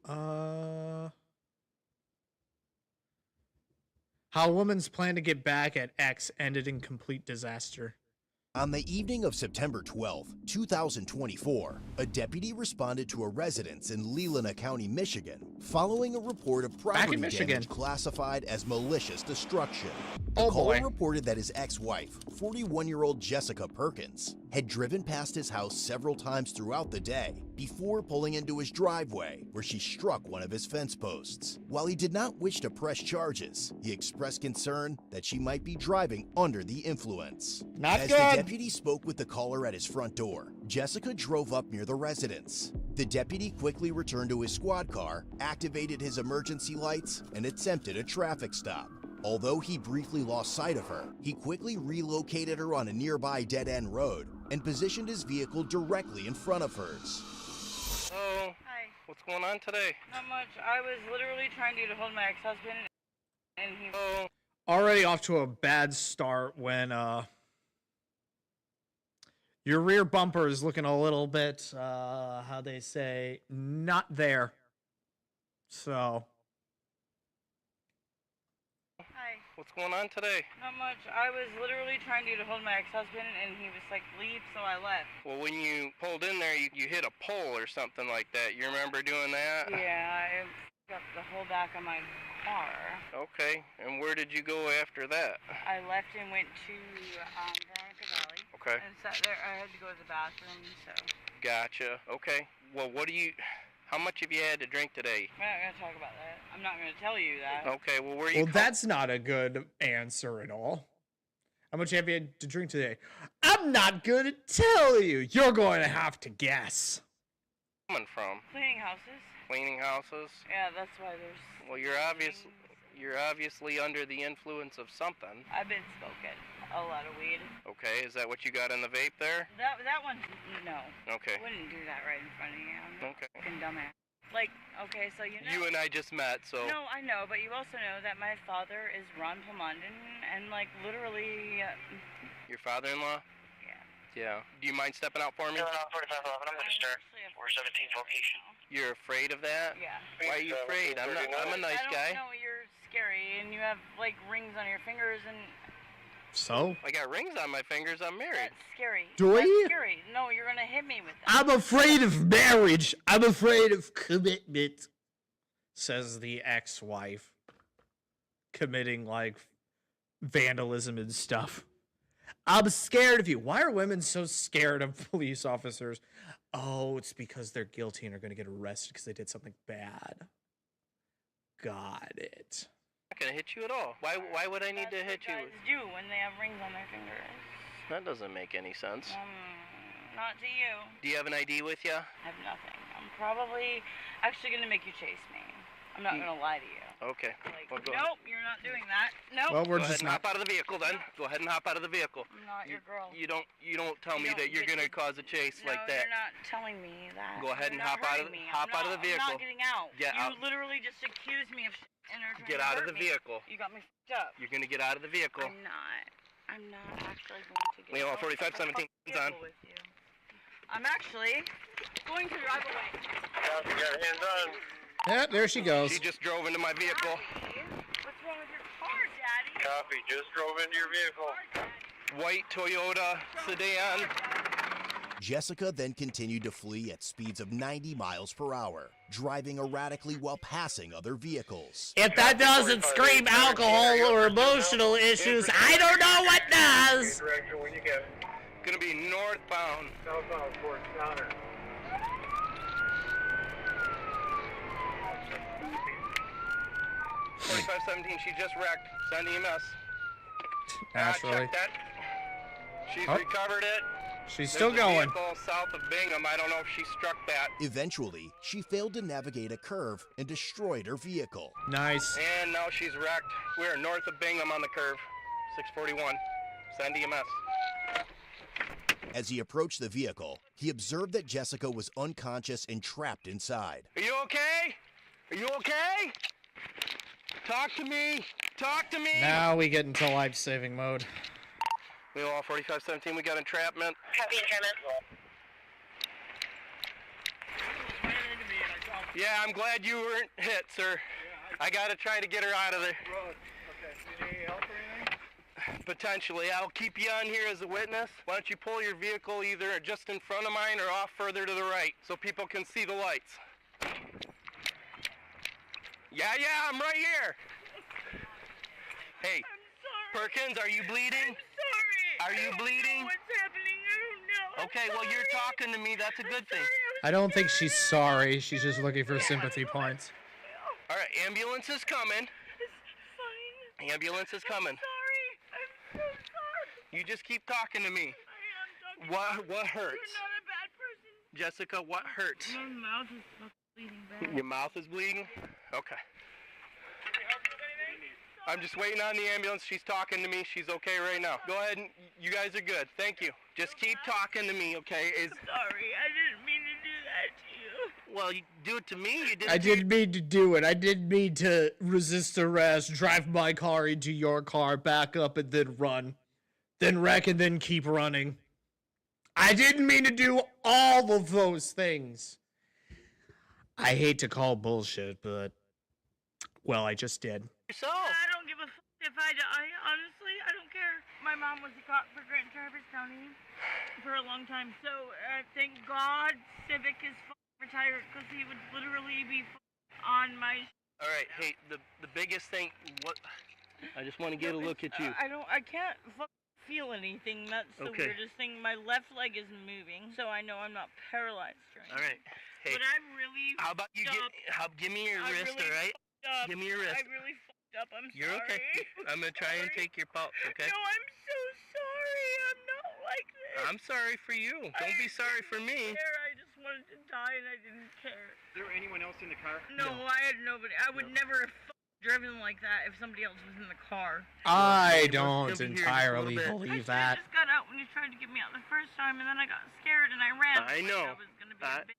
How a woman's plan to get back at ex ended in complete disaster. On the evening of September 12, 2024, a deputy responded to a residence in Leelanau County, Michigan, following a report of property damage classified as malicious destruction. The caller reported that his ex-wife, 41-year-old Jessica Perkins, had driven past his house several times throughout the day before pulling into his driveway, where she struck one of his fence posts. While he did not wish to press charges, he expressed concern that she might be driving under the influence. Not As good. the deputy spoke with the caller at his front door, Jessica drove up near the residence. The deputy quickly returned to his squad car, activated his emergency lights, and attempted a traffic stop. Although he briefly lost sight of her, he quickly relocated her on a nearby dead-end road and positioned his vehicle directly in front of hers. Oh, hi. What's going on today? Not much. I was literally trying to get a hold of my ex-husband, and he. Already off to a bad start when Your rear bumper is looking a little bit, how they say, not there. So. Hi. What's going on today? Not much. I was literally trying to get a hold of my ex-husband, and he was like, leave, so I left. Well, when you pulled in there, you hit a pole or something like that. You remember doing that? Yeah, I got the whole back of my car. Okay. And where did you go after that? I left and went to Veronica Valley. Okay. And sat there. I had to go to the bathroom, so. Gotcha. Okay. Well, how much have you had to drink today? We're not going to talk about that. I'm not going to tell you that. Okay, well, where are you Well, that's not a good answer at all. How much have you had to drink today? I'm not going to tell you. You're going to have to guess. coming from? Cleaning houses. Cleaning houses? Yeah, that's why there's... Well, you're obviously under the influence of something. I've been smoking a lot of weed. Okay, is that what you got in the vape there? That one's... No. Okay. Wouldn't do that right in front of you. I'm Okay. a fucking dumbass. Like, okay, so you know... You and I just met, so... No, I know, but you also know that my father is Ron Plumondon, and, like, literally... Your father-in-law? Yeah. Yeah. Do you mind stepping out for me? 4511, I'm going to start. We're 17th location. You're afraid of that? Yeah. Why are you afraid? I'm a nice guy. No, you're scary, and you have, like, rings on your fingers, and... So? I got rings on my fingers. I'm married. That's scary. Do That's you? scary. No, you're gonna hit me with that. I'm afraid of marriage. I'm afraid of commitment, says the ex-wife, committing, like, vandalism and stuff. I'm scared of you. Why are women so scared of police officers? Oh, it's because they're guilty and are going to get arrested because they did something bad. Got it. I'm not going to hit you at all. Why would I need to hit you? Guys do when they have rings on their fingers. That doesn't make any sense. Not to you. Do you have an ID with you? I have nothing. I'm probably actually gonna make you chase me. I'm not gonna lie to you. Okay. Like, Well, go ahead. nope, you're not doing that. Nope. Well, we're Go ahead just and not. hop out of the vehicle then. Go ahead and hop out of the vehicle. I'm not your girl. You don't tell me You that don't you're get gonna to- cause a chase No, like that. you're not telling me that. Go ahead and You're not hop out of hurting me. hop out of the I'm vehicle. not getting out. Get you out. literally just accused me of and are trying Get to out of hurt the me. vehicle. You got me f***ed up. You're gonna get out of the vehicle. I'm not actually going to get Leo, out of 4517 the is on. vehicle with you. I'm actually going to drive away. You got hands on. Yeah, there she goes. She just drove into my vehicle. What's wrong with your car, Daddy? Copy, just drove into your vehicle. White Toyota sedan. Jessica then continued to flee at speeds of 90 miles per hour, driving erratically while passing other vehicles. If that doesn't scream alcohol or emotional issues, I don't know what does. Direction when you get it. Gonna be northbound. Southbound towards Connor. $4517. She just wrecked. Send EMS. Naturally. Check that. She's Oh. recovered it. She's There's still a going. vehicle south of Bingham. I don't know if she struck that. Eventually, she failed to navigate a curve and destroyed her vehicle. Nice. And now she's wrecked. We're north of Bingham on the curve. 641. Send EMS. As he approached the vehicle, he observed that Jessica was unconscious and trapped inside. Are you okay? Are you okay? Talk to me. Talk to me. Now we get into life-saving mode. We all 4517. We got entrapment. Copy entrapment. Yeah, I'm glad you weren't hit, sir. I gotta try to get her out of there. Okay. Need any help or anything? Potentially. I'll keep you on here as a witness. Why don't you pull your vehicle either just in front of mine or off further to the right so people can see the lights. Yeah, I'm right here. Hey, Perkins, are you bleeding? Sorry. Are you bleeding? What's happening? I don't know. Okay, well, you're talking to me. That's a good thing. I don't think she's sorry. She's just looking for sympathy points. All right, ambulance is coming. Fine. Ambulance is coming. Sorry. I'm so sorry. You just keep talking to me. I am talking. What hurts? You're not a bad person. Jessica, what hurts? My mouth is bleeding bad. Your mouth is bleeding? Okay. I'm just waiting on the ambulance. She's talking to me. She's okay right now. Go ahead and you guys are good. Thank you. Just keep talking to me, okay? Sorry, I didn't mean to do that to you. Well, you do it to me. You did. I didn't mean to do it. I didn't mean to resist arrest, drive my car into your car, back up, and then run. Then wreck and then keep running. I didn't mean to do all of those things. I hate to call bullshit, but, well, I just did. So I don't give a if I die. Honestly, I don't care. My mom was a cop for Grand Traverse County for a long time, so thank God Civic is retired because he would literally be on my. All right, hey, the biggest thing, what? I just want to get a look at you. I can't feel anything. That's the weirdest thing. My left leg isn't moving, so I know I'm not paralyzed right now. All right, hey. But I'm really. How about you give me your wrist, really all right? Up. Give me your wrist. I really fucked up. I'm You're sorry. okay. I'm gonna try and take your pulse, okay? No, I'm so sorry. I'm not like this. I'm sorry for you. Don't be sorry for me. I just wanted to die and I didn't care. Is there anyone else in the car? No, I had nobody. I would never have driven like that if somebody else was in the car. I don't entirely believe that. I just got out when you tried to get me out the first time, and then I got scared and I ran. I know. I was gonna be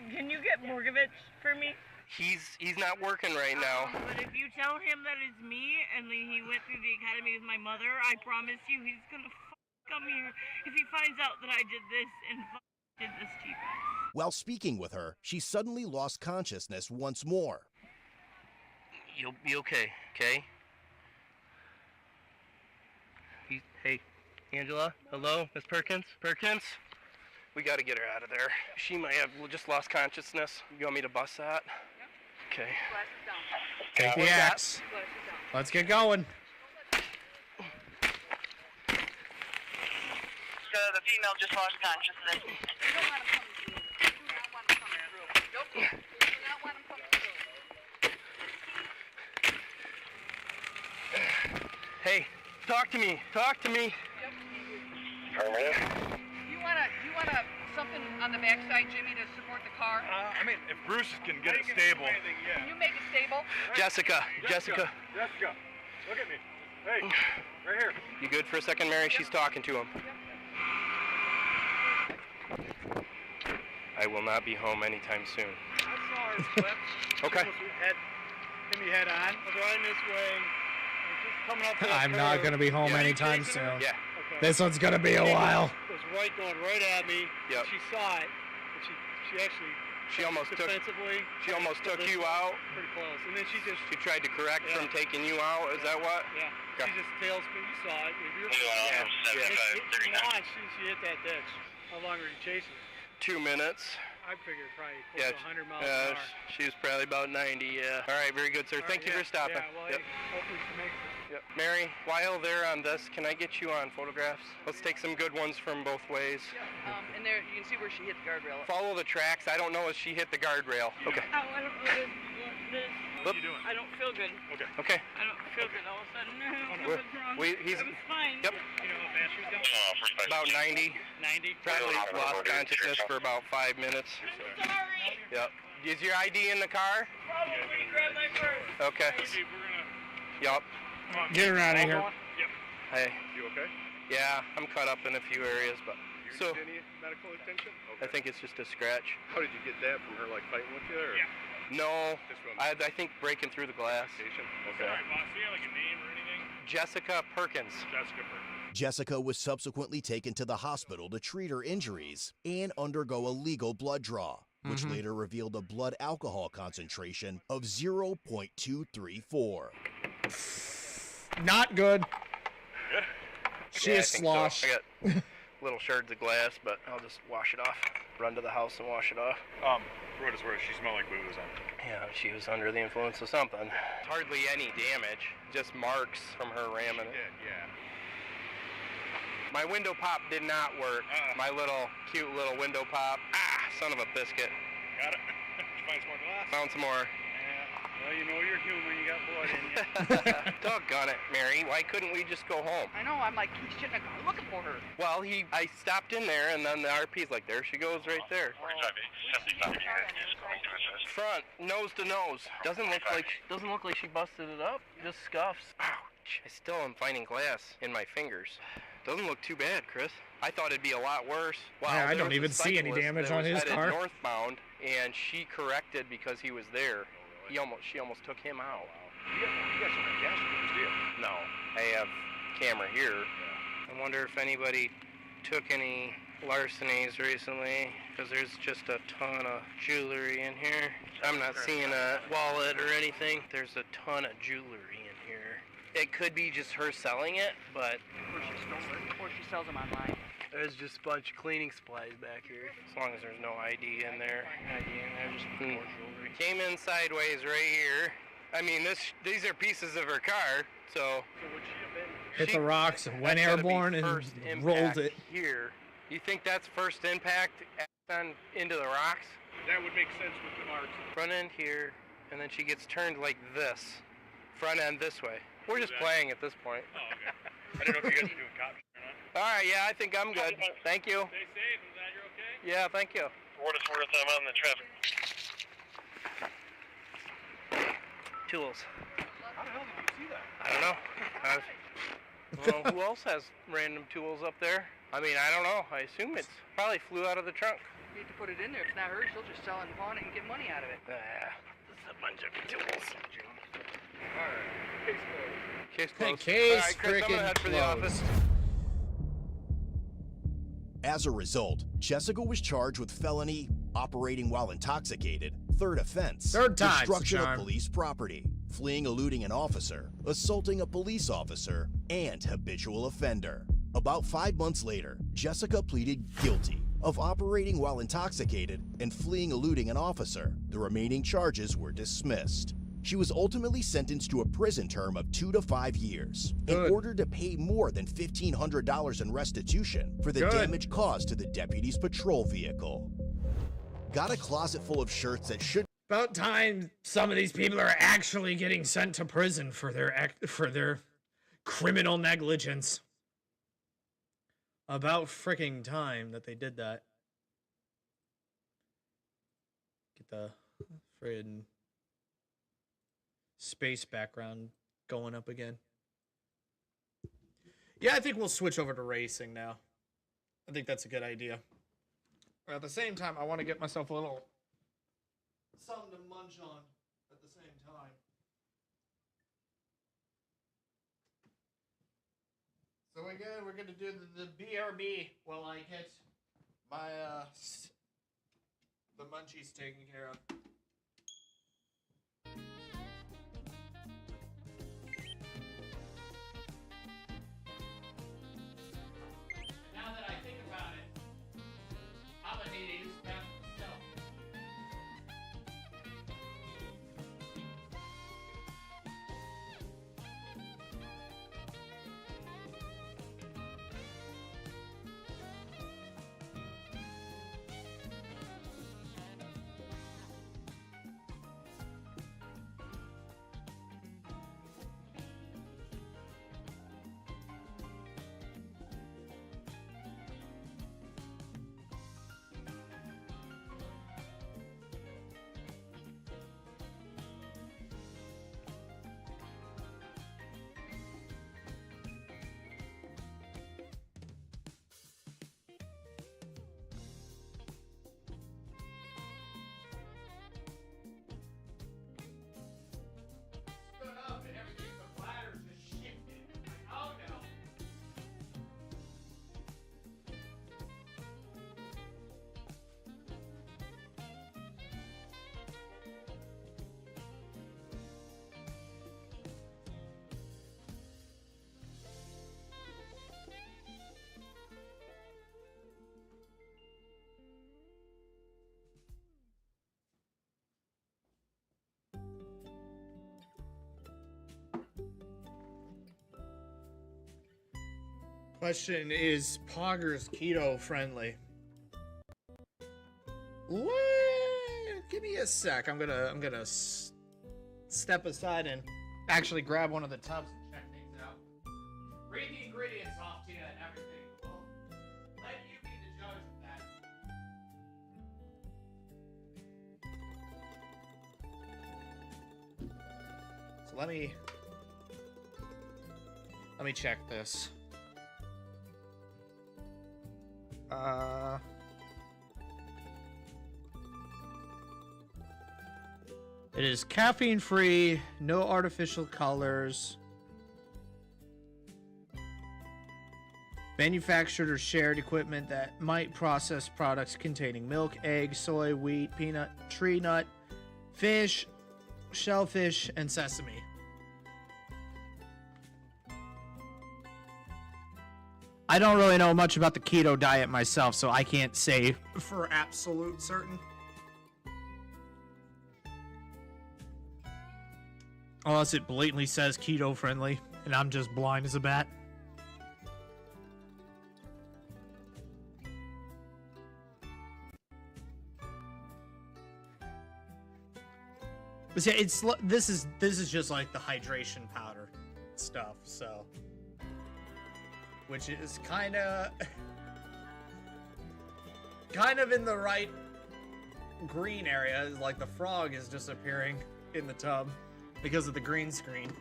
Can you get Morgovich for me? He's not working right now. But if you tell him that it's me and he went through the academy with my mother, I promise you he's gonna come here if he finds out that I did this and did this to you guys. While speaking with her, she suddenly lost consciousness once more. You'll be okay, okay? Hey, Angela? Hello, Miss Perkins? Perkins? We gotta get her out of there. She might have just lost consciousness. You want me to bust that? Okay. Take the axe. Let's get going. So the female just lost consciousness. Hey, talk to me. Talk to me. You wanna something on the backside, Jimmy, to support the car? I mean, if Bruce can get it stable. Can you make it stable? Jessica. Jessica, look at me. Hey, right here. You good for a second, Mary? She's talking to him. I will not be home anytime soon. I saw her flip. Okay. Hit me head on. I was riding this way. Just coming up to that I'm not curve. going to be home Yeah. anytime soon. Yeah. Okay. This one's going to be a while. Was going right at me. Yep. She saw it, but she actually. She almost took. Defensively. She almost took you out. Pretty close, and then she just. She tried to correct from taking you out. Is that what? Yeah. Okay. She just tail spin. You saw it. If you're, Yeah. She hit that ditch. How long were you chasing? 2 minutes. I figured probably close to 100 miles an Yeah, hour. she was probably about 90, yeah. All right, very good, sir. Thank you for stopping. Yeah, well, Yep. hopefully she makes it. Yep. Mary, while they're on this, can I get you on photographs? Let's take some good ones from both ways. And there, you can see where she hit the guardrail. Follow the tracks. I don't know if she hit the guardrail. Okay. Oh, I don't know this. What are you I don't feel good. Okay. Okay. I don't feel good all of a sudden. No, We're- what's wrong? he's- I was fine. Yep. You know how fast she was going? About 90. 90? Probably lost consciousness for about 5 minutes. Sorry. Yep. Is your ID in the car? Probably grab my purse. Okay. Okay, we're gonna. Yep. Get her out of here. Yep. Hey. You okay? Yeah, I'm cut up in a few areas, but so Need any medical attention? I think it's just a scratch. How did you get that from her, like fighting with you? Or? Yeah. No, I think breaking through the glass. Okay. All right, boss. Do you have like a name or anything? Jessica Perkins. Jessica Perkins. Jessica was subsequently taken to the hospital to treat her injuries and undergo a legal blood draw, which later revealed a blood alcohol concentration of 0.234. Not good. Good. She Yeah, I is think slosh. so. I got little shards of glass, but I'll just wash it off. Run to the house and wash it off. For what it's worth, she smelled like booze. Yeah, she was under the influence of something. Hardly any damage, just marks from her ramming it. Yeah. My window pop did not work. My cute little window pop. Son of a biscuit. Got it? Did you find some more glass? Found some more. Well, you know you're human. You got blood in you. Doggone it, Mary. Why couldn't we just go home? I know, I'm like, he's shouldn't have gone looking for her. Well, I stopped in there, and then the RP's like, there she goes right there. Front, nose to nose. Doesn't look like she busted it up. Just scuffs. Ouch. I still am finding glass in my fingers. Doesn't look too bad, Chris. I thought it'd be a lot worse. Wow, Yeah, I there don't was a even see any cyclist damage that on was his headed car. northbound, and she corrected because he was there. She almost took him out. You got some gas meters, do you? No, I have camera here. I wonder if anybody took any larcenies recently because there's just a ton of jewelry in here. I'm not seeing a wallet or anything. There's a ton of jewelry in here. It could be just her selling it, but... Or she stole it, or she sells them online. There's just a bunch of cleaning supplies back here. As long as there's no ID in there. Came in sideways right here. I mean, these are pieces of her car, so... Hit the rocks and went airborne and rolled it. Here. You think that's first impact into the rocks? That would make sense with the marks. Front end here, and then she gets turned like this. Front end this way. We're just playing at this point. Oh, okay. I don't know if you guys are doing cops or not. All right, yeah, I think I'm good. Thank you. Stay safe. Is that you're okay? Yeah, thank you. For what it's worth, I'm on the traffic. Tools. How the hell did you see that? I don't know. Well, who else has random tools up there? I mean, I don't know. I assume it's probably flew out of the trunk. You need to put it in there. If it's not hers, she'll just sell it and pawn it and get money out of it. This is a bunch of tools. Alright. Case closed. Case closed. Case All right, Chris, I'm gonna head for the freaking office. As a result, Jessica was charged with felony, operating while intoxicated, third offense, Third time's the destruction of charm. police property, fleeing eluding an officer, assaulting a police officer, and habitual offender. About 5 months later, Jessica pleaded guilty of operating while intoxicated and fleeing eluding an officer. The remaining charges were dismissed. She was ultimately sentenced to a prison term of 2 to 5 years Good. in order to pay more than $1,500 in restitution for the Good. damage caused to the deputy's patrol vehicle. Got a closet full of shirts that should About time some of these people are actually getting sent to prison for their criminal negligence. About freaking time that they did that. Get the friggin' space background going up again. Yeah, I think we'll switch over to racing now. I think that's a good idea. But at the same time, I want to get myself a little something to munch on at the same time. So again, we're gonna do the BRB while I get my the munchies taken care of. Now that I think about it, I'm gonna need to use the bathroom myself. Stood up and everything, the ladder just shifted. Like, oh no. Question, is Poggers keto friendly? What? Give me a sec. I'm gonna step aside and actually grab one of the tubs and check things out. Read the ingredients off to you and everything. Well, let you be the judge of that. So let me check this. It is caffeine free, no artificial colors. Manufactured or shared equipment that might process products containing milk, egg, soy, wheat, peanut, tree nut, fish, shellfish, and sesame. I don't really know much about the keto diet myself, so I can't say for absolute certain. Unless it blatantly says keto friendly, and I'm just blind as a bat. But yeah, this is just like the hydration powder stuff, so, which is kind of in the right green area. Like the frog is disappearing in the tub because of the green screen.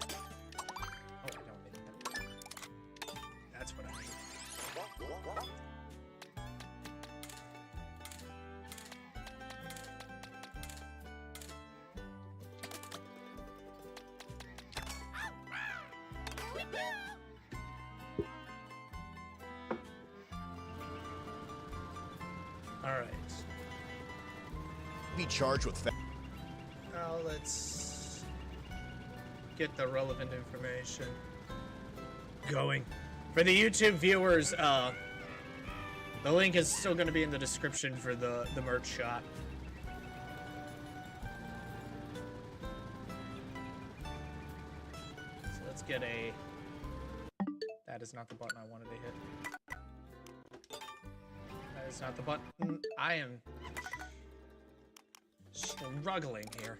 Oh, I don't need that. That's what I need. All right. Be charged with. Now let's get the relevant information going. For the YouTube viewers, the link is still going to be in the description for the merch shop. So let's get a... That is not the button I wanted to hit. That is not the button. I am struggling here.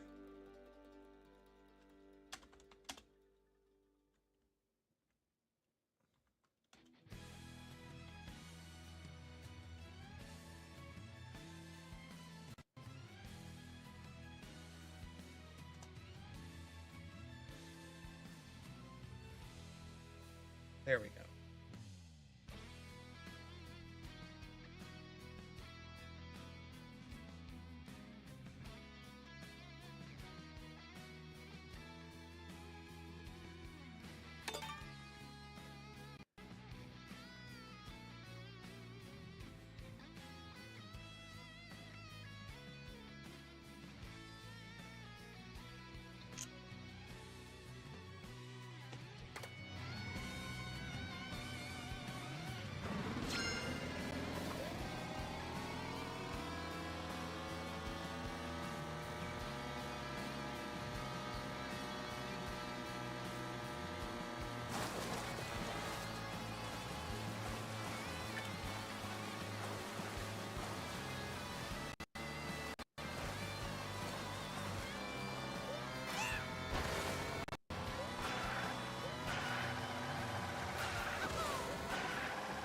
There we go.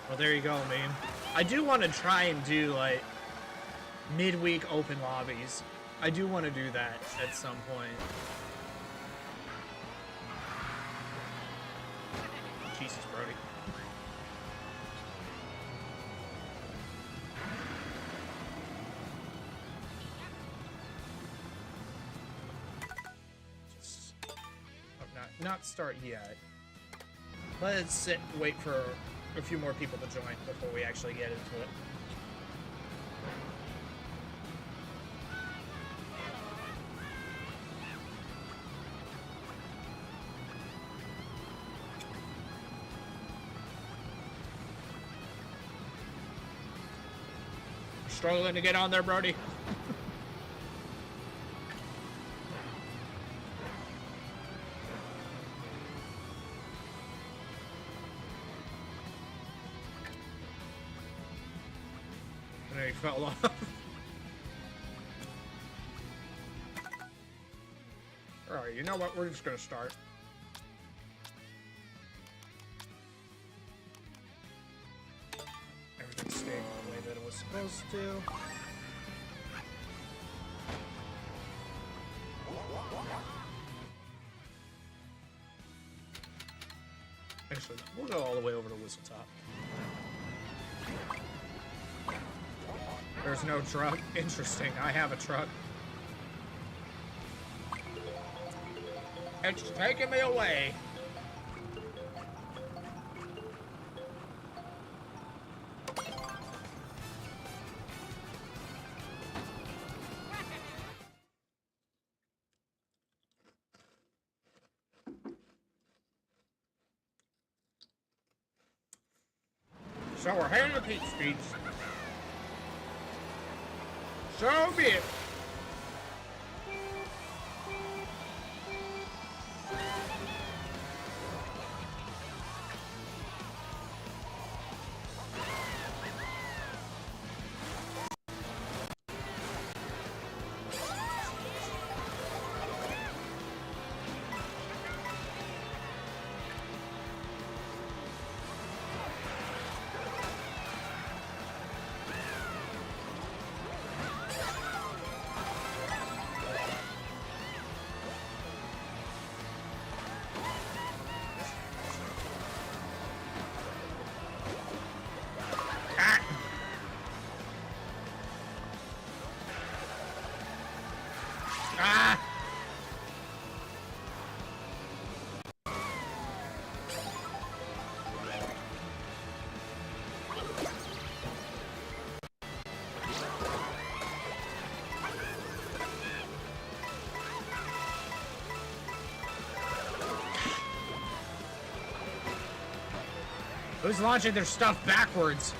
Well, there you go, man. I do want to try and do, like, midweek open lobbies. I do want to do that at some point. Jesus, Brody. Just, not start yet. Let's sit and wait for a few more people to join before we actually get into it. Struggling to get on there, Brody. He fell off. Alright, you know what? We're just gonna start. Everything's staying the way that it was supposed to. Actually, we'll go all the way over to Whistletop. There's no truck. Interesting. I have a truck. It's taking me away. So we're heading to Peach Streets. So be it. Ah! Who's launching their stuff backwards?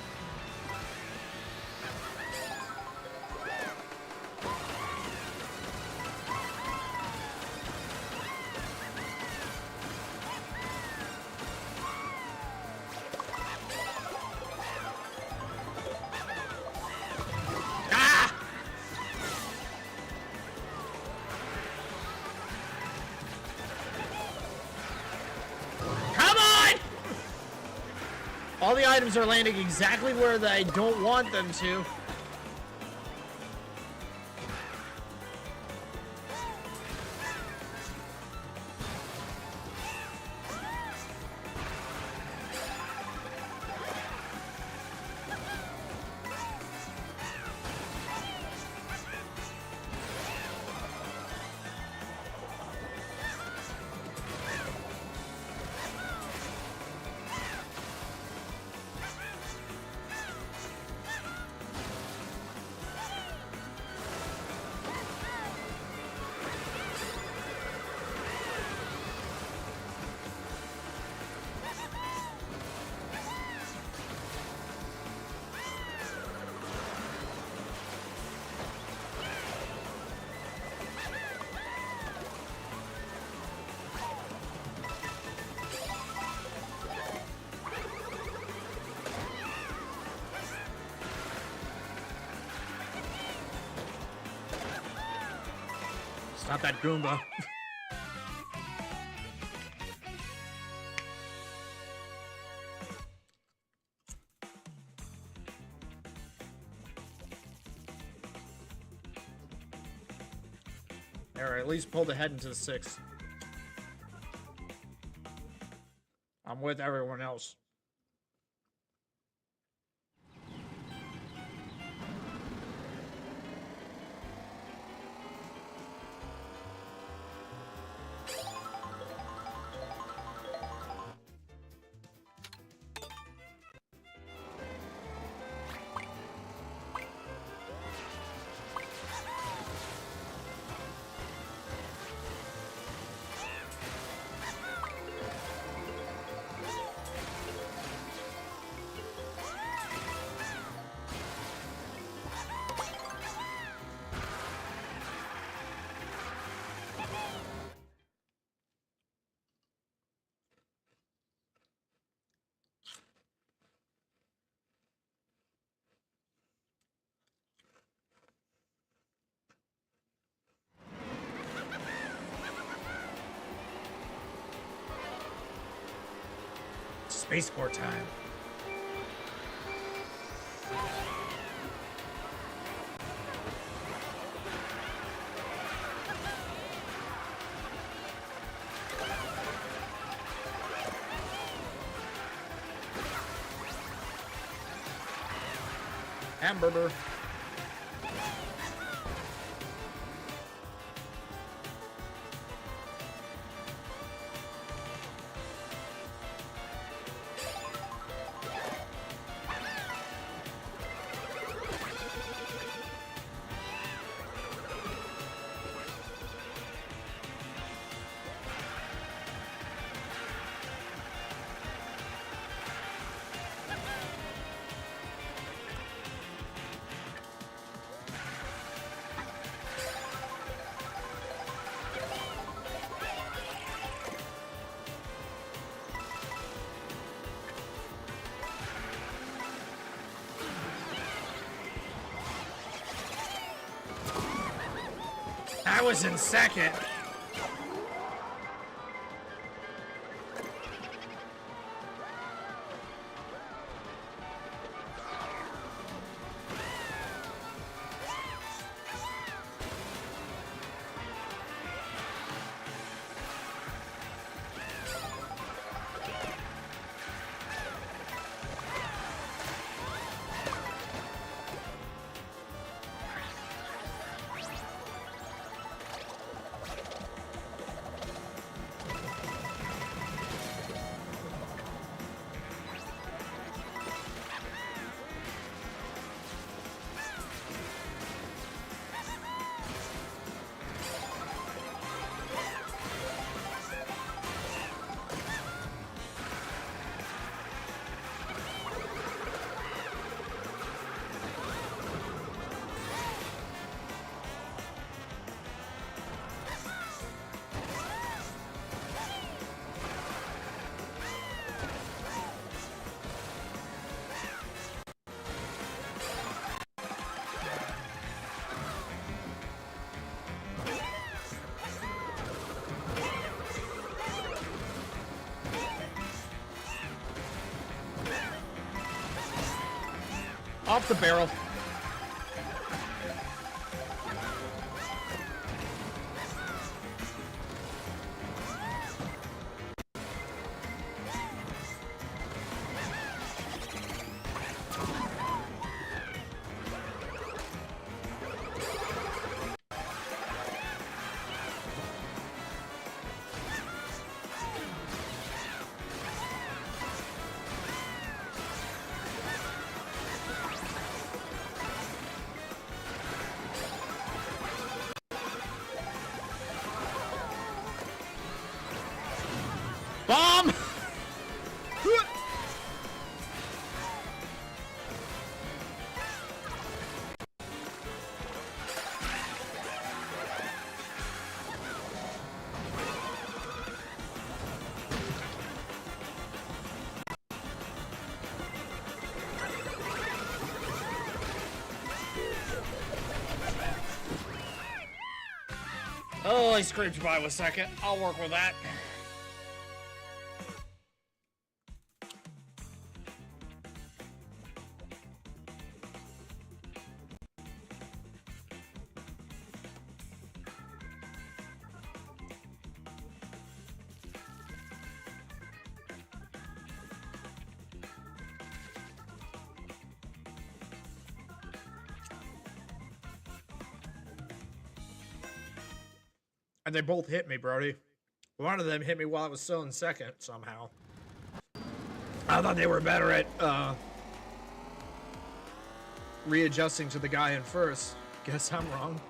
All the items are landing exactly where I don't want them to. Stop that Goomba. There, at least pulled ahead into the 6th. I'm with everyone else. Space Corps time. Hamburger. I was in second. Off the barrel. Bomb! Oh, I scraped by with second. I'll work with that. And they both hit me, Brody. One of them hit me while I was still in second, somehow. I thought they were better at, readjusting to the guy in first. Guess I'm wrong.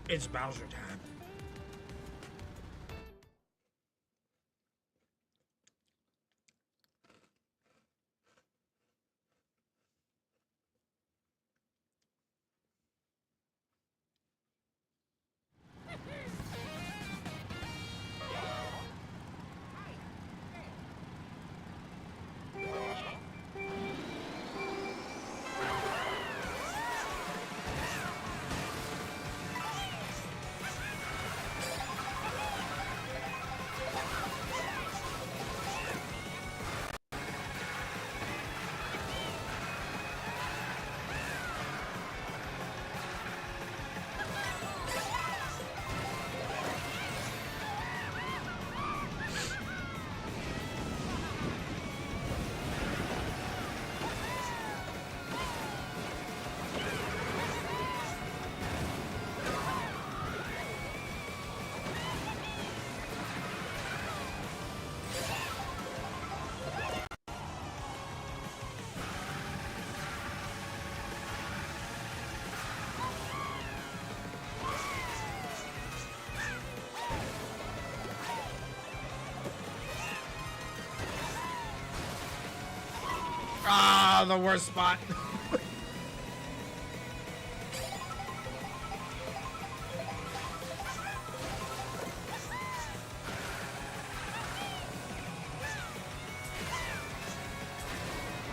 It's Bowser time. Ah, the worst spot.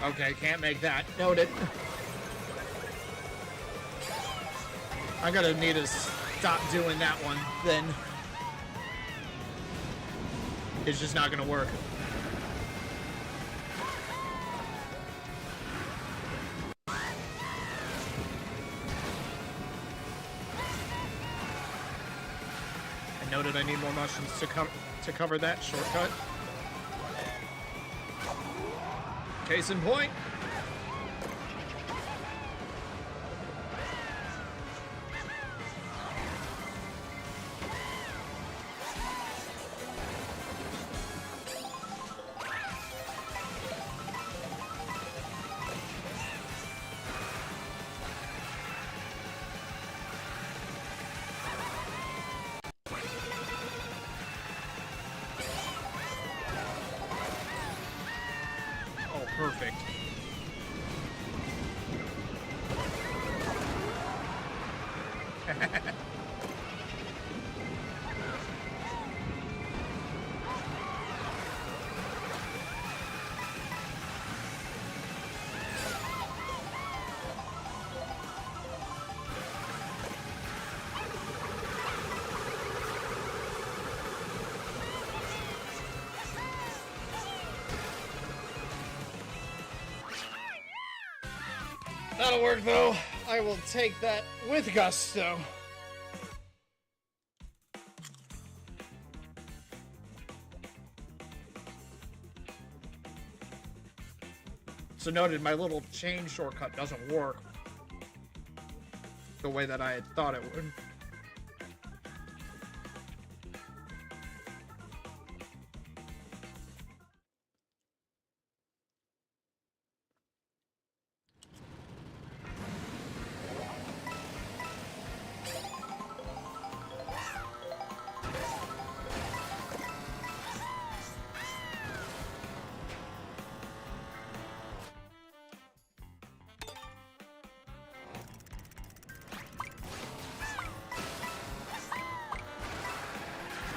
Okay, can't make that. Noted. I'm gonna need to stop doing that one, then. It's just not gonna work. I noted I need more mushrooms to cover that shortcut. Case in point. Perfect. That'll work though. I will take that with gusto. So noted, my little chain shortcut doesn't work the way that I had thought it would.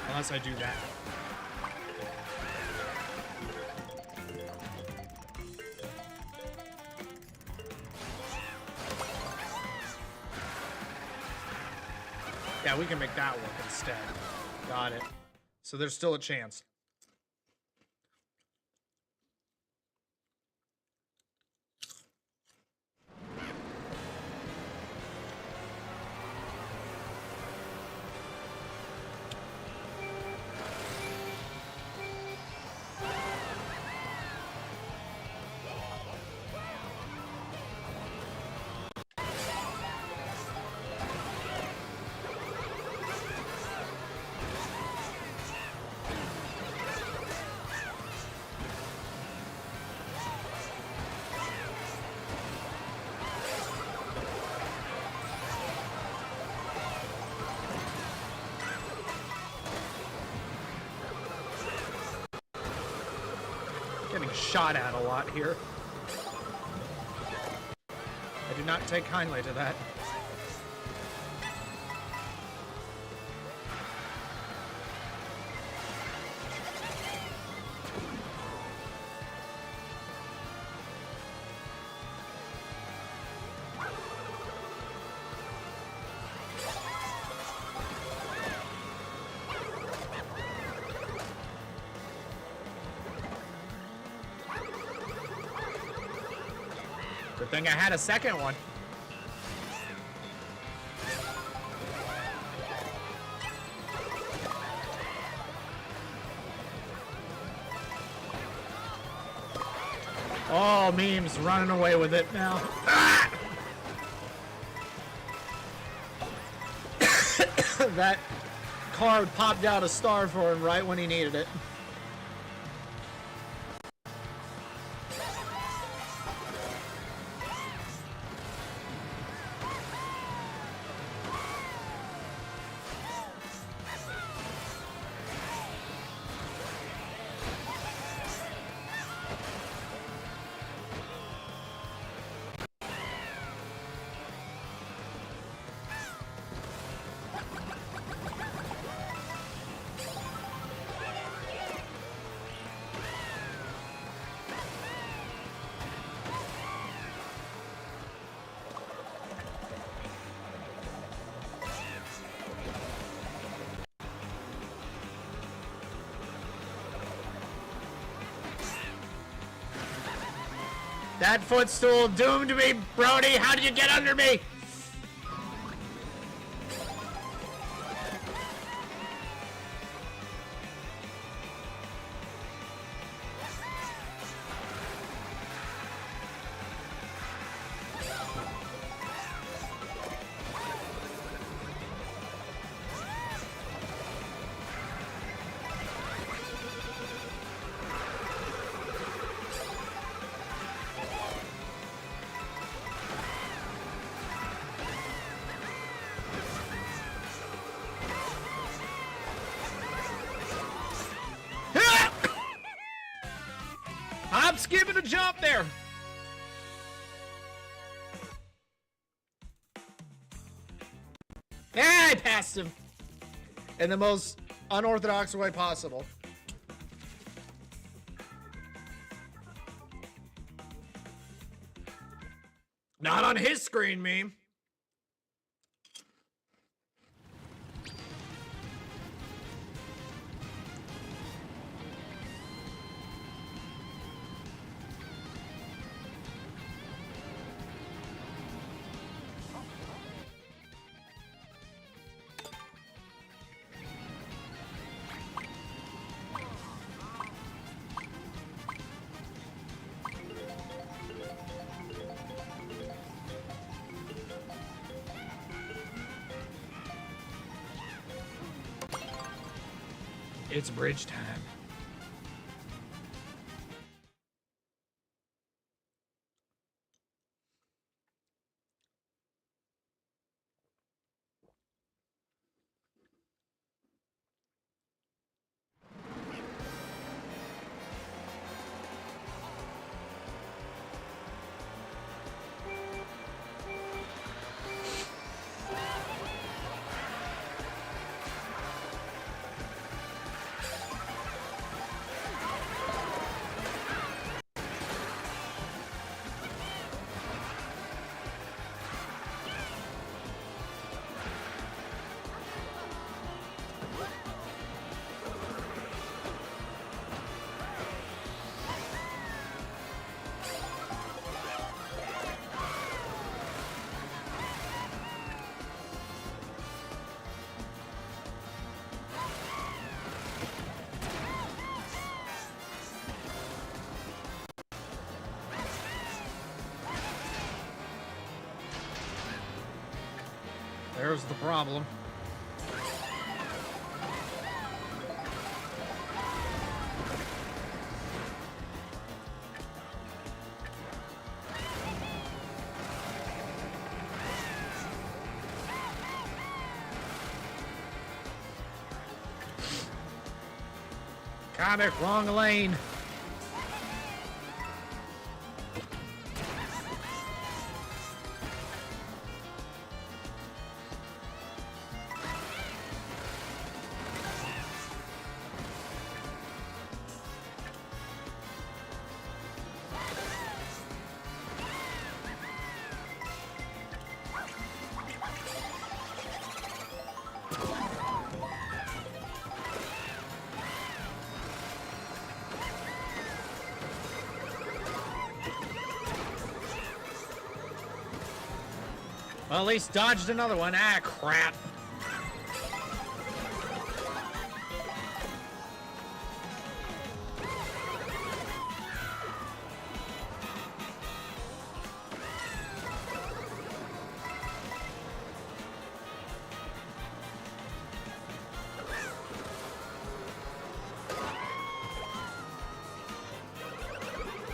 Unless I do that. Yeah, we can make that work instead. Got it. So there's still a chance. Getting shot at a lot here. I do not take kindly to that. Good thing I had a second one. Oh, memes running away with it now. Ah! That card popped out a star for him right when he needed it. That footstool doomed me, Brody. How did you get under me? I'm skipping a jump there. Yeah, I passed him in the most unorthodox way possible. Not on his screen, meme. It's bridge time. There's the problem. Comic, wrong lane. Well, at least dodged another one. Ah, crap.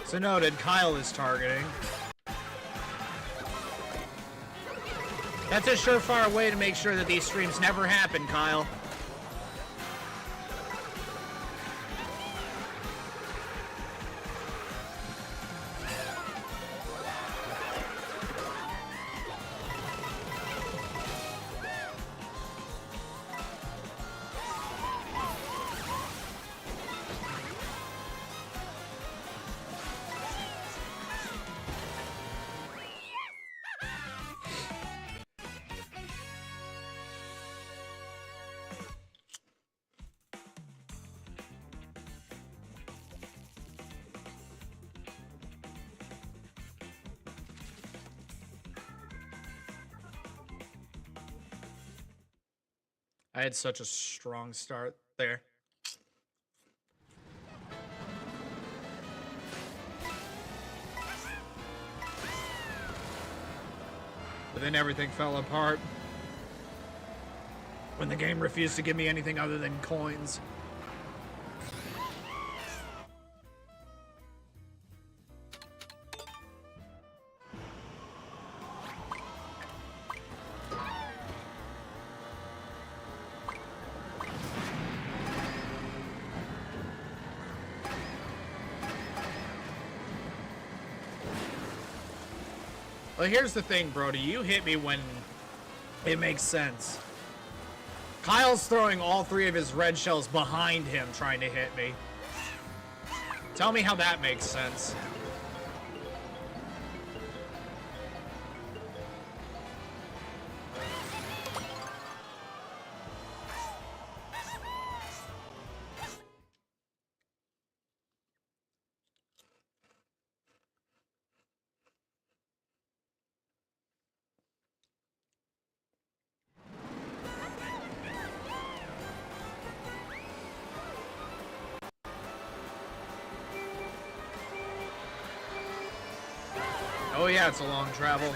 So noted, Kyle is targeting. That's a surefire way to make sure that these streams never happen, Kyle. I had such a strong start there. But then everything fell apart when the game refused to give me anything other than coins. Well, here's the thing, Brody. You hit me when it makes sense. Kyle's throwing all 3 of his red shells behind him trying to hit me. Tell me how that makes sense. Oh yeah, it's a long travel.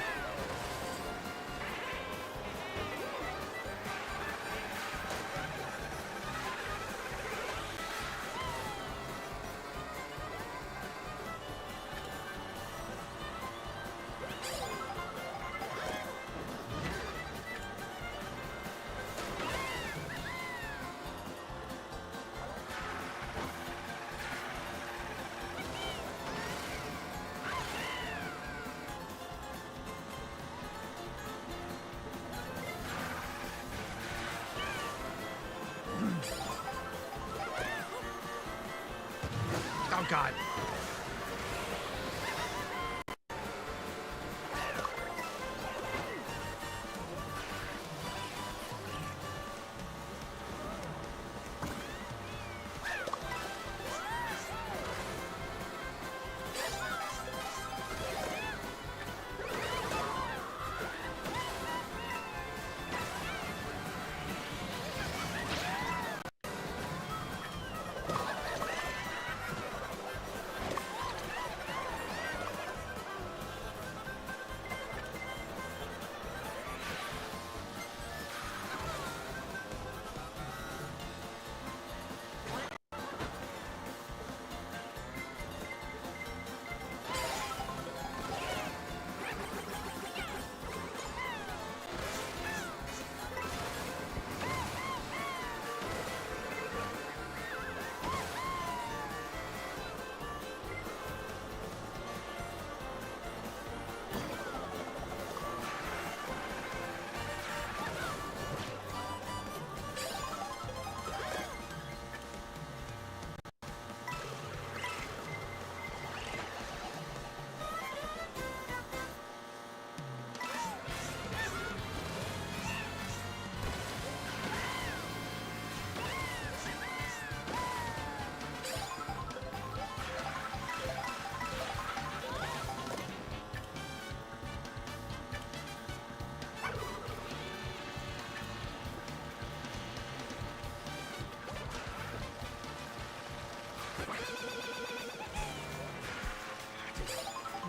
Oh God.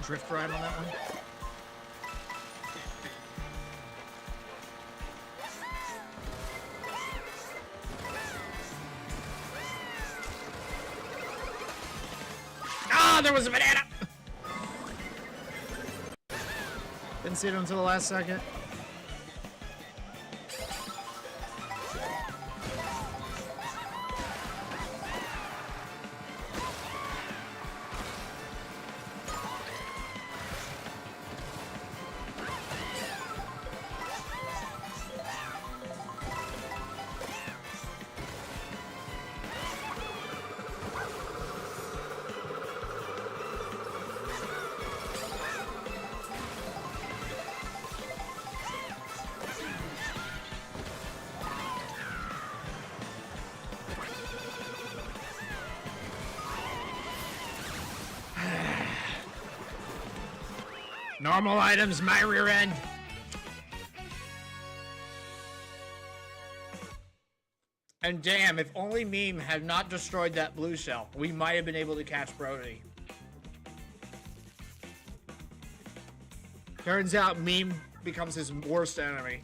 Drift ride on that one. Ah, there was a banana! Didn't see it until the last second. Normal items, my rear end. And damn, if only Meme had not destroyed that blue shell, we might have been able to catch Brody. Turns out Meme becomes his worst enemy.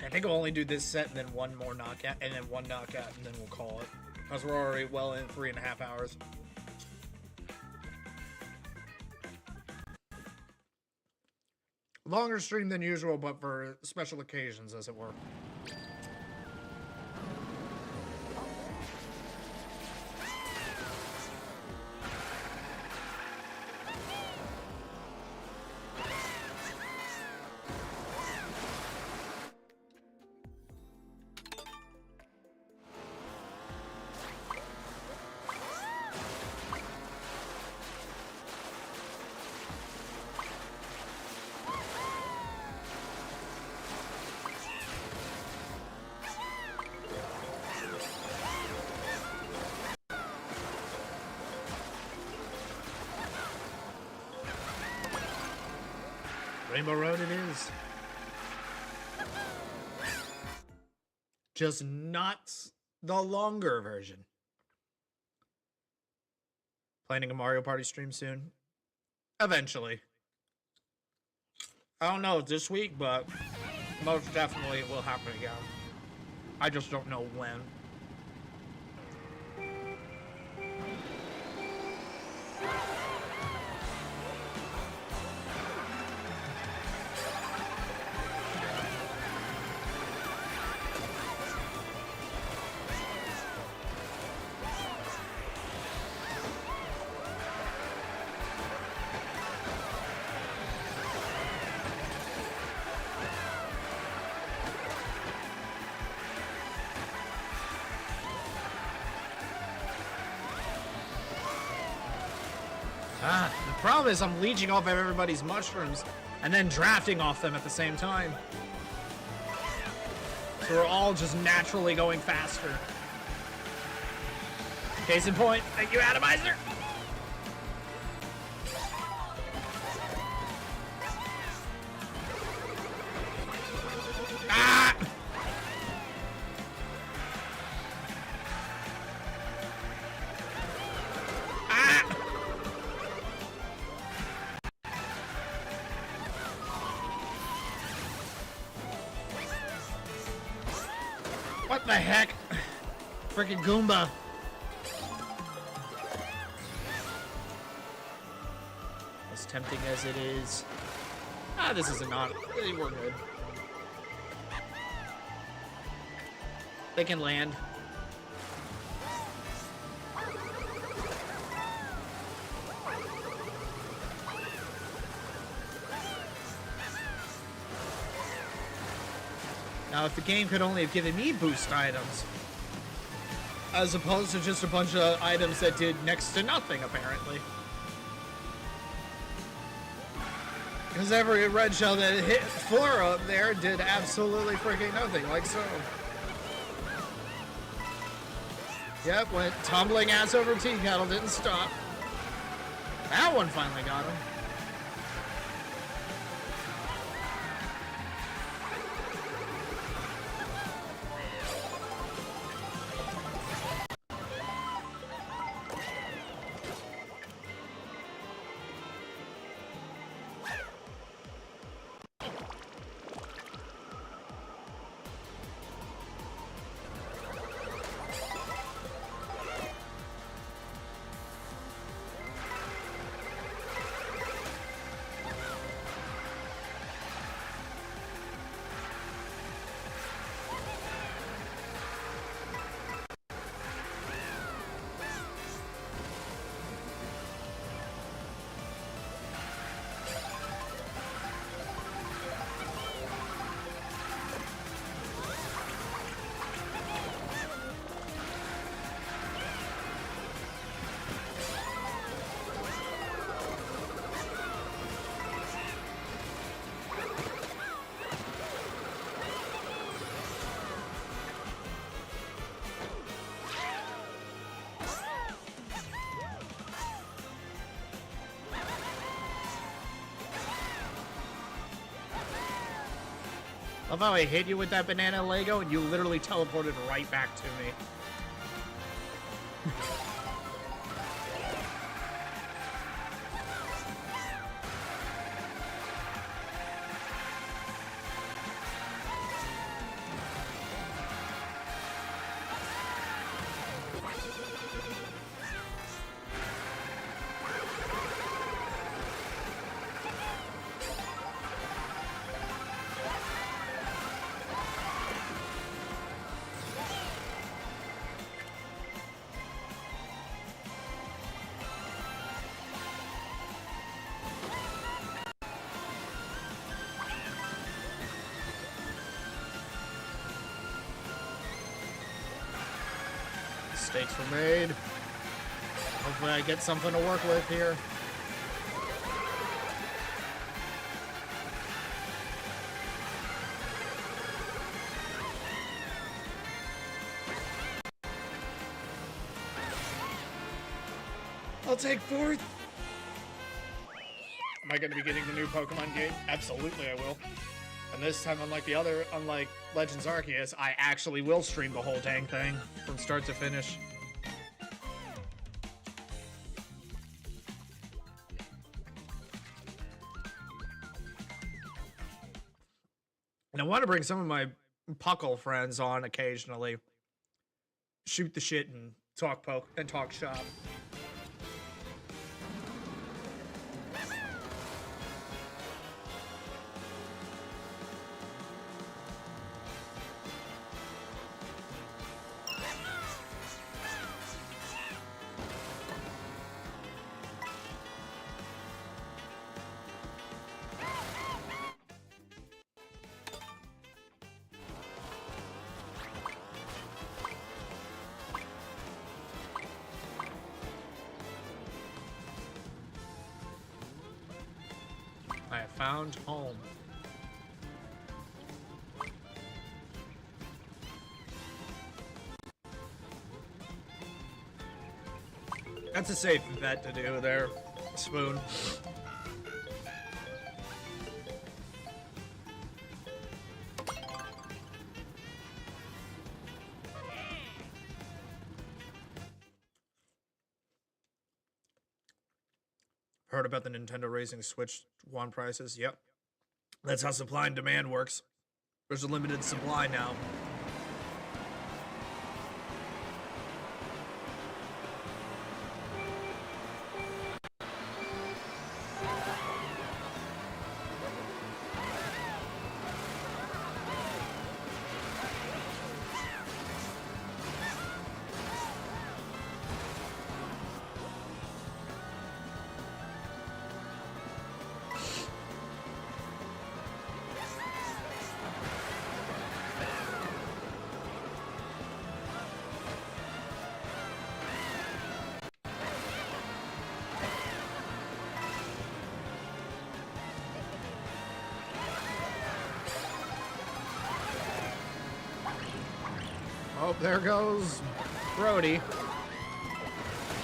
I think we'll only do this set and then one more knockout, and then one knockout, and then we'll call it. Because we're already well in 3.5 hours. Longer stream than usual, but for special occasions, as it were. Rainbow Road it is. Just not the longer version. Planning a Mario Party stream soon. Eventually. I don't know this week, but most definitely it will happen again. I just don't know when. The problem is I'm leeching off of everybody's mushrooms and then drafting off them at the same time. So we're all just naturally going faster. Case in point, thank you, Atomizer. Ah! What the heck? Freaking Goomba. As tempting as it is. This is not. We're good. They can land. Now, if the game could only have given me boost items, as opposed to just a bunch of items that did next to nothing, apparently. Because every red shell that hit Flora up there did absolutely freaking nothing, like so. Yep, went tumbling ass over tea kettle, didn't stop. That one finally got him. Love how I hit you with that banana Lego and you literally teleported right back to me. Mistakes were made. Hopefully I get something to work with here. I'll take fourth. Am I going to be getting the new Pokemon game? Absolutely I will. And this time, unlike Legends Arceus, I actually will stream the whole dang thing from start to finish. And I want to bring some of my puckle friends on occasionally. Shoot the shit and talk poke and talk shop. I have found home. That's a safe bet to do there, Spoon. Heard about the Nintendo raising Switch One prices? Yep. That's how supply and demand works. There's a limited supply now. Oh, there goes Brody,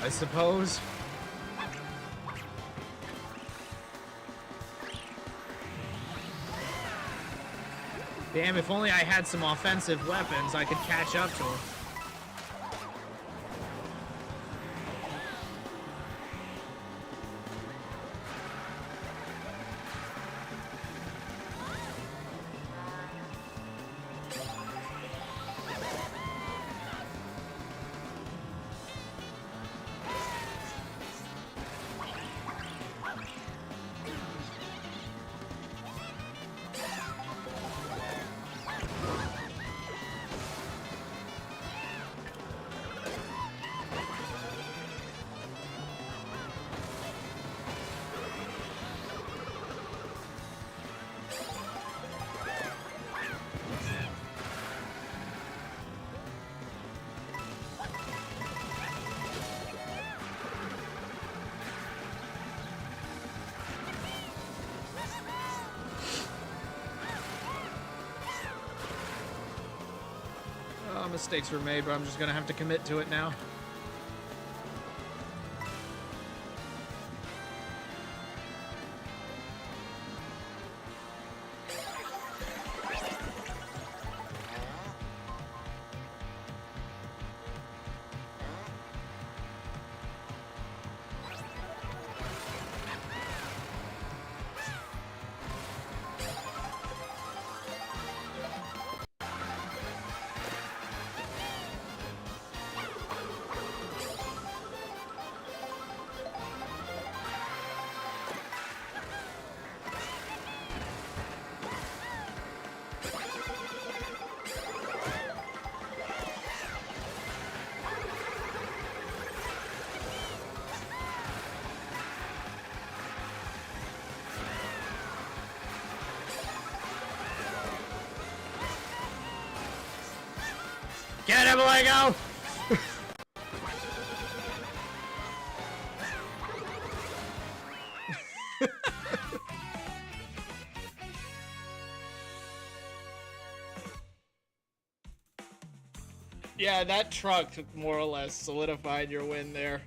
I suppose. Damn, if only I had some offensive weapons, I could catch up to him. Mistakes were made, but I'm just gonna have to commit to it now. Get him, Lego! Yeah, that truck more or less solidified your win there.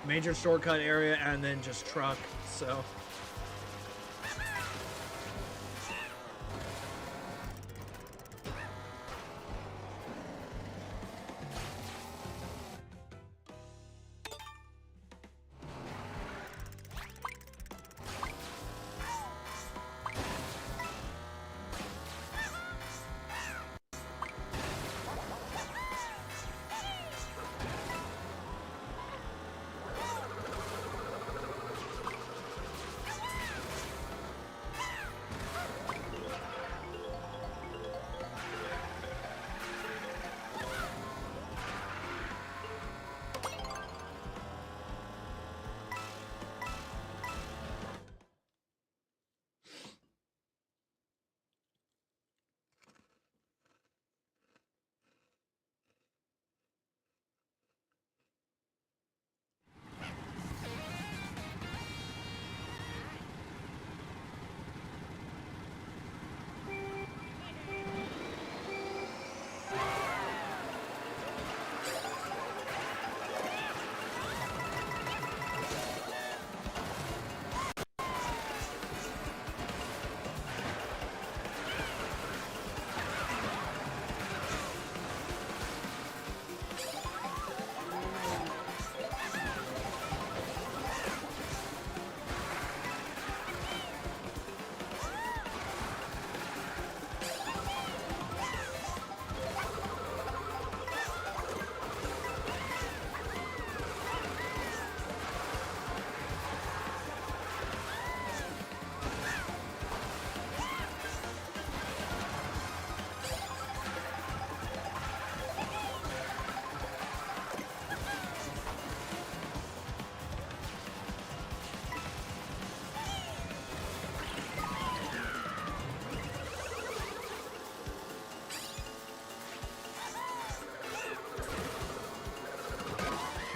major shortcut area and then just truck, so.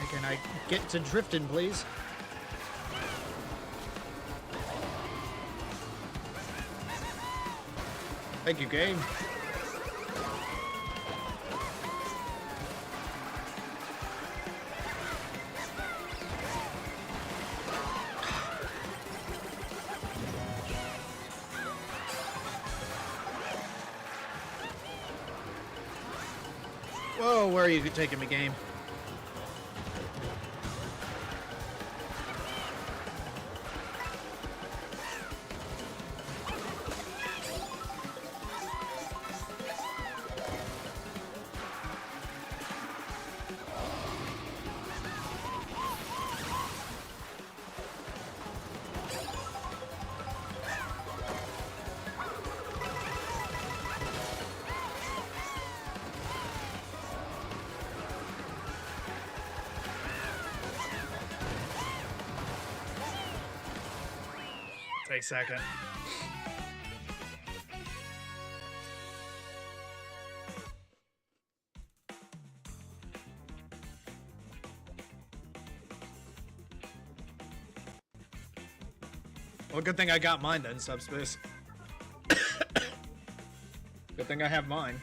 Can I get to drifting, please? Thank you, game. Whoa, where are you taking me, game? Take a second. Well, good thing I got mine then, Subspace. Good thing I have mine.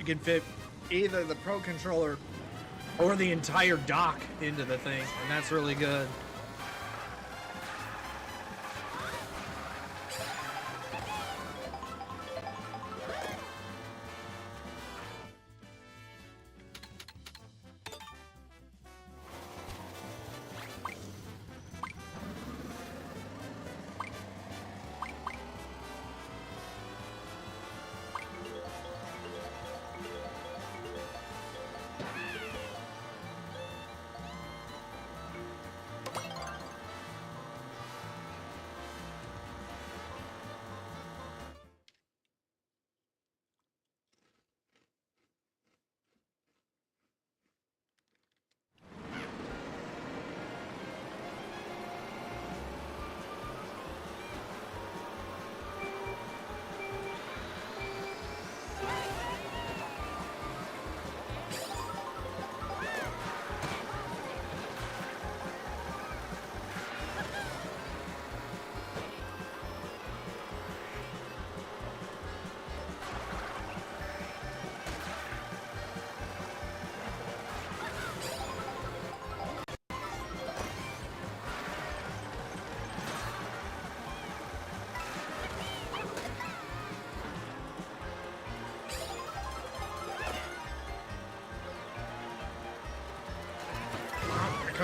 Can fit either the Pro Controller or the entire dock into the thing, and that's really good.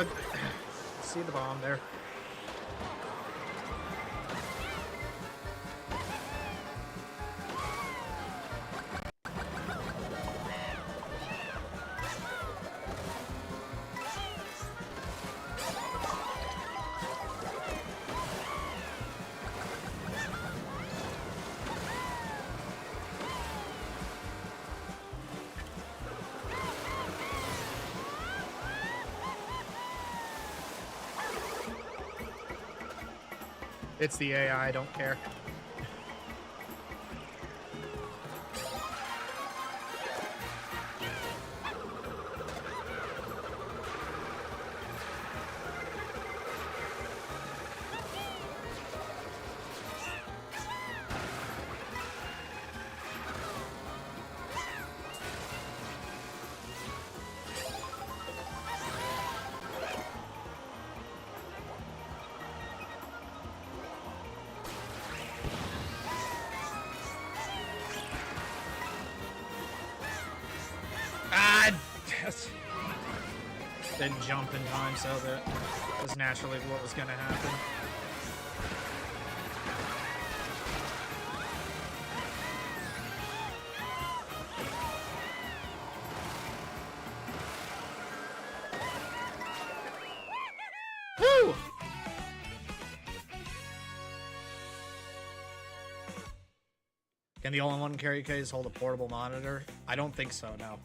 good. See the bomb there. It's the AI, I don't care. Didn't jump in time, so that was naturally what was going to happen. Woo! Can the all-in-one carry case hold a portable monitor? I don't think so, no.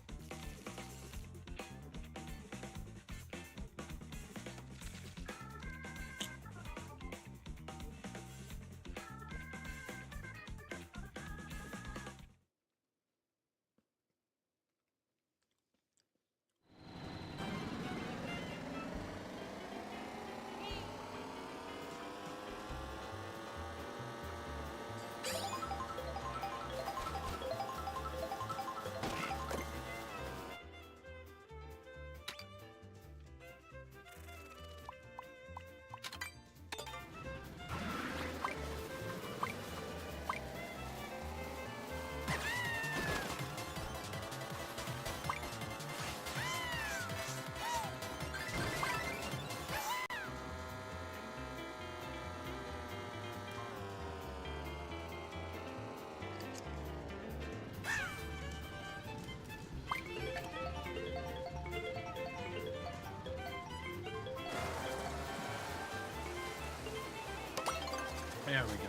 There we go.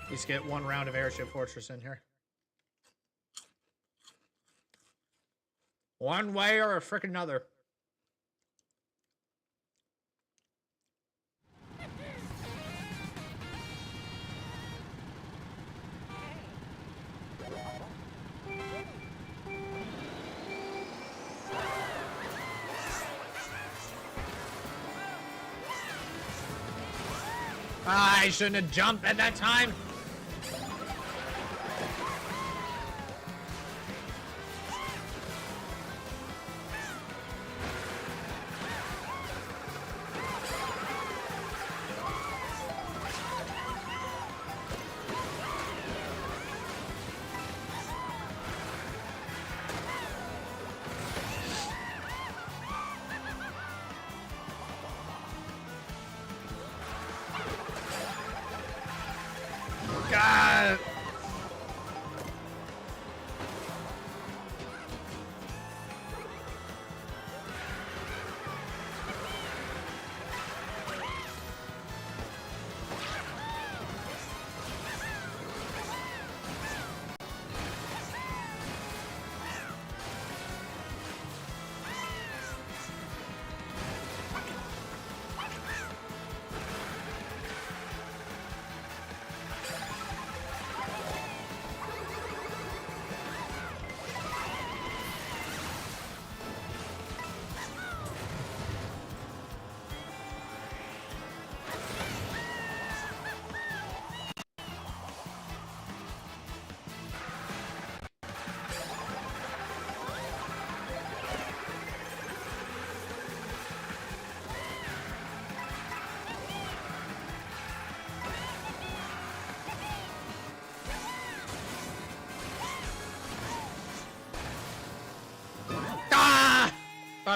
Let's get one round of Airship Fortress in here. One way or a frickin' another. I shouldn't have jumped at that time.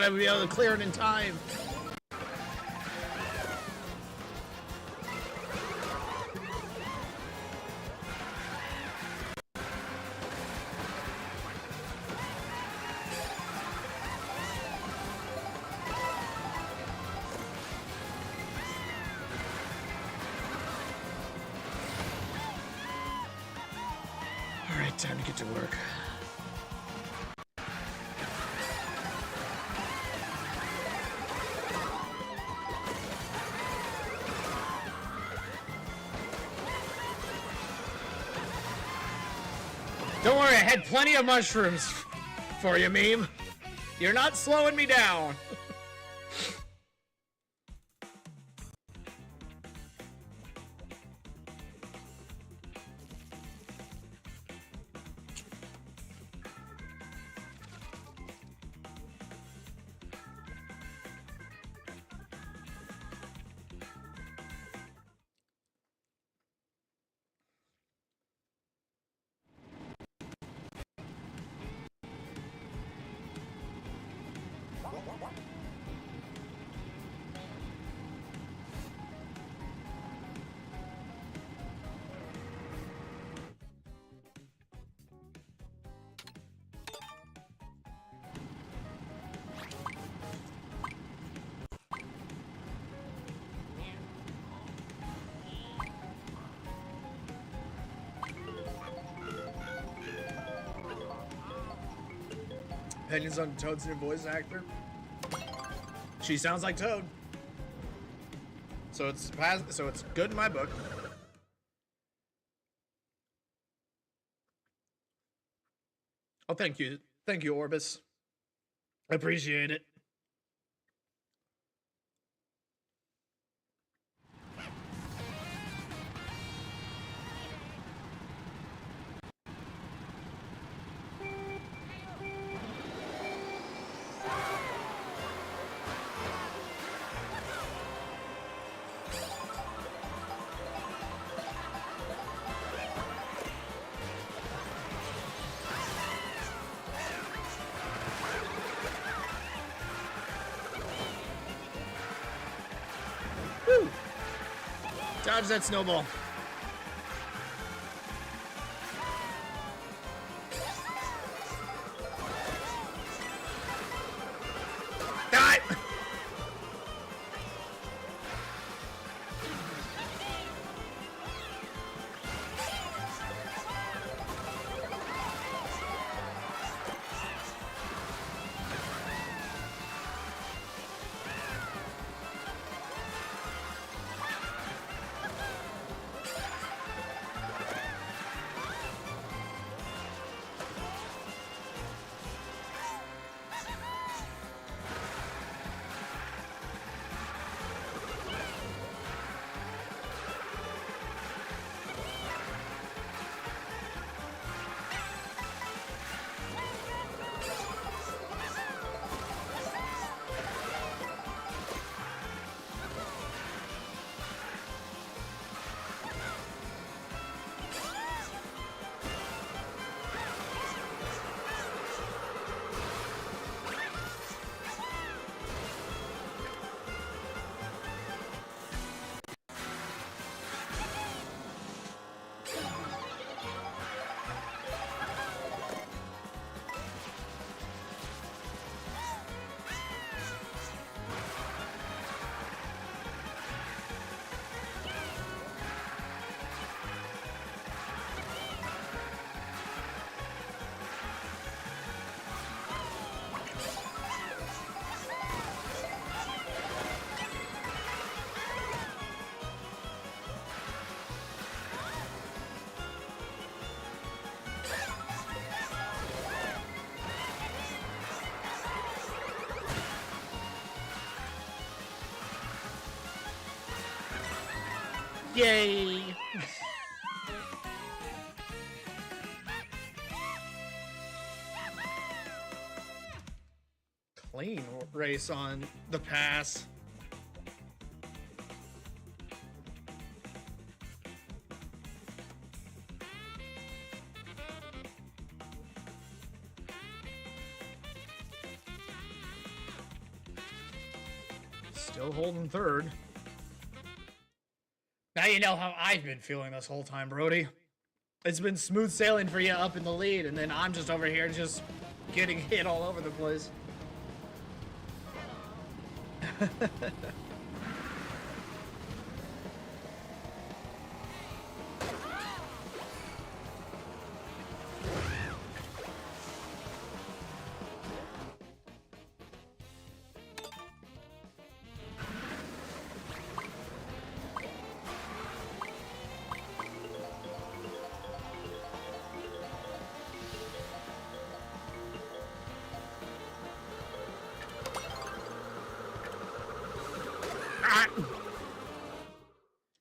thought I would be able to clear it in time. All right, time to get to work. Don't worry, I had plenty of mushrooms for you, meme. You're not slowing me down. Opinions on Toad's new voice actor? She sounds like Toad. So it's good in my book. Oh, thank you. Thank you, Orbis. I appreciate it. Woo! Dodge that snowball. Die! Yay! Clean race on the pass. Still holding third. Now you know how I've been feeling this whole time, Brody. It's been smooth sailing for you up in the lead, and then I'm just over here just getting hit all over the place.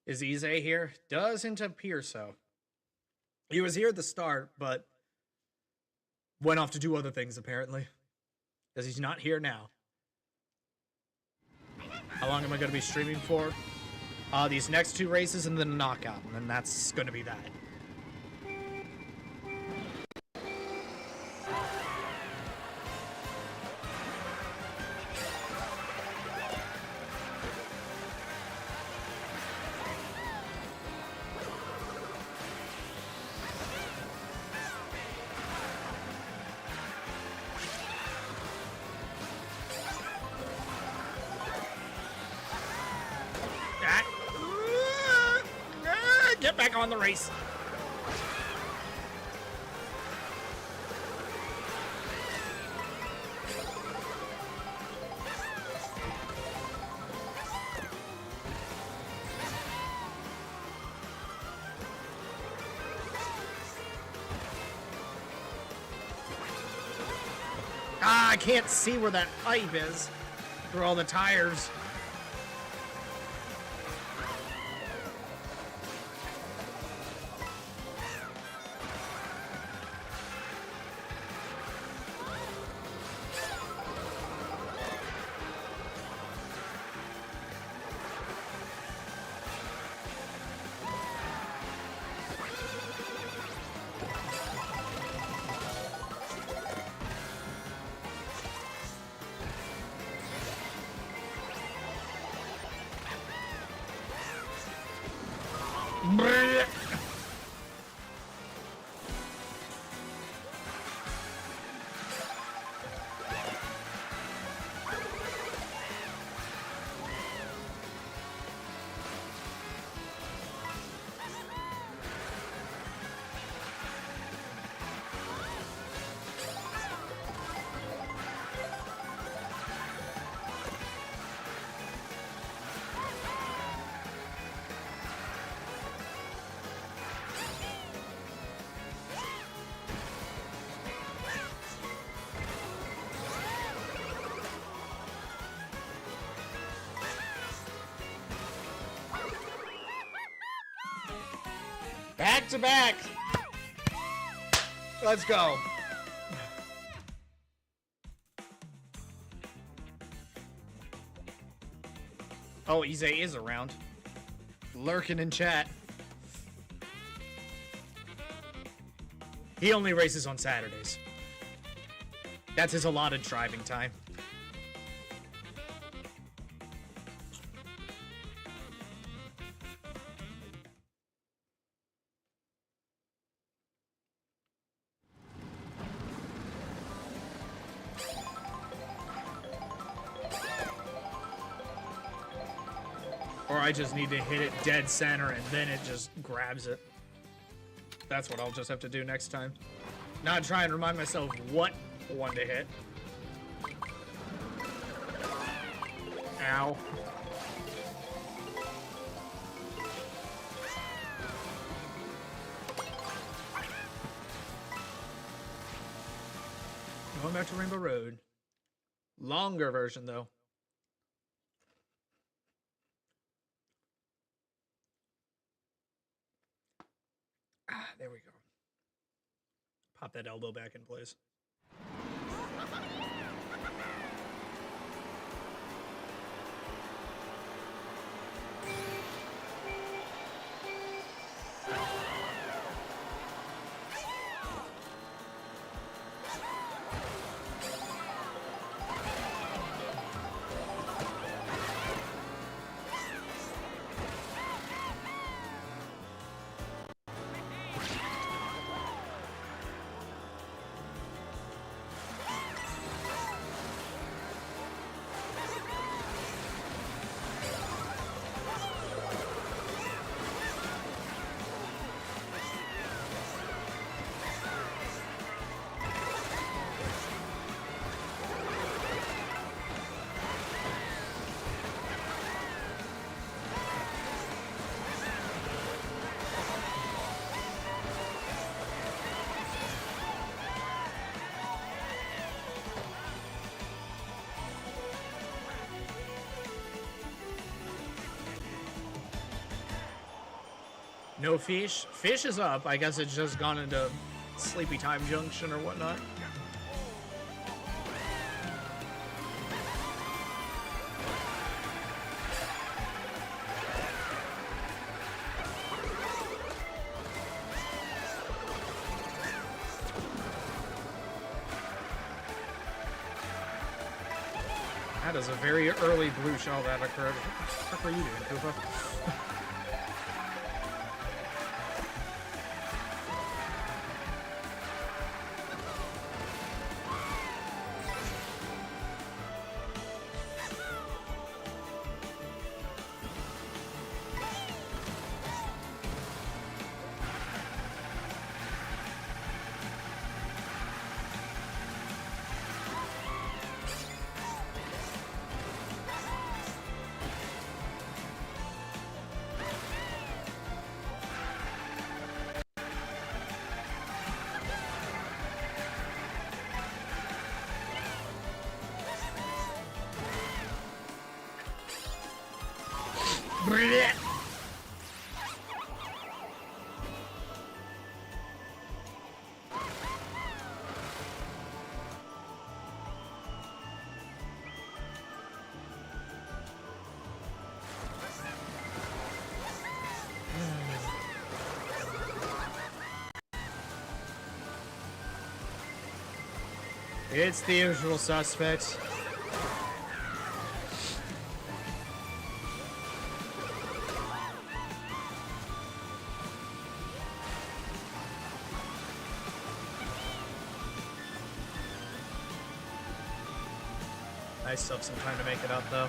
Is Ize here? Doesn't appear so. He was here at the start, but went off to do other things, apparently. Because he's not here now. How long am I going to be streaming for? These next 2 races and then a knockout, and then that's going to be that. Get back on the race. I can't see where that pipe is through all the tires. Back to back. Let's go. Oh, Ize is around. Lurking in chat. He only races on Saturdays. That's his allotted driving time. Or I just need to hit it dead center and then it just grabs it. That's what I'll just have to do next time. Not try and remind myself what one to hit. Ow. Going back to Rainbow Road. Longer version, though. Ah, there we go. Pop that elbow back in place. No fish. Fish is up. I guess it's just gone into sleepy time junction or whatnot. That is a very early blue shell that occurred. What the fuck are you doing, Koopa? It's the usual suspects. I still have some time to make it up, though.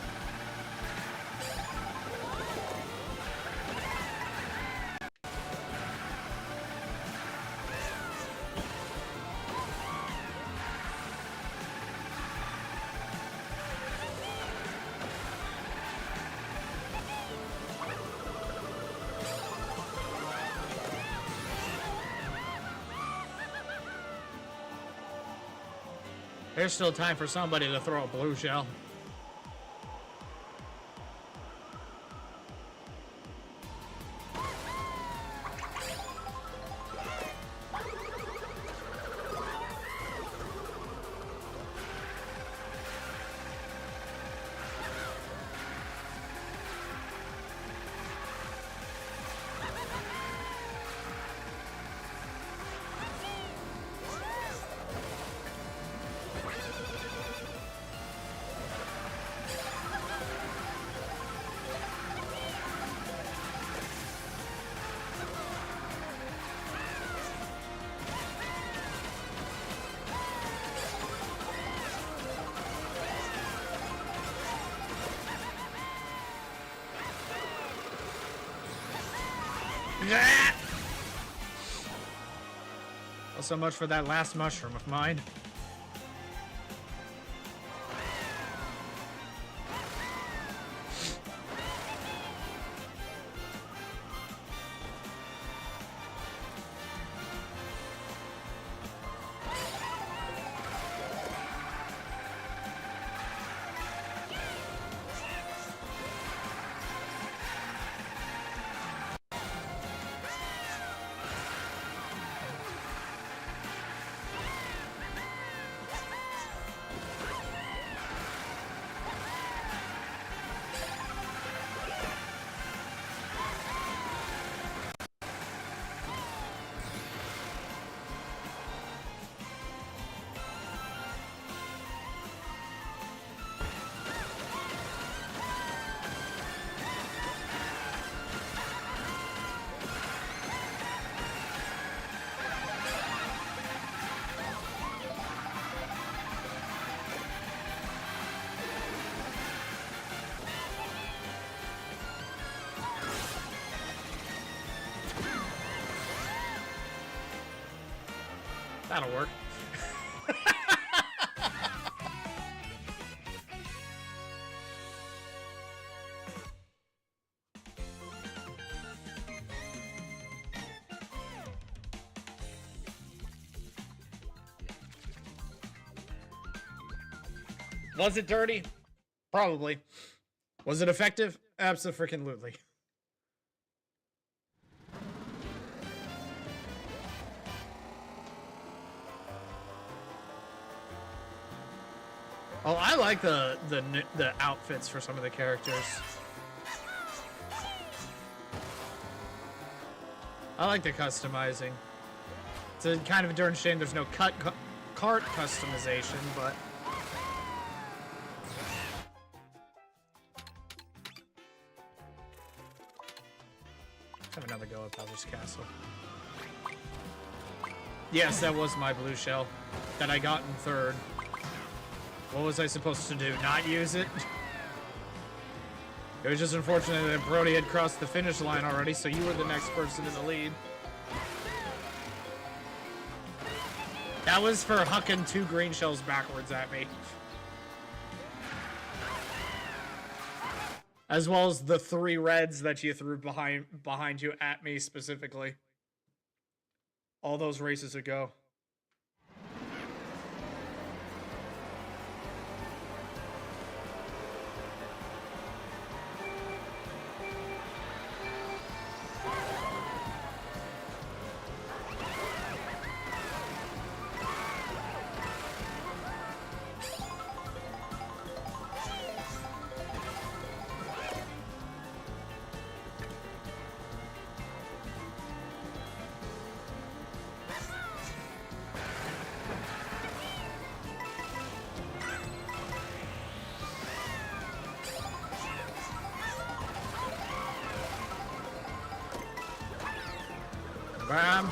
There's still time for somebody to throw a blue shell. Well, so much for that last mushroom of mine. That'll work. Was it dirty? Probably. Was it effective? Abso-freaking-lutely. Oh, I like the outfits for some of the characters. I like the customizing. It's a kind of a darn shame there's no cart customization, but let's have another go at Bowser's Castle. Yes, that was my blue shell that I got in third. What was I supposed to do? Not use it? It was just unfortunate that Brody had crossed the finish line already, so you were the next person in the lead. That was for hucking 2 green shells backwards at me. As well as the 3 reds that you threw behind you at me specifically. All those races ago. Bam.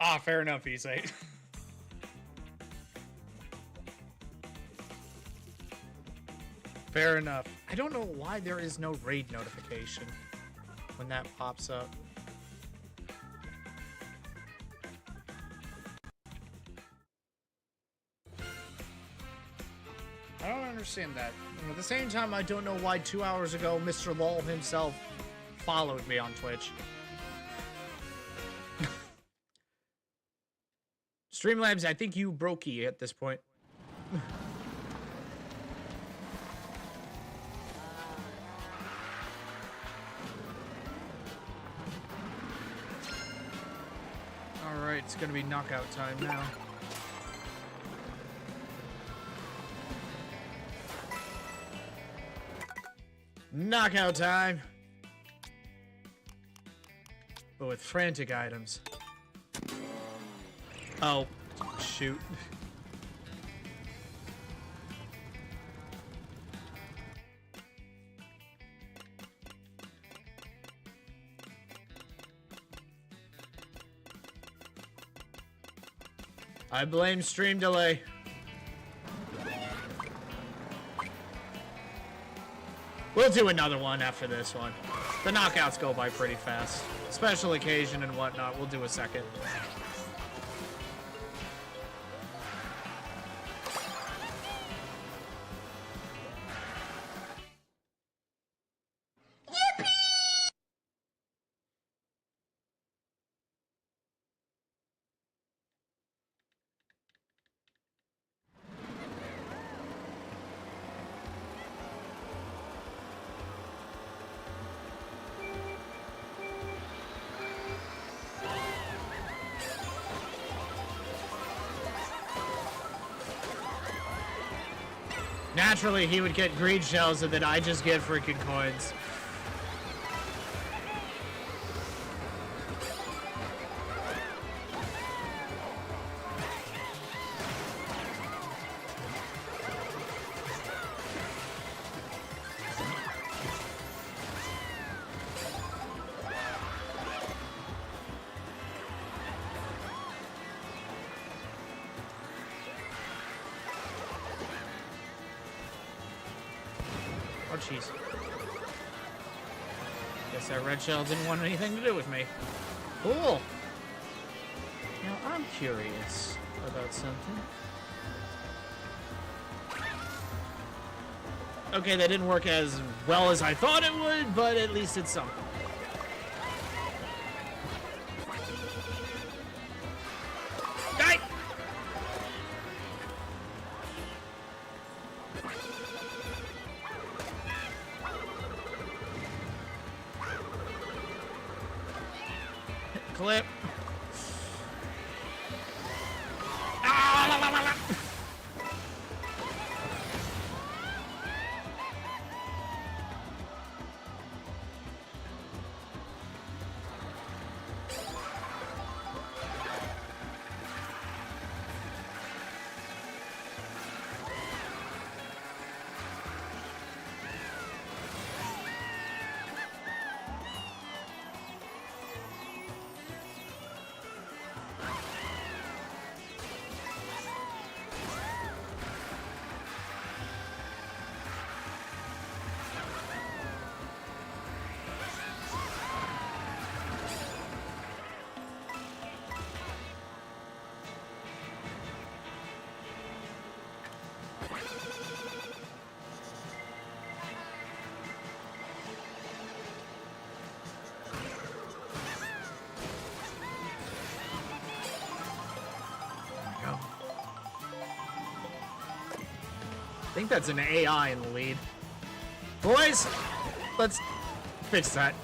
Ah, fair enough, Isai. Fair enough. I don't know why there is no raid notification when that pops up. I don't understand that. At the same time, I don't know why 2 hours ago Mr. Lol himself followed me on Twitch. Streamlabs, I think you brokey at this point. Alright, it's gonna be knockout time now. Knockout time! But with frantic items. Oh, shoot. I blame stream delay. We'll do another one after this one. The knockouts go by pretty fast. Special occasion and whatnot, we'll do a second. Naturally, he would get green shells, and then I just get freaking coins. Oh, jeez. Guess that red shell didn't want anything to do with me. Cool. Now, I'm curious about something. Okay, that didn't work as well as I thought it would, but at least it's something. Die! Clip. Ah, la, la, la, la. I think that's an AI in the lead. Boys, let's fix that.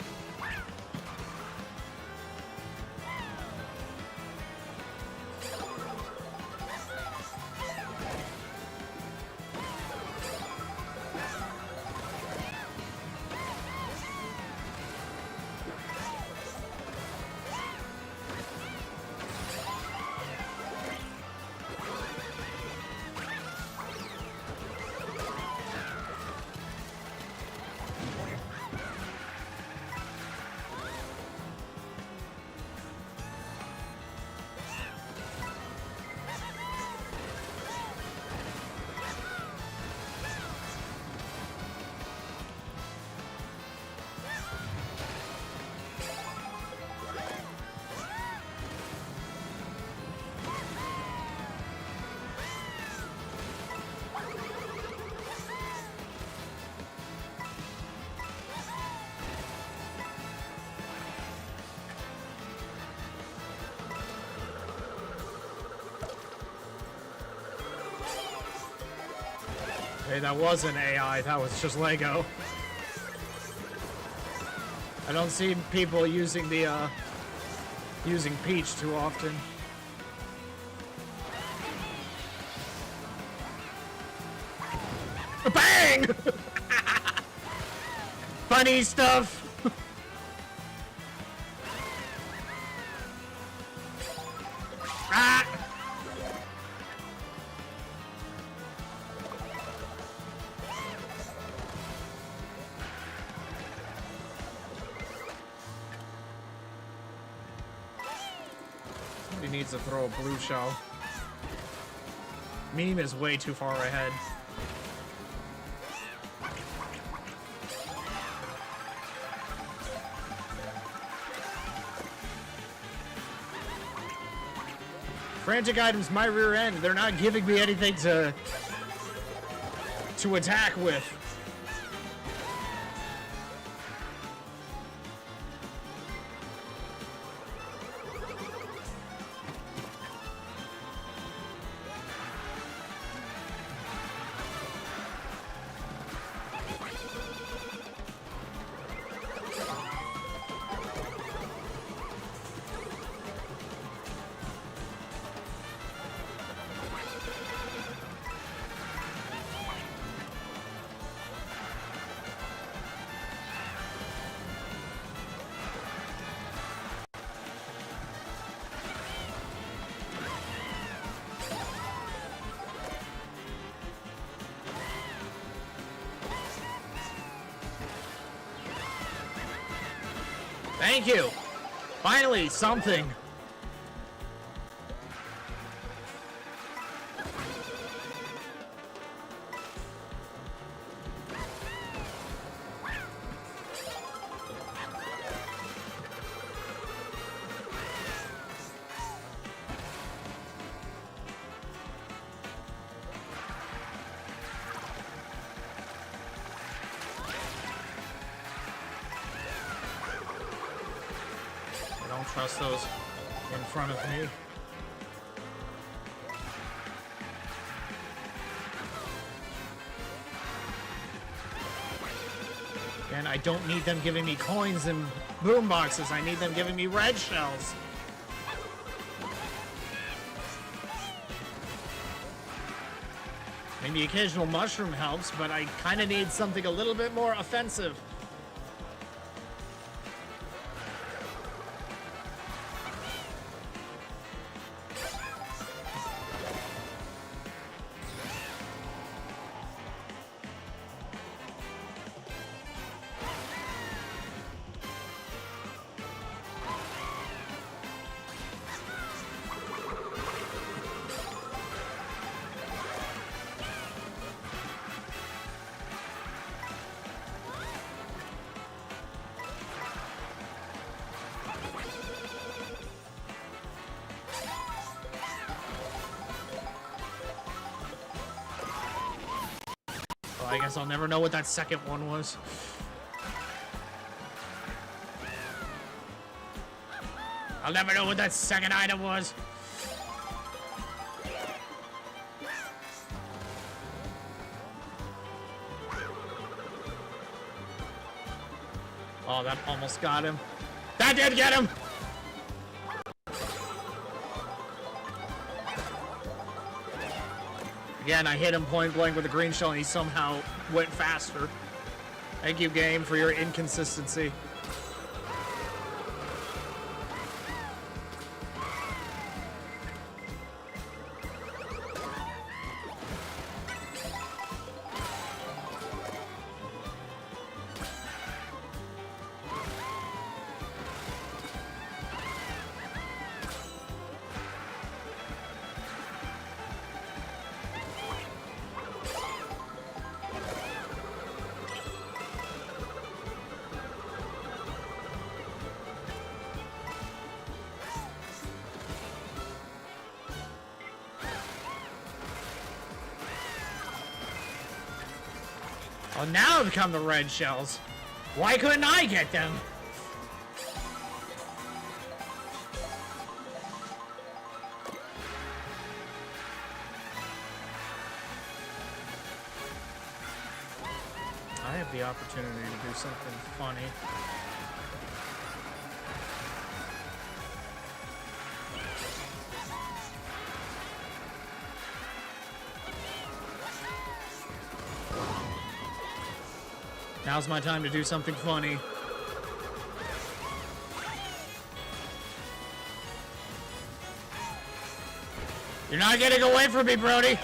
Hey, that wasn't AI, that was just Lego. I don't see people using the, using Peach too often. Bang! Funny stuff! Ah! He needs to throw a blue shell. Meme is way too far ahead. Frantic items, my rear end. They're not giving me anything to attack with. Thank you. Finally, something. I don't trust those in front of me. And I don't need them giving me coins and boom boxes. I need them giving me red shells. Maybe occasional mushroom helps, but I kind of need something a little bit more offensive. Well, I guess I'll never know what that second one was. I'll never know what that second item was. Oh, that almost got him. That did get him! Again, I hit him point blank with a green shell and he somehow went faster. Thank you, game, for your inconsistency. Oh, now have come the red shells. Why couldn't I get them? I have the opportunity to do something funny. Now's my time to do something funny. You're not getting away from me, Brody!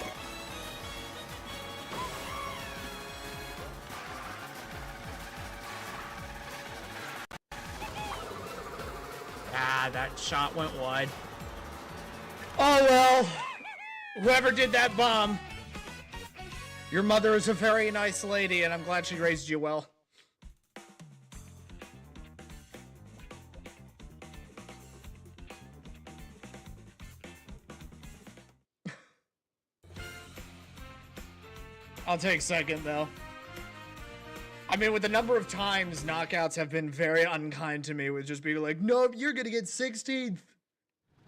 Ah, that shot went wide. Oh well. Whoever did that bomb. Your mother is a very nice lady, and I'm glad she raised you well. I'll take second, though. I mean, with the number of times knockouts have been very unkind to me with just being like, nope, you're gonna get 16th.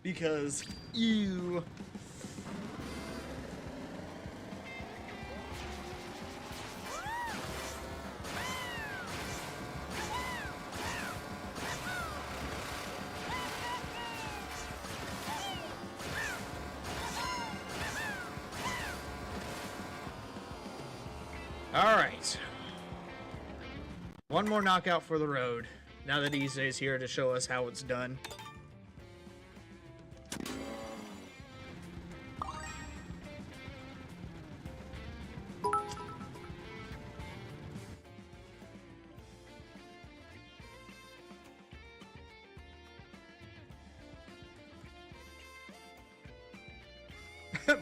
Because you... Alright. One more knockout for the road. Now that Issei's here to show us how it's done.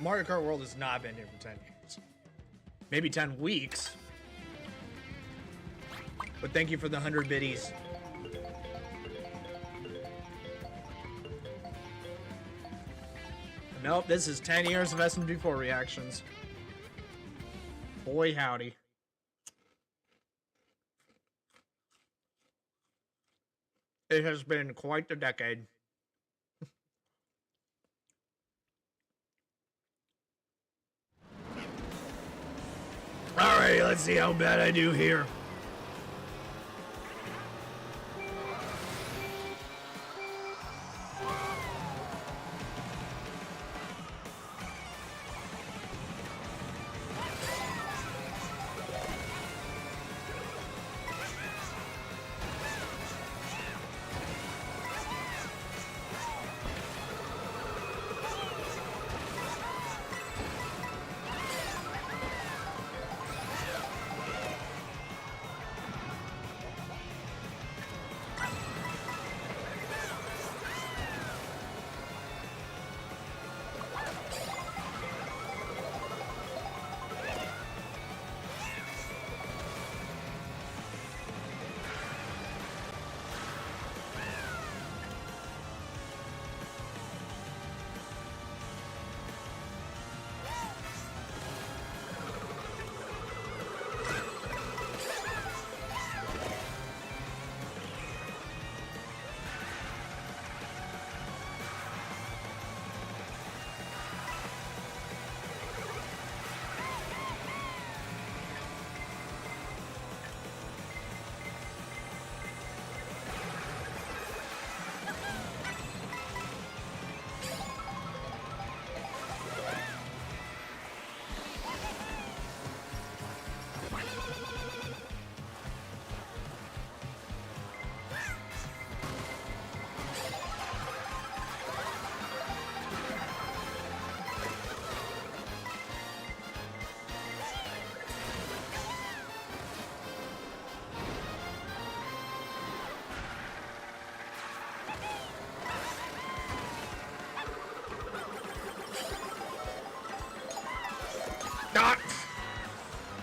Mario Kart World has not been here for 10 years. Maybe 10 weeks. But thank you for the 100 biddies. Nope, this is 10 years of SMG4 reactions. Boy, howdy. It has been quite the decade. Alright, let's see how bad I do here.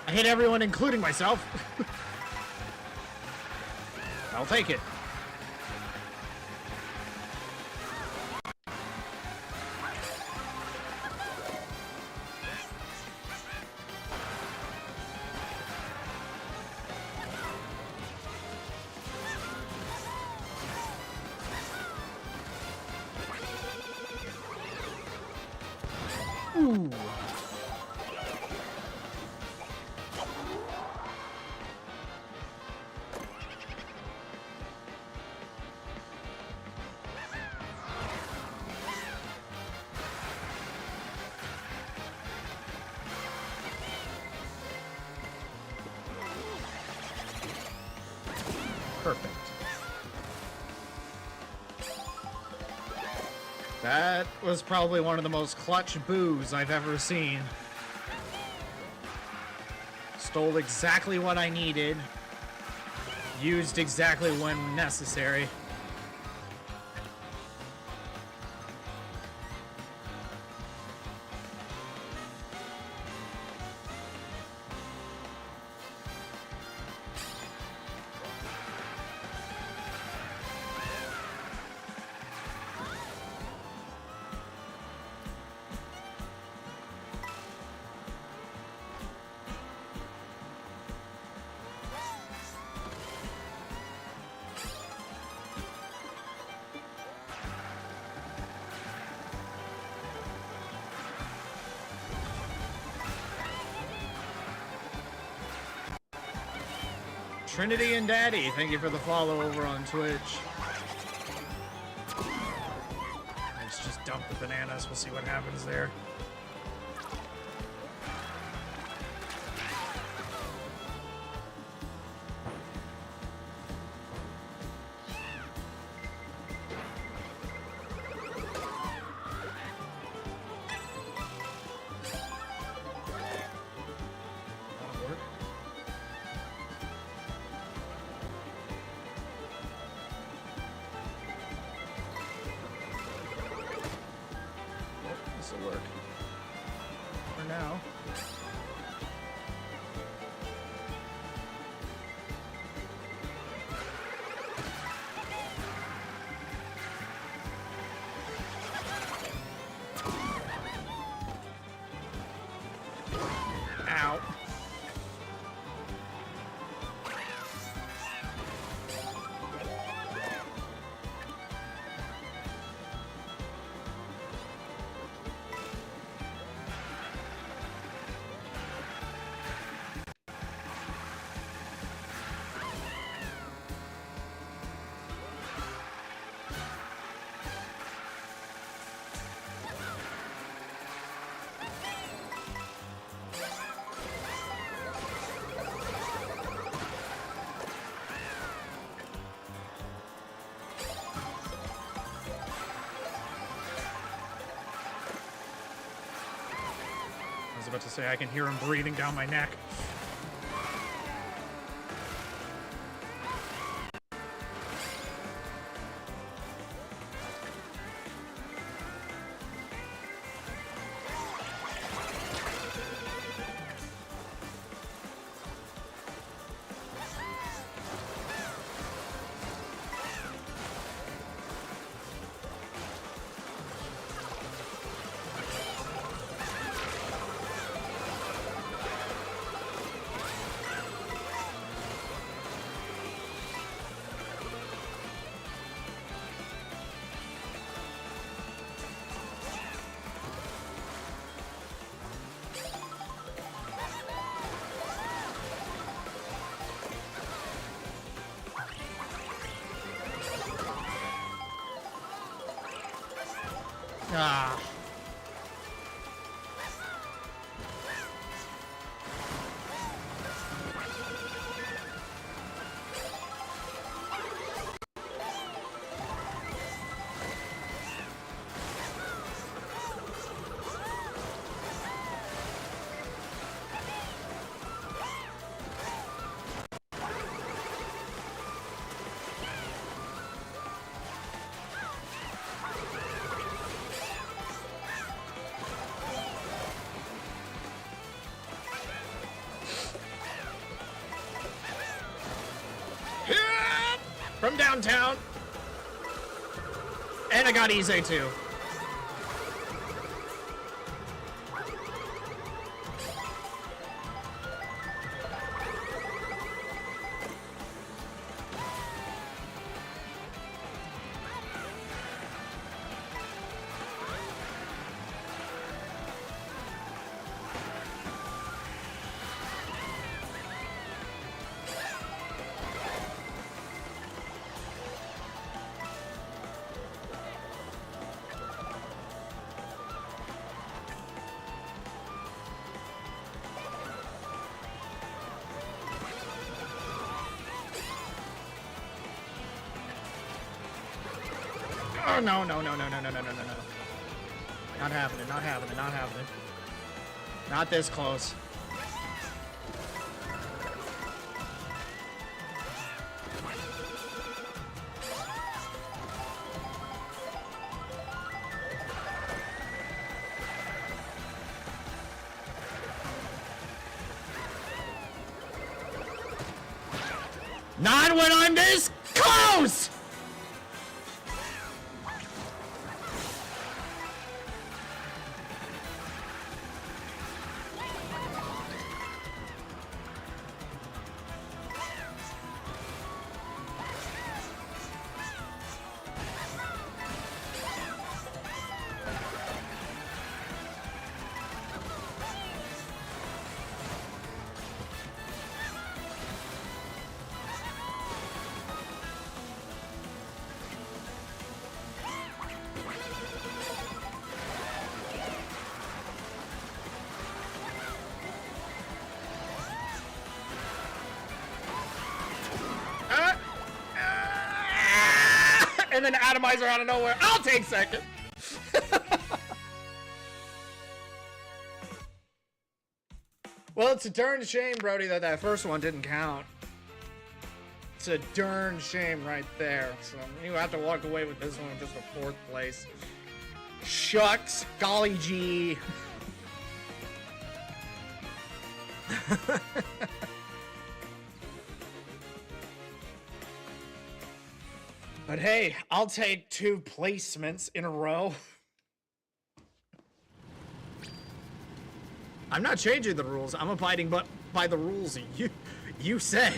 I hit everyone, including myself. I'll take it. Ooh. Perfect. That was probably one of the most clutch boos I've ever seen. Stole exactly what I needed. Used exactly when necessary. Trinity and Daddy, thank you for the follow over on Twitch. Let's just dump the bananas, we'll see what happens there. This'll work. now. Ow. I was about to say I can hear him breathing down my neck. Ah. From downtown. And I got Ize too. Oh, no. Not happening, not happening, not happening. Not this close. Not when I'm this close! And then Atomizer out of nowhere. I'll take second. Well, it's a darn shame, Brody, that that first one didn't count. It's a darn shame right there. So you have to walk away with this one with just a 4th place. Shucks. Golly gee. But hey, I'll take 2 placements in a row. I'm not changing the rules. I'm abiding by the rules you said.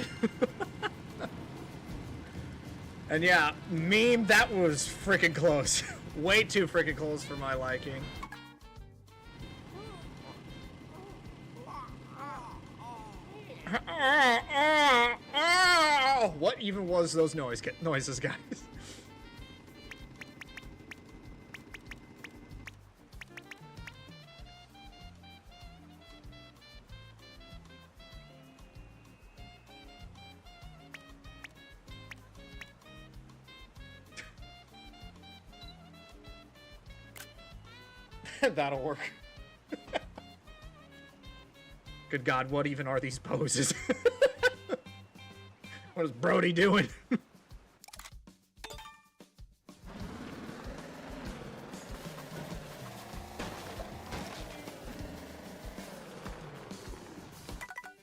And yeah, meme, that was freaking close. Way too freaking close for my liking. What even was those noises, guys? That'll work. Good God, what even are these poses? What is Brody doing?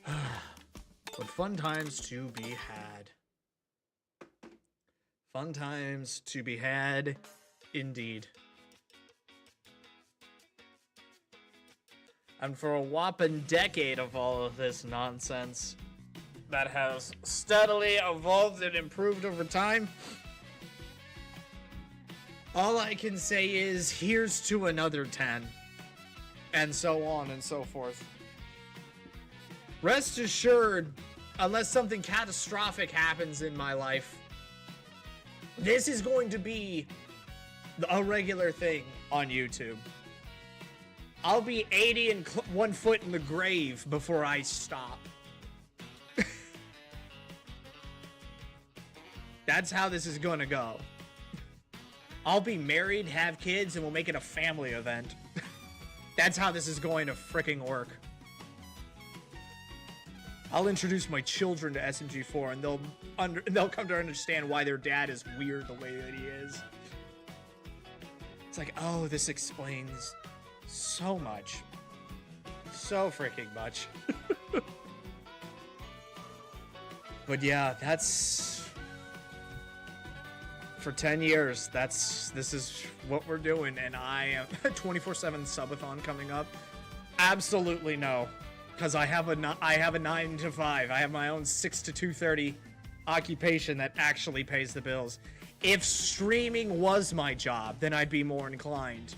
But fun times to be had. Fun times to be had, indeed. And for a whopping decade of all of this nonsense that has steadily evolved and improved over time, all I can say is, here's to another 10. And so on and so forth. Rest assured, unless something catastrophic happens in my life, this is going to be a regular thing on YouTube. I'll be 80 and 1 foot in the grave before I stop. That's how this is gonna go. I'll be married, have kids, and we'll make it a family event. That's how this is going to freaking work. I'll introduce my children to SMG4, and they'll come to understand why their dad is weird the way that he is. It's like, oh, this explains so much. So freaking much. But yeah, that's... For 10 years, this is what we're doing, and I am 24/7 subathon coming up. Absolutely no, because I have a 9 to 5. I have my own 6 to 2:30 occupation that actually pays the bills. If streaming was my job, then I'd be more inclined.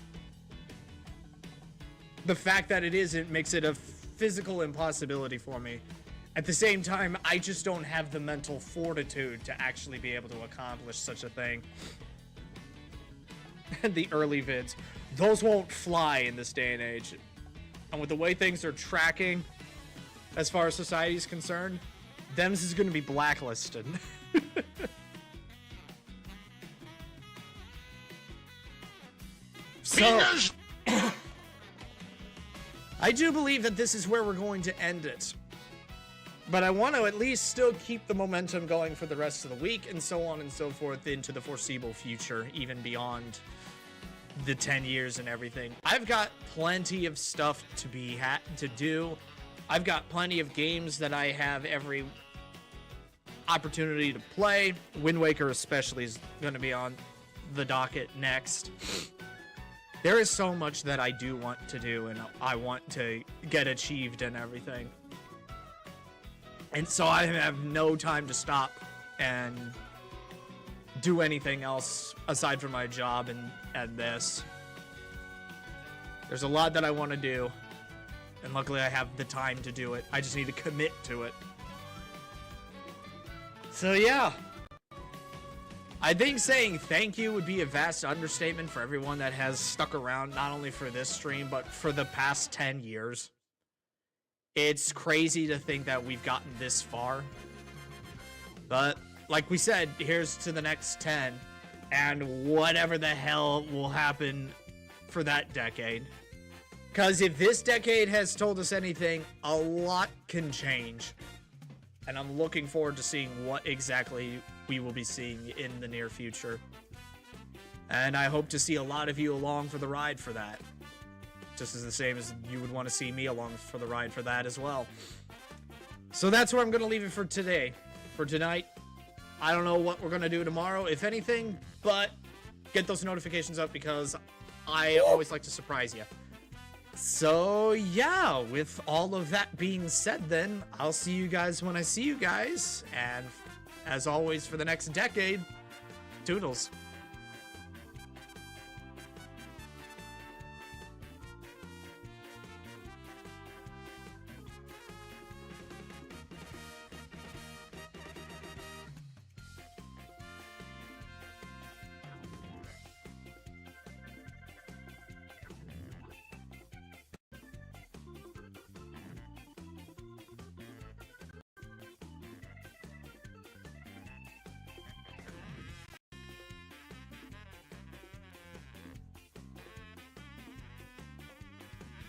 The fact that it isn't makes it a physical impossibility for me. At the same time, I just don't have the mental fortitude to actually be able to accomplish such a thing. And the early vids, those won't fly in this day and age. And with the way things are tracking, as far as society is concerned, them's is going to be blacklisted. So, I do believe that this is where we're going to end it. But I want to at least still keep the momentum going for the rest of the week and so on and so forth into the foreseeable future, even beyond the 10 years and everything. I've got plenty of stuff to do. I've got plenty of games that I have every opportunity to play. Wind Waker especially is going to be on the docket next. There is so much that I do want to do and I want to get achieved and everything. And so I have no time to stop and do anything else aside from my job and this. There's a lot that I want to do, and luckily I have the time to do it. I just need to commit to it. So yeah. I think saying thank you would be a vast understatement for everyone that has stuck around, not only for this stream, but for the past 10 years. It's crazy to think that we've gotten this far. But, like we said, here's to the next 10, and whatever the hell will happen for that decade. Because if this decade has told us anything, a lot can change. And I'm looking forward to seeing what exactly we will be seeing in the near future. And I hope to see a lot of you along for the ride for that. just as the same as you would want to see me along for the ride for that as well. So that's where I'm going to leave it for today. For tonight, I don't know what we're going to do tomorrow, if anything, but get those notifications up because I always like to surprise you. So yeah, with all of that being said then, I'll see you guys when I see you guys. And as always for the next decade, toodles.